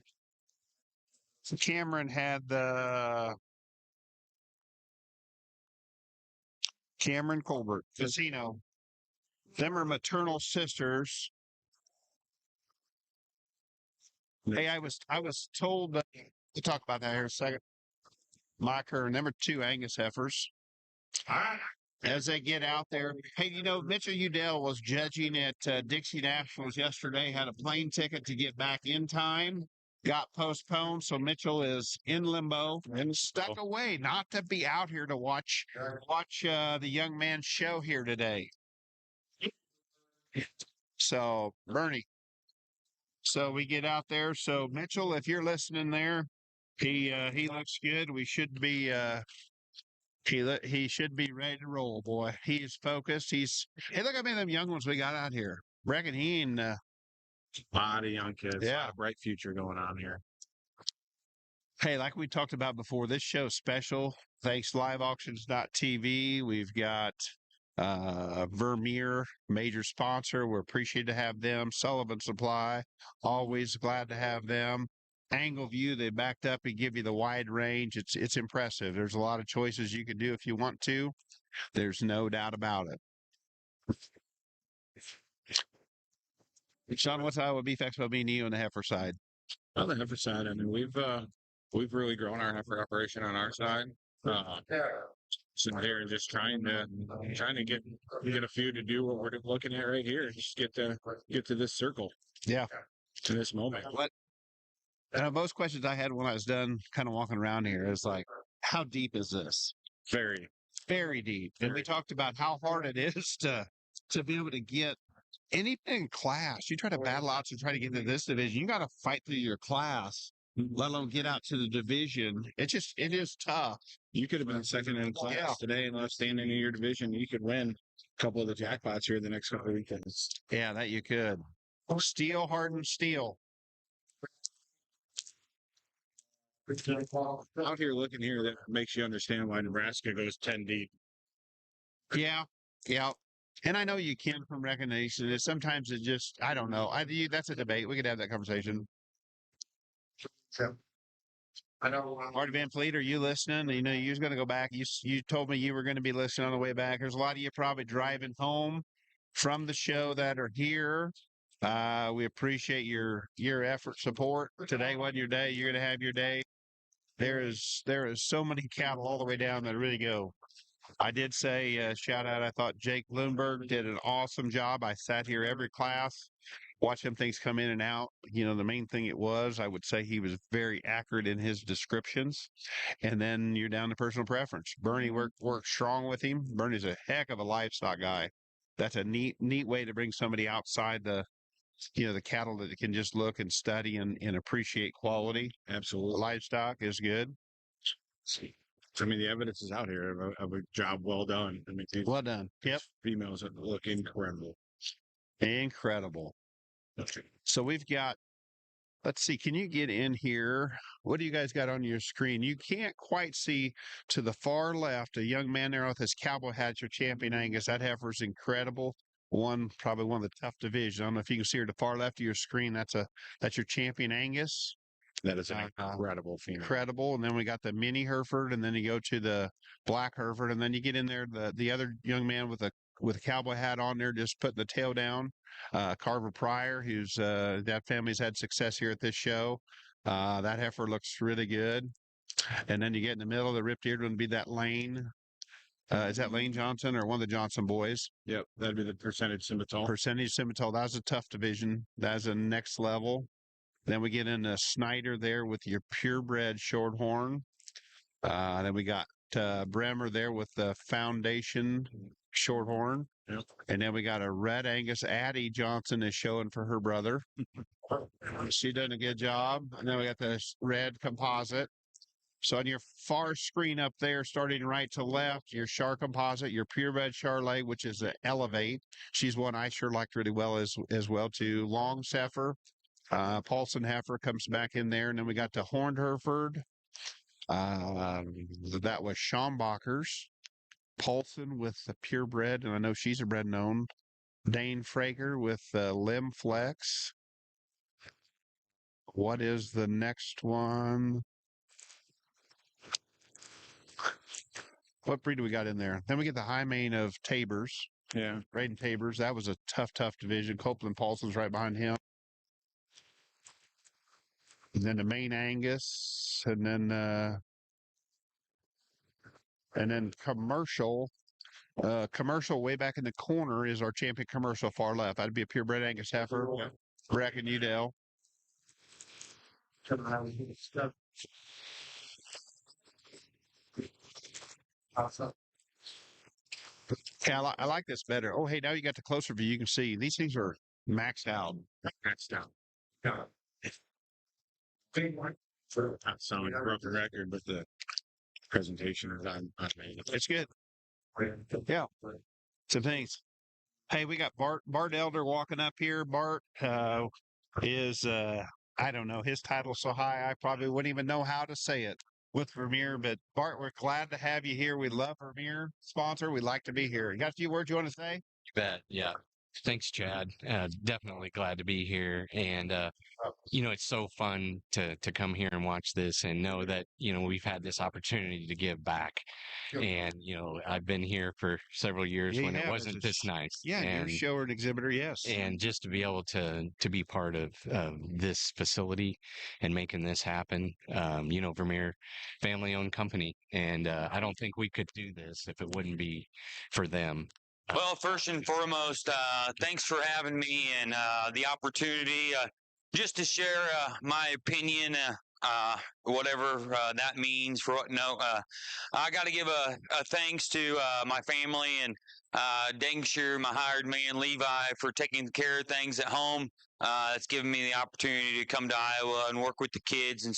had the Cameron Colbert Casino. Them are maternal sisters. Hey, I was told to talk about that here in a second. Mike, her number 2 Angus heifers. As they get out there. Hey, you know, Mitchell Udell was judging at Dixie Nationals yesterday, had a plane ticket to get back in time, got postponed. So Mitchell is in limbo and stuck away, not to be out here to watch the young man show here today. So Bernie. So we get out there. So Mitchell, if you're listening there, he looks good. We should be he should be ready to roll, boy. He's focused. Hey, look at me, them young ones we got out here. Reckon he ain't A lot of young kids. Yeah. A lot of bright future going on here. Hey, like we talked about before, this show's special. Thanks liveauctions.tv. We've got Vermeer, major sponsor. We're appreciated to have them. Sullivan Supply, always glad to have them. Angle View, they backed up and give you the wide range. It's impressive. There's a lot of choices you can do if you want to. There's no doubt about it. Sean, what's Iowa Beef Expo mean to you on the heifer side? On the heifer side, I mean, we've really grown our heifer operation on our side. Sitting here and just trying to get a few to do what we're looking at right here. Just get to this circle. Yeah. To this moment. Most questions I had when I was done kind of walking around here is like, how deep is this? Very, very deep. And we talked about how hard it is to be able to get anything class. You try to battle out to try to get to this division. You got to fight through your class, let alone get out to the division. It is tough. You could have been second in class today and left standing in your division. You could win a couple of the jackpots here the next couple of weekends. Yeah, that you could. Steel, hardened steel. Out here looking here, that makes you understand why Nebraska goes 10 deep. Yeah. And I know you can from recognition. Sometimes it just, I don't know. That's a debate. We could have that conversation. I know. Marty Van Fleet, are you listening? You know, you was going to go back. You told me you were going to be listening on the way back. There's a lot of you probably driving home from the show that are here. We appreciate your effort, support. Today wasn't your day. You're going to have your day. There is so many cattle all the way down that really go. I did say, shout out, I thought Jake Bloomberg did an awesome job. I sat here every class, watched them things come in and out. You know, the main thing I would say he was very accurate in his descriptions. And then you're down to personal preference. Bernie worked strong with him. Bernie's a heck of a livestock guy. That's a neat way to bring somebody outside the cattle that can just look and study and appreciate quality. Absolutely. Livestock is good. I mean, the evidence is out here of a job well done. I mean, well done. Yep. Females that look incredible. Incredible. So we've got, let's see, can you get in here? What do you guys got on your screen? You can't quite see to the far left, a young man there with his cowboy hat, your champion Angus. That heifer's incredible. Probably one of the tough divisions. I don't know if you can see her to the far left of your screen. That's your champion Angus. That is an incredible female. Incredible. And then we got the mini Hereford, and then you go to the black Hereford, and then you get in there the other young man with a cowboy hat on there, just putting the tail down. Carver Pryor, who's that family's had success here at this show. That heifer looks really good. And then you get in the middle, the ripped ear would be that Lane. Is that Lane Johnson or one of the Johnson boys? Yep, that'd be the Percentage Simmental. Percentage Simmental. That was a tough division. That's a next level. Then we get into Snyder there with your purebred Shorthorn. Then we got Bremer there with the Foundation Shorthorn. Yep. And then we got a Red Angus Addie Johnson is showing for her brother. She done a good job. And then we got the red composite. So on your far screen up there, starting right to left, your Char composite, your purebred Charlet, which is an Elevate. She's one I sure liked really well as well too. Long Heifer, Paulson Heifer comes back in there, and then we got the Horned Hereford. That was Schombacher's. Paulson with the purebred, and I know she's a bred known. Dane Frager with Limb Flex. What is the next one? What breed do we got in there? Then we get the high mane of Tabers. Yeah, Braden Tabers. That was a tough division. Copeland Paulson's right behind him. And then the main Angus, and then commercial. Commercial way back in the corner is our champion commercial far left. That'd be a purebred Angus heifer. Yeah. Brack and Udell. Yeah, I like this better. Oh, hey, now you got the closer view. You can see these things are maxed out. Maxed out. Yeah. Not sounding a broken record, but the presentation is on me. It's good. Yeah. Some things. Hey, we got Bart Elder walking up here. Bart is I don't know, his title's so high I probably wouldn't even know how to say it with Vermeer. But Bart, we're glad to have you here. We love Vermeer sponsor. We'd like to be here. You got a few words you want to say? You bet. Yeah. Thanks, Chad. Definitely glad to be here. And, it's so fun to come here and watch this and know that, we've had this opportunity to give back. And, I've been here for several years when it wasn't this nice. Yeah, you're a shower and exhibitor, yes. And just to be able to be part of this facility and making this happen, Vermeer family-owned company. And I don't think we could do this if it wouldn't be for them. Well, first and foremost, thanks for having me and the opportunity just to share my opinion, whatever that means. I got to give a thanks to my family and Dangshire, my hired man, Levi, for taking care of things at home. It's given me the opportunity to come to Iowa and work with the kids and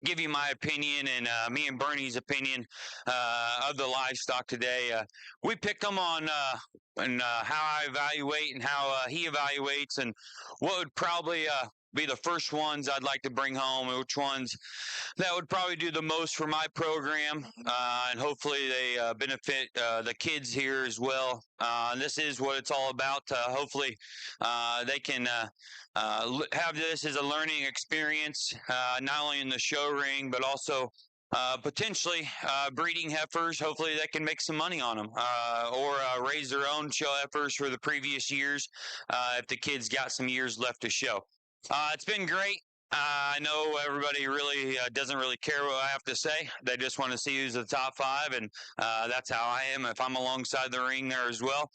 give you my opinion and me and Bernie's opinion of the livestock today. We picked them on how I evaluate and how he evaluates, and what would probably be the first ones I'd like to bring home, and which ones that would probably do the most for my program, and hopefully they benefit the kids here as well. This is what it's all about. Hopefully they can have this as a learning experience, not only in the show ring, but also potentially breeding heifers. Hopefully they can make some money on them, or raise their own show heifers for the previous years if the kids got some years left to show. It's been great. I know everybody really doesn't really care what I have to say. They just want to see who's the top five, and that's how I am if I'm alongside the ring there as well.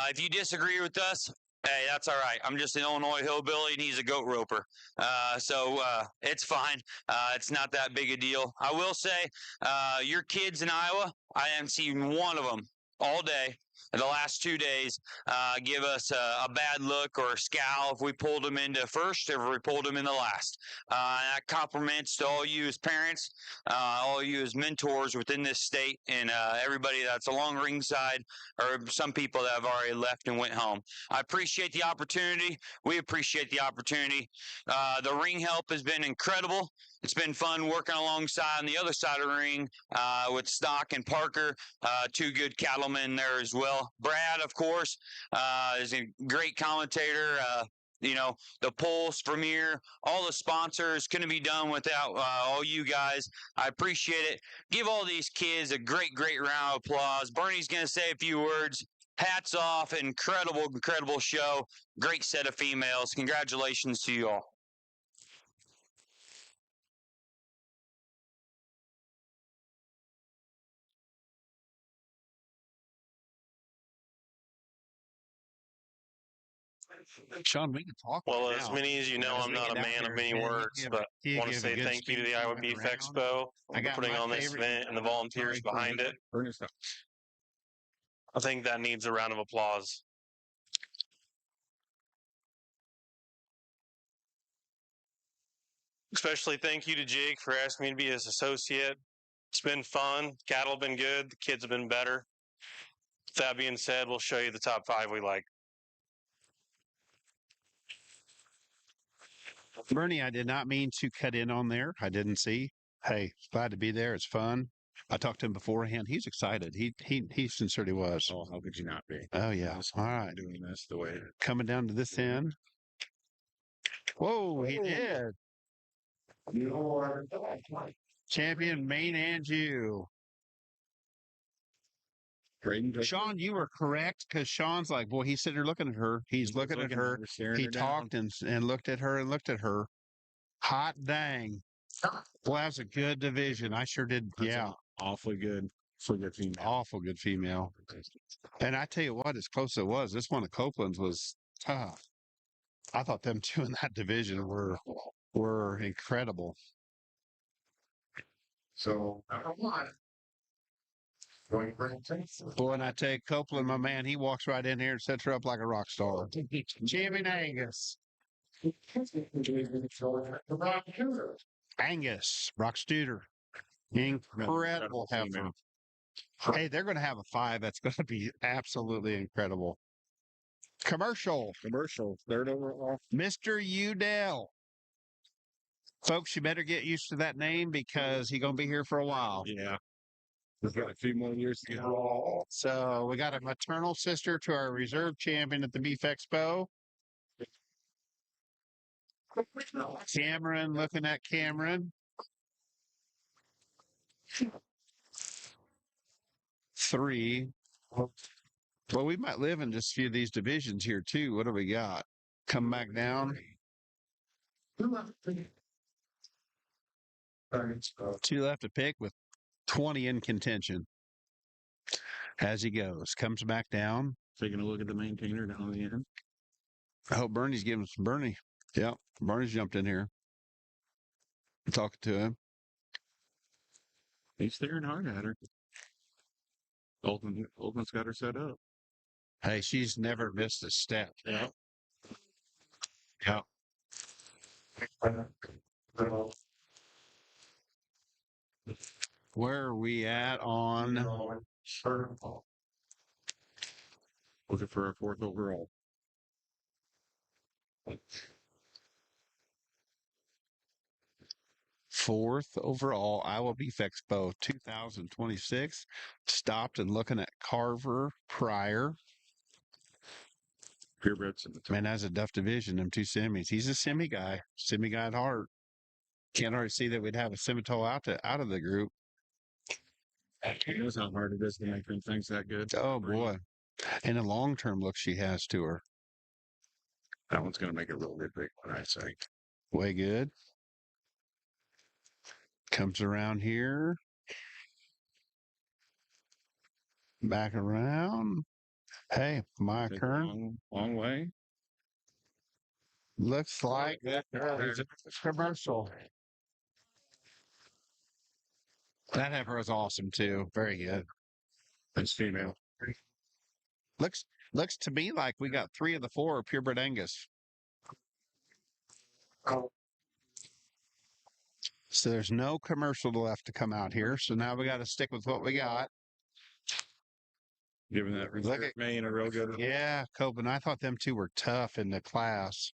If you disagree with us, hey, that's all right. I'm just an Illinois hillbilly, and he's a goat roper. So it's fine. It's not that big a deal. I will say, your kids in Iowa, I haven't seen one of them all day, the last 2 days, give us a bad look or a scowl if we pulled them into first or if we pulled them in the last. That compliments to all you as parents, all you as mentors within this state, and everybody that's along ringside, or some people that have already left and went home. I appreciate the opportunity. We appreciate the opportunity. The ring help has been incredible. It's been fun working alongside on the other side of the ring with Stock and Parker, two good cattlemen there as well. Brad, of course, is a great commentator. The Pulse, Vermeer, all the sponsors couldn't be done without all you guys. I appreciate it. Give all these kids a great round of applause. Bernie's going to say a few words. Hats off. Incredible show. Great set of females. Congratulations to you all. Sean, we can talk. Well, as many as you know, I'm not a man of many words, but I want to say thank you to the Iowa Beef Expo for putting on this event and the volunteers behind it. I think that needs a round of applause. Especially thank you to Jake for asking me to be his associate. It's been fun. Cattle have been good. The kids have been better. With that being said, we'll show you the top 5 we like. Bernie, I did not mean to cut in on there. I didn't see. Hey, glad to be there. It's fun. I talked to him beforehand. He's excited. He sincerely was. Oh, how could you not be? Oh yeah. All right. Doing this the way coming down to this end. Whoa, he did. Champion Maine and you. Sean, you were correct because Sean's like, boy, he's sitting there looking at her. He's looking at her. He talked and looked at her and looked at her. Hot dang. Well, that's a good division. I sure did. Yeah. Awfully good. Female. Awful good female. And I tell you what, as close as it was, this one of Copeland's was tough. I thought them two in that division were incredible. So, number one. Boy, and I tell you, Copeland, my man, he walks right in here and sets her up like a rock star. Champion Angus. Angus, Brock Studer. Incredible heifer. Hey, they're going to have a 5 that's going to be absolutely incredible. Commercial. Third overall. Mr. Udell. Folks, you better get used to that name because he's going to be here for a while. Yeah. We've got a few more years to go. So we got a maternal sister to our reserve champion at the Beef Expo. Cameron, looking at Cameron. 3. Well, we might live in just a few of these divisions here too. What do we got? Come back down. 2 left to pick with 20 in contention. As he goes, comes back down. Taking a look at the maintainer down the end. I hope Bernie's giving some Bernie. Yep, Bernie's jumped in here. Talking to him. He's staring hard at her. Oldman's got her set up. Hey, she's never missed a step. Yeah. Yeah. Where are we at on? Looking for a 4th overall. Fourth overall, Iowa Beef Expo 2026. Stopped and looking at Carver Pryor. Purebreds in the top. Man, that's a tough division, them 2 semis. He's a semi guy at heart. Can't already see that we'd have a Semitole out of the group. He knows how hard it is to make things that good. Oh, boy. And the long-term look she has to her. That one's going to make a real good big one, I think. Way good. Comes around here. Back around. Hey, my turn. Long way. Looks like that commercial. That heifer was awesome too. Very good. That's female. Looks to me like we got 3 of the 4 purebred Angus. So there's no commercial left to come out here. So now we got to stick with what we got. Giving that reserve main a real good. Yeah, Copeland. I thought them 2 were tough in the class.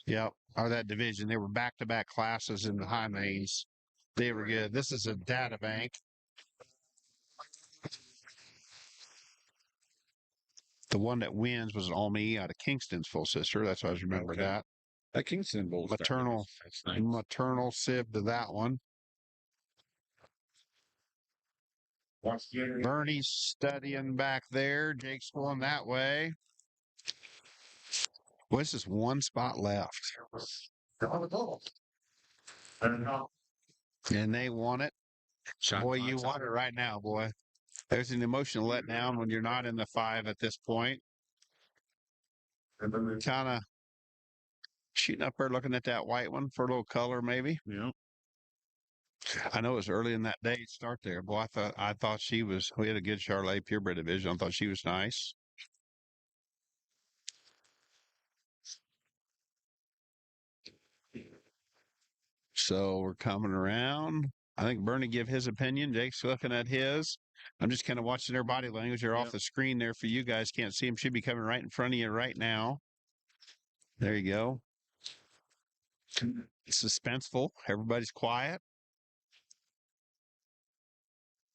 Yep, or that division. They were back-to-back classes in the high mains. They were good. This is a data bank. The one that wins was Almi out of Kingston's full sister. That's why I remember that. That Kingston Bowl. Maternal sib to that one. Bernie's studying back there. Jake's going that way. Well, this is 1 spot left. And they want it. Boy, you want it right now, boy. There's an emotional letdown when you're not in the 5 at this point. Kind of shooting up there looking at that white one for a little color, maybe. Yeah. I know it was early in that day start there. Boy, I thought she was. We had a good Charolais purebred division. I thought she was nice. So we're coming around. I think Bernie give his opinion. Jake's looking at his. I'm just kind of watching their body language. They're off the screen there for you guys. Can't see them. Should be coming right in front of you right now. There you go. Suspenseful. Everybody's quiet.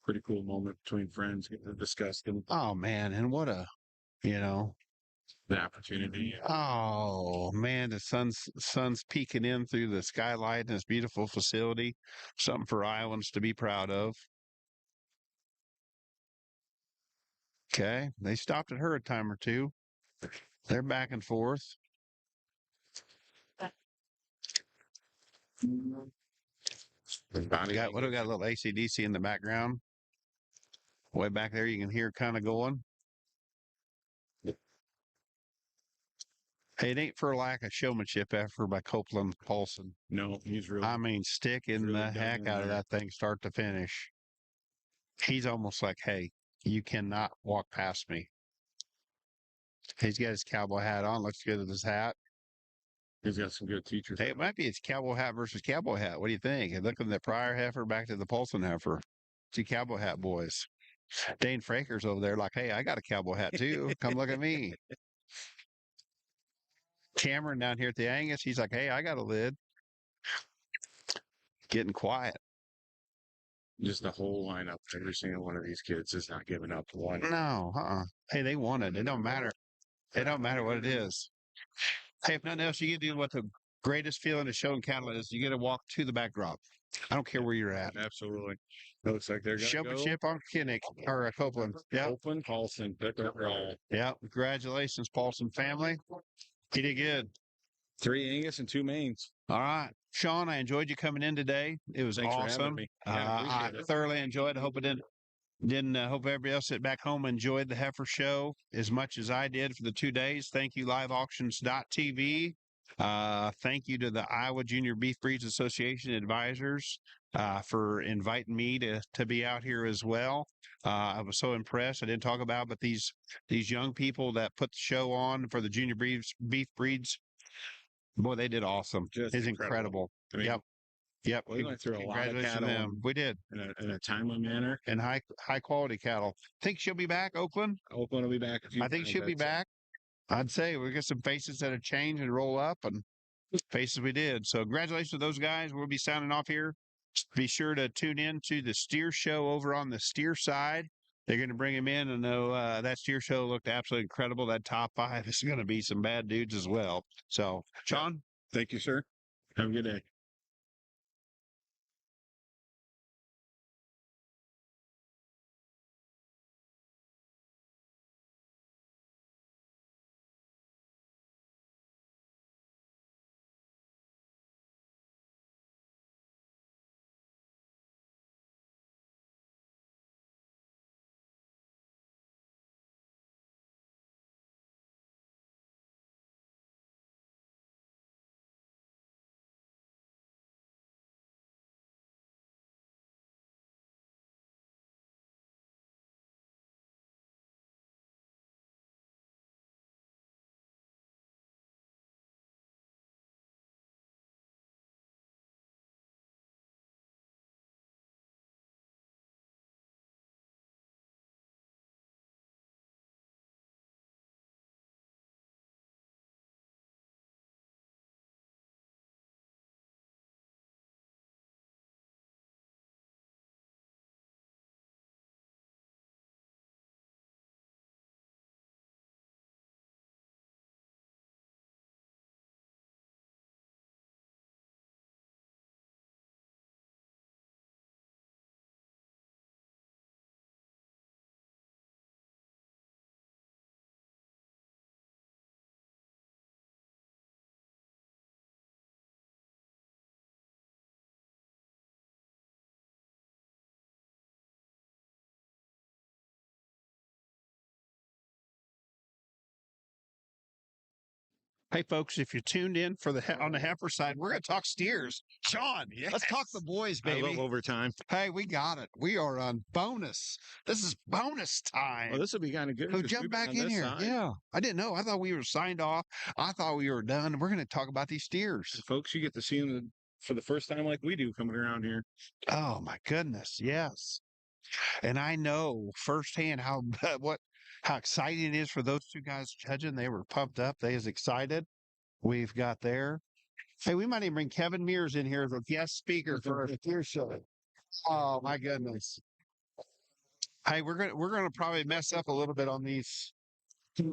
Pretty cool moment between friends getting to discuss them. Oh, man. And what a, the opportunity. Oh, man. The sun's peeking in through the skylight in this beautiful facility. Something for Iowans to be proud of. Okay, they stopped at her a time or two. They're back and forth. What do we got? A little AC/DC in the background. Way back there, you can hear kind of going. Hey, it ain't for lack of showmanship effort by Copeland Paulson. No, he's really. I mean, sticking really the heck out of that thing, start to finish. He's almost like, hey, you cannot walk past me. He's got his cowboy hat on. Looks good with his hat. He's got some good teachers. Hey, it might be his cowboy hat versus cowboy hat. What do you think? And look at the prior heifer back to the Paulson heifer. Two cowboy hat boys. Dane Fraker's over there like, hey, I got a cowboy hat too. Come look at me. Cameron down here at the Angus, he's like, hey, I got a lid. Getting quiet. Just the whole lineup. Every single one of these kids is not giving up one. No, Hey, they won it. It don't matter. It don't matter what it is. Hey, if nothing else, you get to do what the greatest feeling of showing cattle is. You get to walk to the backdrop. I don't care where you're at. Absolutely. It looks like they're going to go. Showmanship on Kinnick or Copeland. Yeah. Copeland, Paulson, all. Yeah. Congratulations, Paulson family. He did good. 3 Angus and 2 mains. All right. Sean, I enjoyed you coming in today. It was Thanks awesome. for having me. Yeah, I thoroughly enjoyed it. Hope it didn't hope everybody else at back home enjoyed the Heifer Show as much as I did for the 2 days. Thank you, liveauctions.tv. Thank you to the Iowa Junior Beef Breeds Association advisors for inviting me to be out here as well. I was so impressed. I didn't talk about, but these young people that put the show on for the Junior Beef Breeds, boy, they did awesome. It's incredible. I mean, Yep. We went through a lot of Congratulations to cattle them. We did. in a timely manner. And high quality cattle. Think she'll be back, Oakland? Oakland will be back. I think she'll be back. I'd say we got some faces that have changed and roll up and faces we did. So congratulations to those guys. We'll be signing off here. Be sure to tune in to the steer show over on the steer side. They're going to bring him in. And that steer show looked absolutely incredible. That top 5 is going to be some bad dudes as well. So, Sean. Thank you, sir. Have a good day. Hey, folks, if you're tuned in for on the heifer side, we're going to talk steers. Sean, let's talk the boys, baby. I love overtime. Hey, we got it. We are on bonus. This is bonus time. Well, this will be kind of good. So jump back in here. Side. Yeah. I didn't know. I thought we were signed off. I thought we were done. We're going to talk about these steers. And folks, you get to see them for the first time like we do coming around here. Oh, my goodness. Yes. And I know firsthand how exciting it is for those 2 guys judging. They were pumped up. They was excited. We've got there. Hey, we might even bring Kevin Mears in here as a guest speaker for our steer show. Oh my goodness. Hey, we're gonna probably mess up a little bit on these. I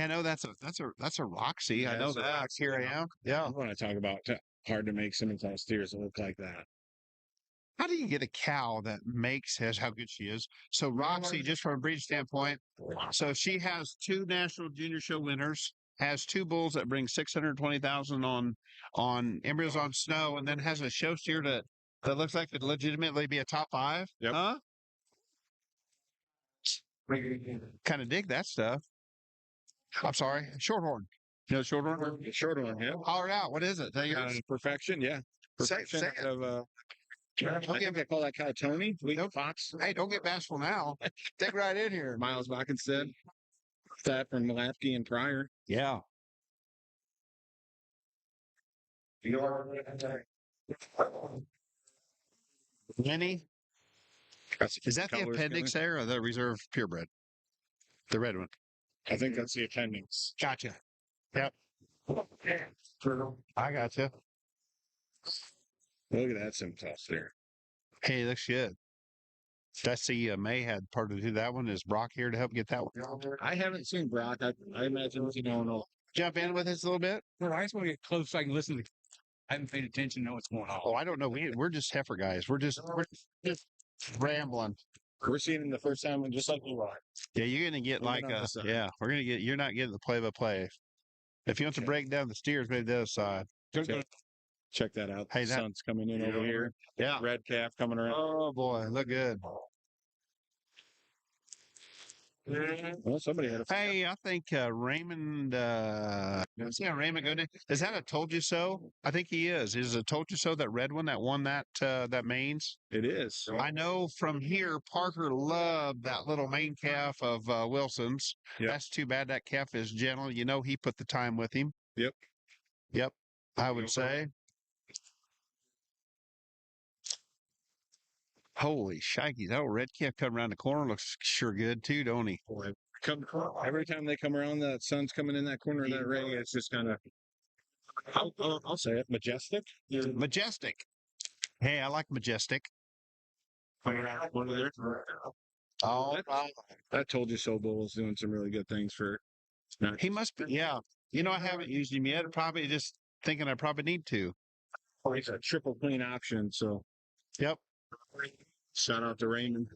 know that's a Roxy. Yeah, I know that. Here I am. Yeah. I want to talk about hard to make Simmons steers that look like that. How do you get a cow that has how good she is? So Roxy, just from a breed standpoint, so she has 2 national junior show winners, has 2 bulls that bring 620,000 on embryos on snow, and then has a show steer that looks like could legitimately be a top 5. Yep. Huh? Kind of dig that stuff. I'm sorry, Shorthorn. You know Shorthorn? Shorthorn, yeah. Holler it out. What is it? Perfection, yeah. Perfection Say it. of I think I call that cow Tony. Fox. Hey, don't get bashful now. Dig right in here. Miles Wackenstead. That from Malapke and Pryor. Yeah. Lenny? Is that the appendix there or the reserve purebred? The red one. I think that's the appendix. Gotcha. Yep. I gotcha. Look at that Simtoss there. Hey, looks good. I see May had part of that one. Is Brock here to help get that one? I haven't seen Brock. I imagine he's no. Jump in with us a little bit. Well, I just want to get close so I can listen to. I haven't paid attention to know what's going on. Oh, I don't know. We're just heifer guys. We're just rambling. We're seeing him the first time, just like you are. Yeah, you're gonna get like yeah. We're gonna get. You're not getting the play-by-play. If you want to break down the steers, maybe the other side. Check that out. Hey, the sun's coming in over here. Yeah, red calf coming around. Oh boy, look good. Well, somebody had a. Hey, I think Raymond. See how Raymond go. Is that a told you so? I think he is. Is it told you so? That red one that won that mains. It is. I know from here. Parker loved that little main calf of Wilson's. Yep. That's too bad. That calf is gentle. You know, he put the time with him. Yep. Yep. I would say. Holy shikey, that old red calf coming around the corner looks sure good too, don't he? Every time they come around, the sun's coming in that corner of that ring. It's just kind of, I'll say it, majestic. Majestic. Hey, I like majestic. Oh, that told you so. Bull is doing some really good things for. He must be. Yeah. You know, I haven't used him yet. Probably just thinking I probably need to. It's a triple clean option. So. Yep. Shout out to Raymond.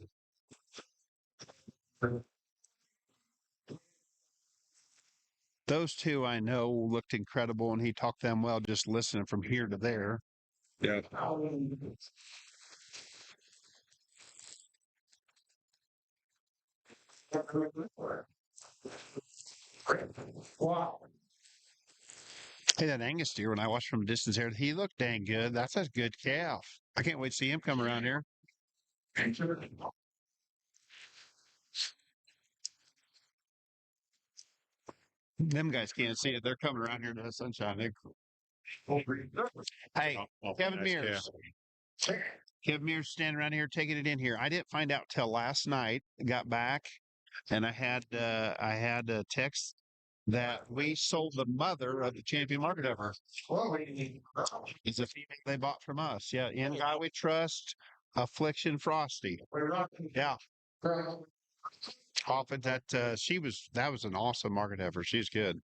Those 2 I know looked incredible, and he talked them well just listening from here to there. Yeah. Wow. Hey, that Angus steer, when I watched from a distance there, he looked dang good. That's a good calf. I can't wait to see him come around here. Them guys can't see it. They're coming around here to the sunshine. Hey, Kevin Mears. Kevin Mears standing around here taking it in here. I didn't find out till last night. Got back, and I had a text that we sold the mother of the champion market heifer. It's a female they bought from us. Yeah, in God we trust. Affliction Frosty. Yeah. Often that was an awesome market heifer. She's good.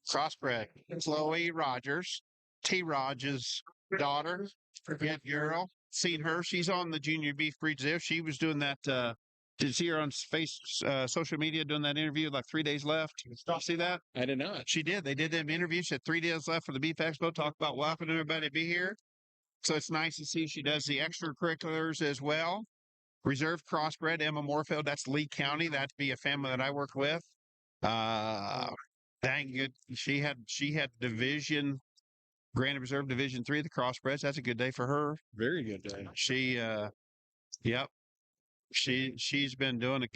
Crossbred. Chloe Rogers. T. Rogers' daughter. Good girl. Seen her. She's on the junior beef breeds there. She was doing that. Did you see her on social media doing that interview like 3 days left? Did you see that? I did not. She did. They did them interviews. She had 3 days left for the Beef Expo. Talk about welcoming everybody to be here. So it's nice to see she does the extracurriculars as well. Reserve crossbred, Emma Moorfield. That's Lee County. That'd be a family that I work with. Dang good. She had division, Grand Reserve Division 3 of the crossbreds. That's a good day for her. Very good day. Yep. She's been doing a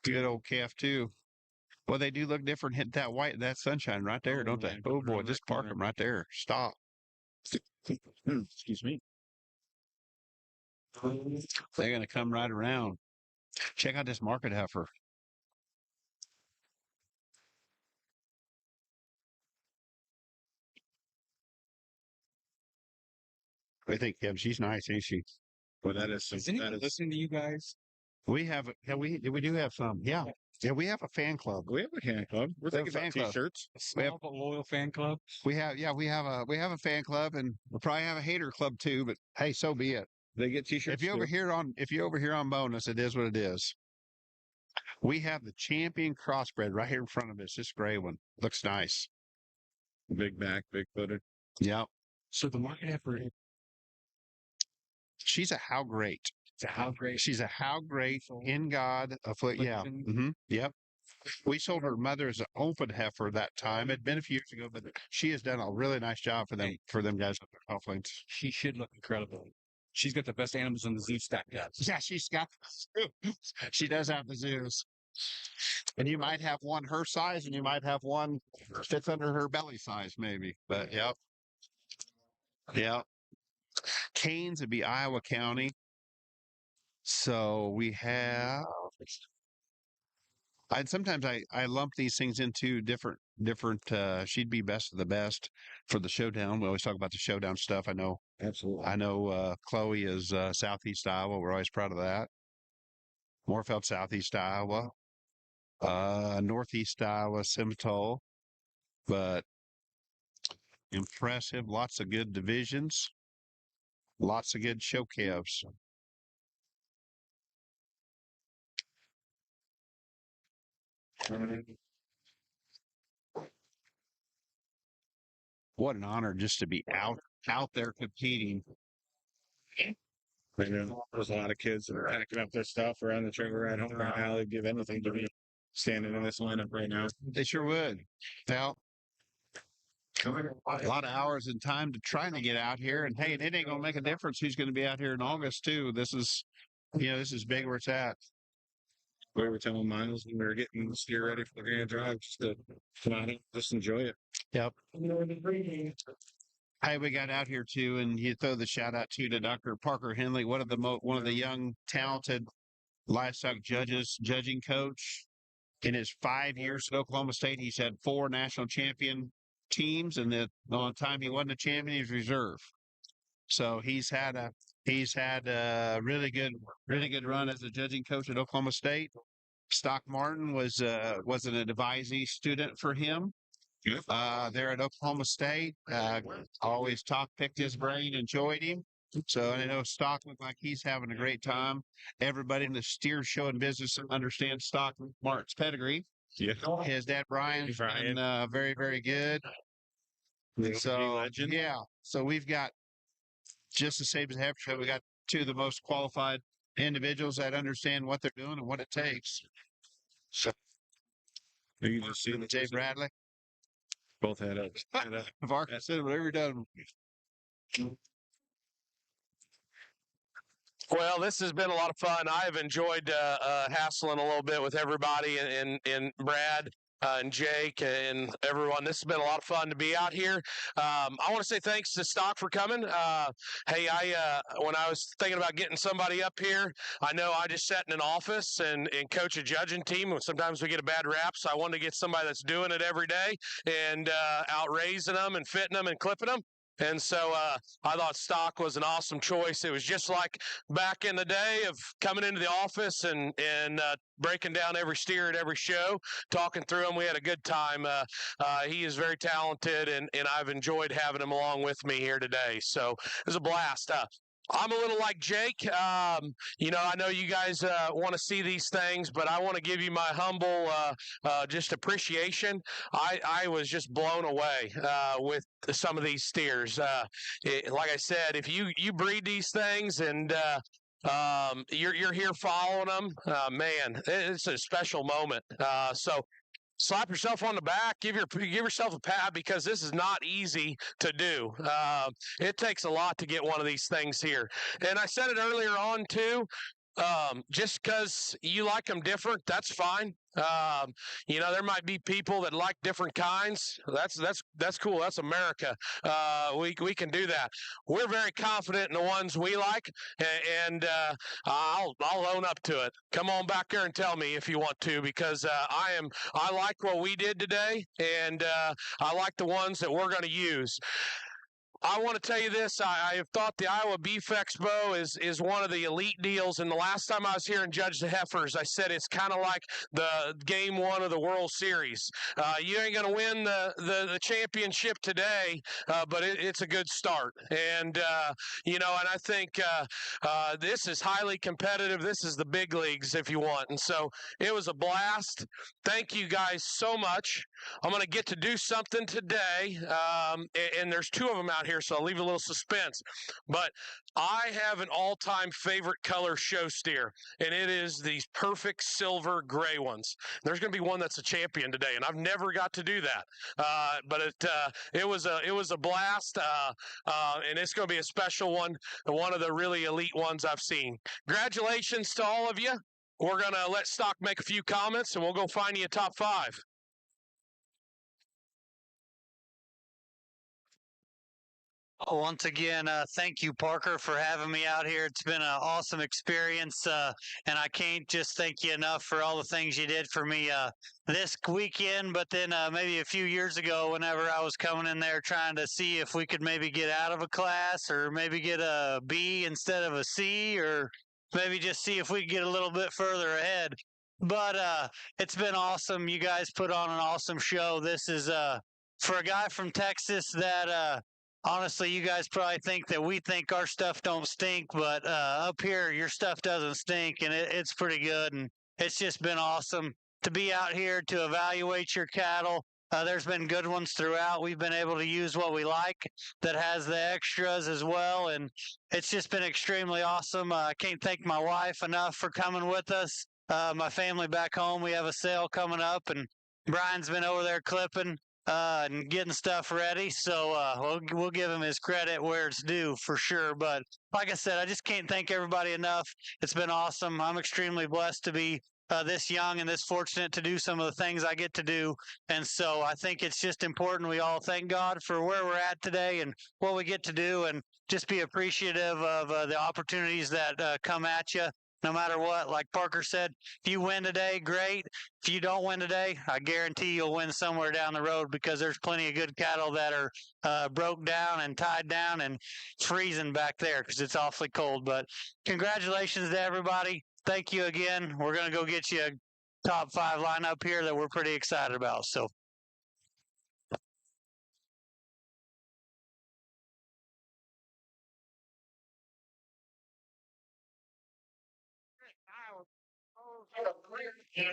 good old calf too. Well, they do look different. Hit that sunshine right there, don't they? Oh boy, just park them right there. Stop. Excuse me. They're gonna come right around. Check out this market heifer. I think, Kev, she's nice, ain't she? Well, that is. Is anyone listening to you guys? We have. Yeah, we do have some. Yeah. Yeah, we have a fan club. We have a fan club. We're We have thinking a fan about club. t-shirts. A small but loyal fan club. We have a fan club, and we'll probably have a hater club too. But hey, so be it. They get t-shirts. If you overhear on bonus, it is what it is. We have the champion crossbred right here in front of us. This gray one looks nice. Big back, big footed. Yep. So the market heifer, She's a how great. it's a how great. She's a how great in God a foot. Yeah. Yep. We sold her mother as an open heifer that time. It'd been a few years ago, but she has done a really nice job for them guys up at Coughlins. She should look incredible. She's got the best animals in the zoo stacked up. Yeah, she's got she does have the zoos. And you might have one her size, and you might have one fits under her belly size, maybe. But yep. Yep. Canes would be Iowa County. So we have sometimes I lump these things into different she'd be best of the best for the showdown. We always talk about the showdown stuff. I know. Absolutely. I know Chloe is Southeast Iowa. We're always proud of that. Moorfeld, Southeast Iowa. Northeast Iowa, Simmental. But impressive. Lots of good divisions. Lots of good show calves. What an honor just to be out there competing. You know, there's a lot of kids that are packing up their stuff around the trigger right home right now. They'd give anything to be standing in this lineup right now. They sure would. Well, a lot of hours and time to trying to get out here, and hey, it ain't gonna make a difference who's going to be out here in August too. This is big where it's at. We were telling Miles when we were getting the steer ready for the Grand Drive, just to come out and just enjoy it. Yep. Hey, we got out here too, and you throw the shout out to Dr. Parker Henley, one of the young, talented livestock judging coach. In his 5 years at Oklahoma State, he's had 4 national champion teams, and the only time he wasn't a champion, he was reserve. So he's had a really good run as a judging coach at Oklahoma State. Stock Martin was an advisee student for him. There at Oklahoma State. Always picked his brain, enjoyed him. So I know Stock looked like he's having a great time. Everybody in the steer show and business understands Stock Martin's pedigree. Yeah. His dad Brian's been very, very good. So yeah. So we've got, just the same as Heifer Show, we got 2 of the most qualified individuals that understand what they're doing and what it takes. So you just see Dave Bradley. Both had up. Varka said whatever you're done. Well, this has been a lot of fun. I've enjoyed hassling a little bit with everybody and Brad and Jake and everyone. This has been a lot of fun to be out here. I want to say thanks to Stock for coming. Hey, when I was thinking about getting somebody up here, I know I just sat in an office and coach a judging team, and sometimes we get a bad rap, so I wanted to get somebody that's doing it every day and out raising them and fitting them and clipping them. And so I thought Stock was an awesome choice. It was just like back in the day of coming into the office and breaking down every steer at every show, talking through them. We had a good time. He is very talented, and I've enjoyed having him along with me here today. So it was a blast. I'm a little like Jake. I know you guys want to see these things, but I want to give you my humble just appreciation. I was just blown away with some of these steers. Like I said, if you breed these things and you're here following them, man, it's a special moment. So slap yourself on the back, give yourself a pat, because this is not easy to do. It takes a lot to get one of these things here. And I said it earlier on too, just because you like them different, that's fine. There might be people that like different kinds. That's cool. That's America. We can do that. We're very confident in the ones we like, and I'll own up to it. Come on back there and tell me if you want to, because I like what we did today, and I like the ones that we're going to use. I want to tell you this. I have thought the Iowa Beef Expo is one of the elite deals. And the last time I was here and judged the heifers, I said it's kind of like the game one of the World Series. You ain't going to win the championship today, but it's a good start. And, and I think this is highly competitive. This is the big leagues, if you want. And so it was a blast. Thank you guys so much. I'm going to get to do something today, and there's two of them out here, so I'll leave a little suspense. But I have an all-time favorite color show steer, and it is these perfect silver gray ones. There's going to be one that's a champion today, and I've never got to do that. But it was a blast, and it's going to be a special one of the really elite ones I've seen. Congratulations to all of you. We're going to let Stock make a few comments, and we'll go find you a top 5. Once again, thank you, Parker, for having me out here. It's been an awesome experience, and I can't just thank you enough for all the things you did for me this weekend, but then maybe a few years ago, whenever I was coming in there trying to see if we could maybe get out of a class or maybe get a B instead of a C, or maybe just see if we could get a little bit further ahead. But it's been awesome. You guys put on an awesome show. This is for a guy from Texas that honestly, you guys probably think that we think our stuff don't stink, but up here, your stuff doesn't stink, and it's pretty good. And it's just been awesome to be out here to evaluate your cattle. There's been good ones throughout. We've been able to use what we like that has the extras as well, and it's just been extremely awesome. I can't thank my wife enough for coming with us. My family back home, we have a sale coming up, and Brian's been over there clipping and getting stuff ready. So we'll give him his credit where it's due for sure. But like I said, I just can't thank everybody enough. It's been awesome. I'm extremely blessed to be this young and this fortunate to do some of the things I get to do. And so I think it's just important we all thank God for where we're at today and what we get to do, and just be appreciative of the opportunities that come at you. No matter what, like Parker said, if you win today, great. If you don't win today, I guarantee you'll win somewhere down the road, because there's plenty of good cattle that are broke down and tied down and freezing back there because it's awfully cold. But congratulations to everybody. Thank you again. We're going to go get you a top 5 lineup here that we're pretty excited about. So.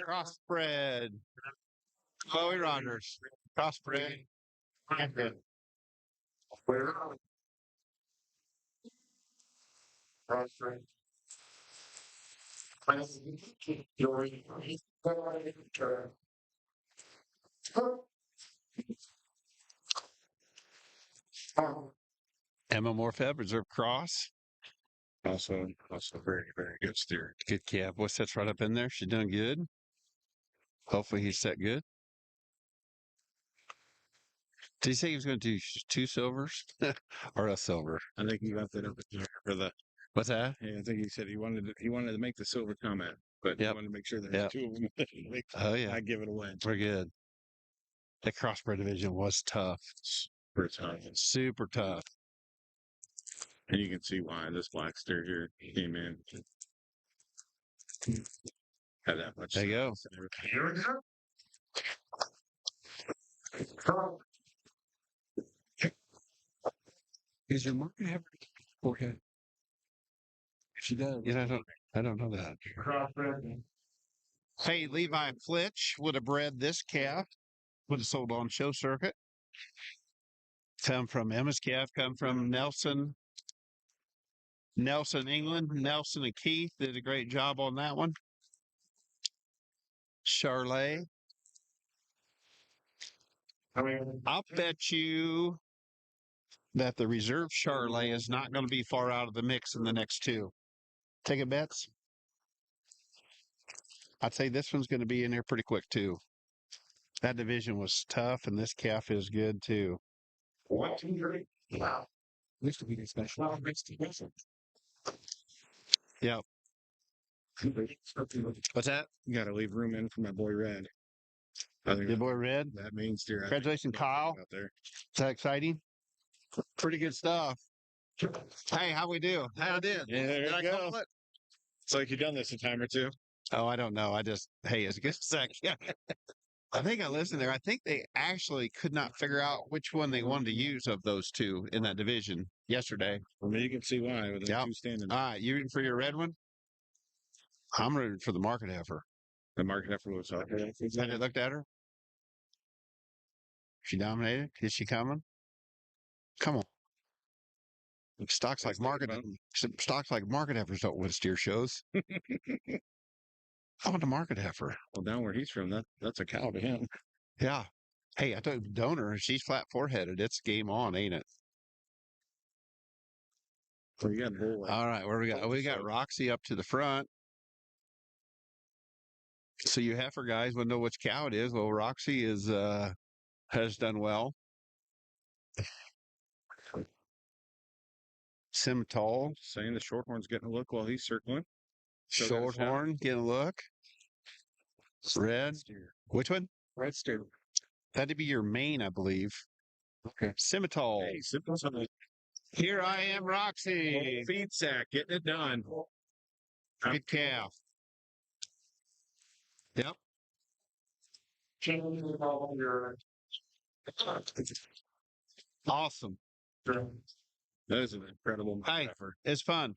Crossbred. Chloe Rogers. Crossbred. Emma Morfeb, Reserve Cross. Also very, very good steer. Good calf. What's that's right up in there? She's done good. Hopefully he's set good. Did he say he was going to do 2 silvers or a silver? I think he left it up there for the. What's that? Yeah, I think he said he wanted to make the silver comment, but he wanted to make sure there's 2 of them. Oh yeah, I give it away. We're good. The crossbred division was tough. Super tough. Super tough. And you can see why this black steer here came in. Had that much. There you go. Here we go. Is your market have forehead? If she does, I don't know that. Hey, Levi Flitch would have bred this calf. Would have sold on show circuit. Come from Emma's calf. Come from Nelson, England. Nelson and Keith did a great job on that one. Charlet. I'll bet you that the reserve Charlet is not going to be far out of the mix in the next 2. Taking bets? I'd say this one's going to be in there pretty quick too. That division was tough, and this calf is good too. 1, 2, 3. Wow. Used to be special. Yep. What's that? You got to leave room in for my boy Red. Your boy Red? That main steer. Congratulations, Kyle. Out there. Is that exciting? Pretty good stuff. Hey, how we do? How it is? Yeah, there Did you I go. call it? It's like you've done this a time or two. Oh, I don't know. Hey, as good as I can. I think I listened there. I think they actually could not figure out which one they wanted to use of those two in that division yesterday. I mean, you can see why with the two standing. All right, you rooting for your red one? I'm rooting for the market heifer. The market heifer was up. Had you looked at her? She dominated? Is she coming? Come on. Stocks like market heifers don't win steer shows. How about the market heifer? Well, down where he's from, that's a cow to him. Yeah. Hey, I told the donor, she's flat foreheaded. It's game on, ain't it? Well, you got bull. All right, where we got? We got Roxy up to the front. So you heifer guys want to know which cow it is. Well, Roxy has done well. Simmental. Saying the shorthorn's getting a look while he's circling. Shorthorn getting a look. Red. Which one? Red steer. That'd be your main, I believe. Okay. Simmental. Hey, Simmental. Here I am, Roxy. Feed sack, getting it done. Good calf. Yep. Awesome. That is an incredible effort. It's fun.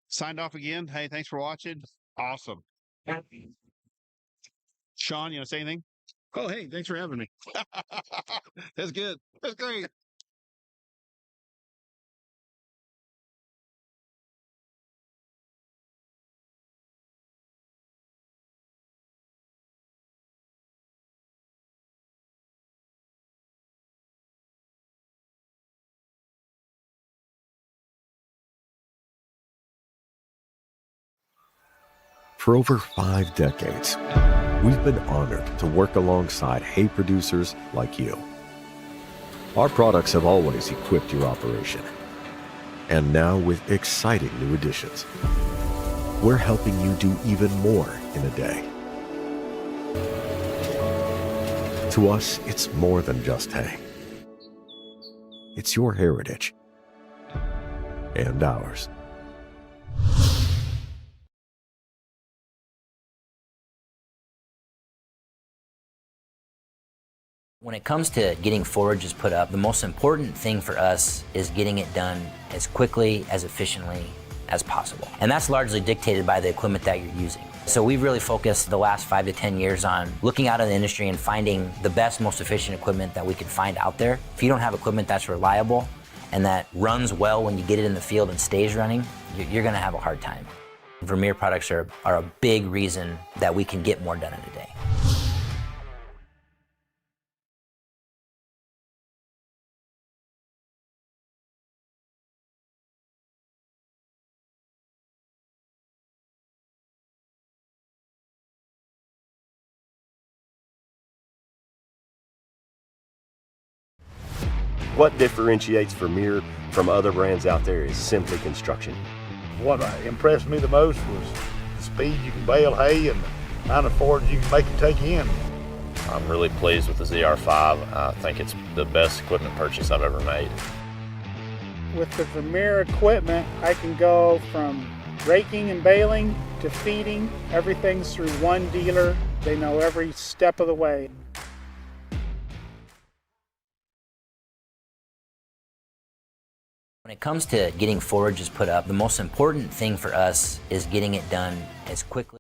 Signed off again. Hey, thanks for watching. Awesome. Sean, you want to say anything? Oh, hey, thanks for having me. That's good. That's great. For over 5 decades, we've been honored to work alongside hay producers like you. Our products have always equipped your operation. And now with exciting new additions, we're helping you do even more in a day. To us, it's more than just hay. It's your heritage and ours. When it comes to getting forages put up, the most important thing for us is getting it done as quickly, as efficiently as possible. And that's largely dictated by the equipment that you're using. So we've really focused the last 5 to 10 years on looking out in the industry and finding the best, most efficient equipment that we can find out there. If you don't have equipment that's reliable and that runs well when you get it in the field and stays running, you're gonna have a hard time. Vermeer products are a big reason that we can get more done in a day. What differentiates Vermeer from other brands out there is simply construction. What impressed me the most was the speed you can bale hay and the amount of forage you can make it take in. I'm really pleased with the ZR5. I think it's the best equipment purchase I've ever made. With the Vermeer equipment, I can go from raking and baling to feeding. Everything's through one dealer. They know every step of the way. When it comes to getting forages put up, the most important thing for us is getting it done as quickly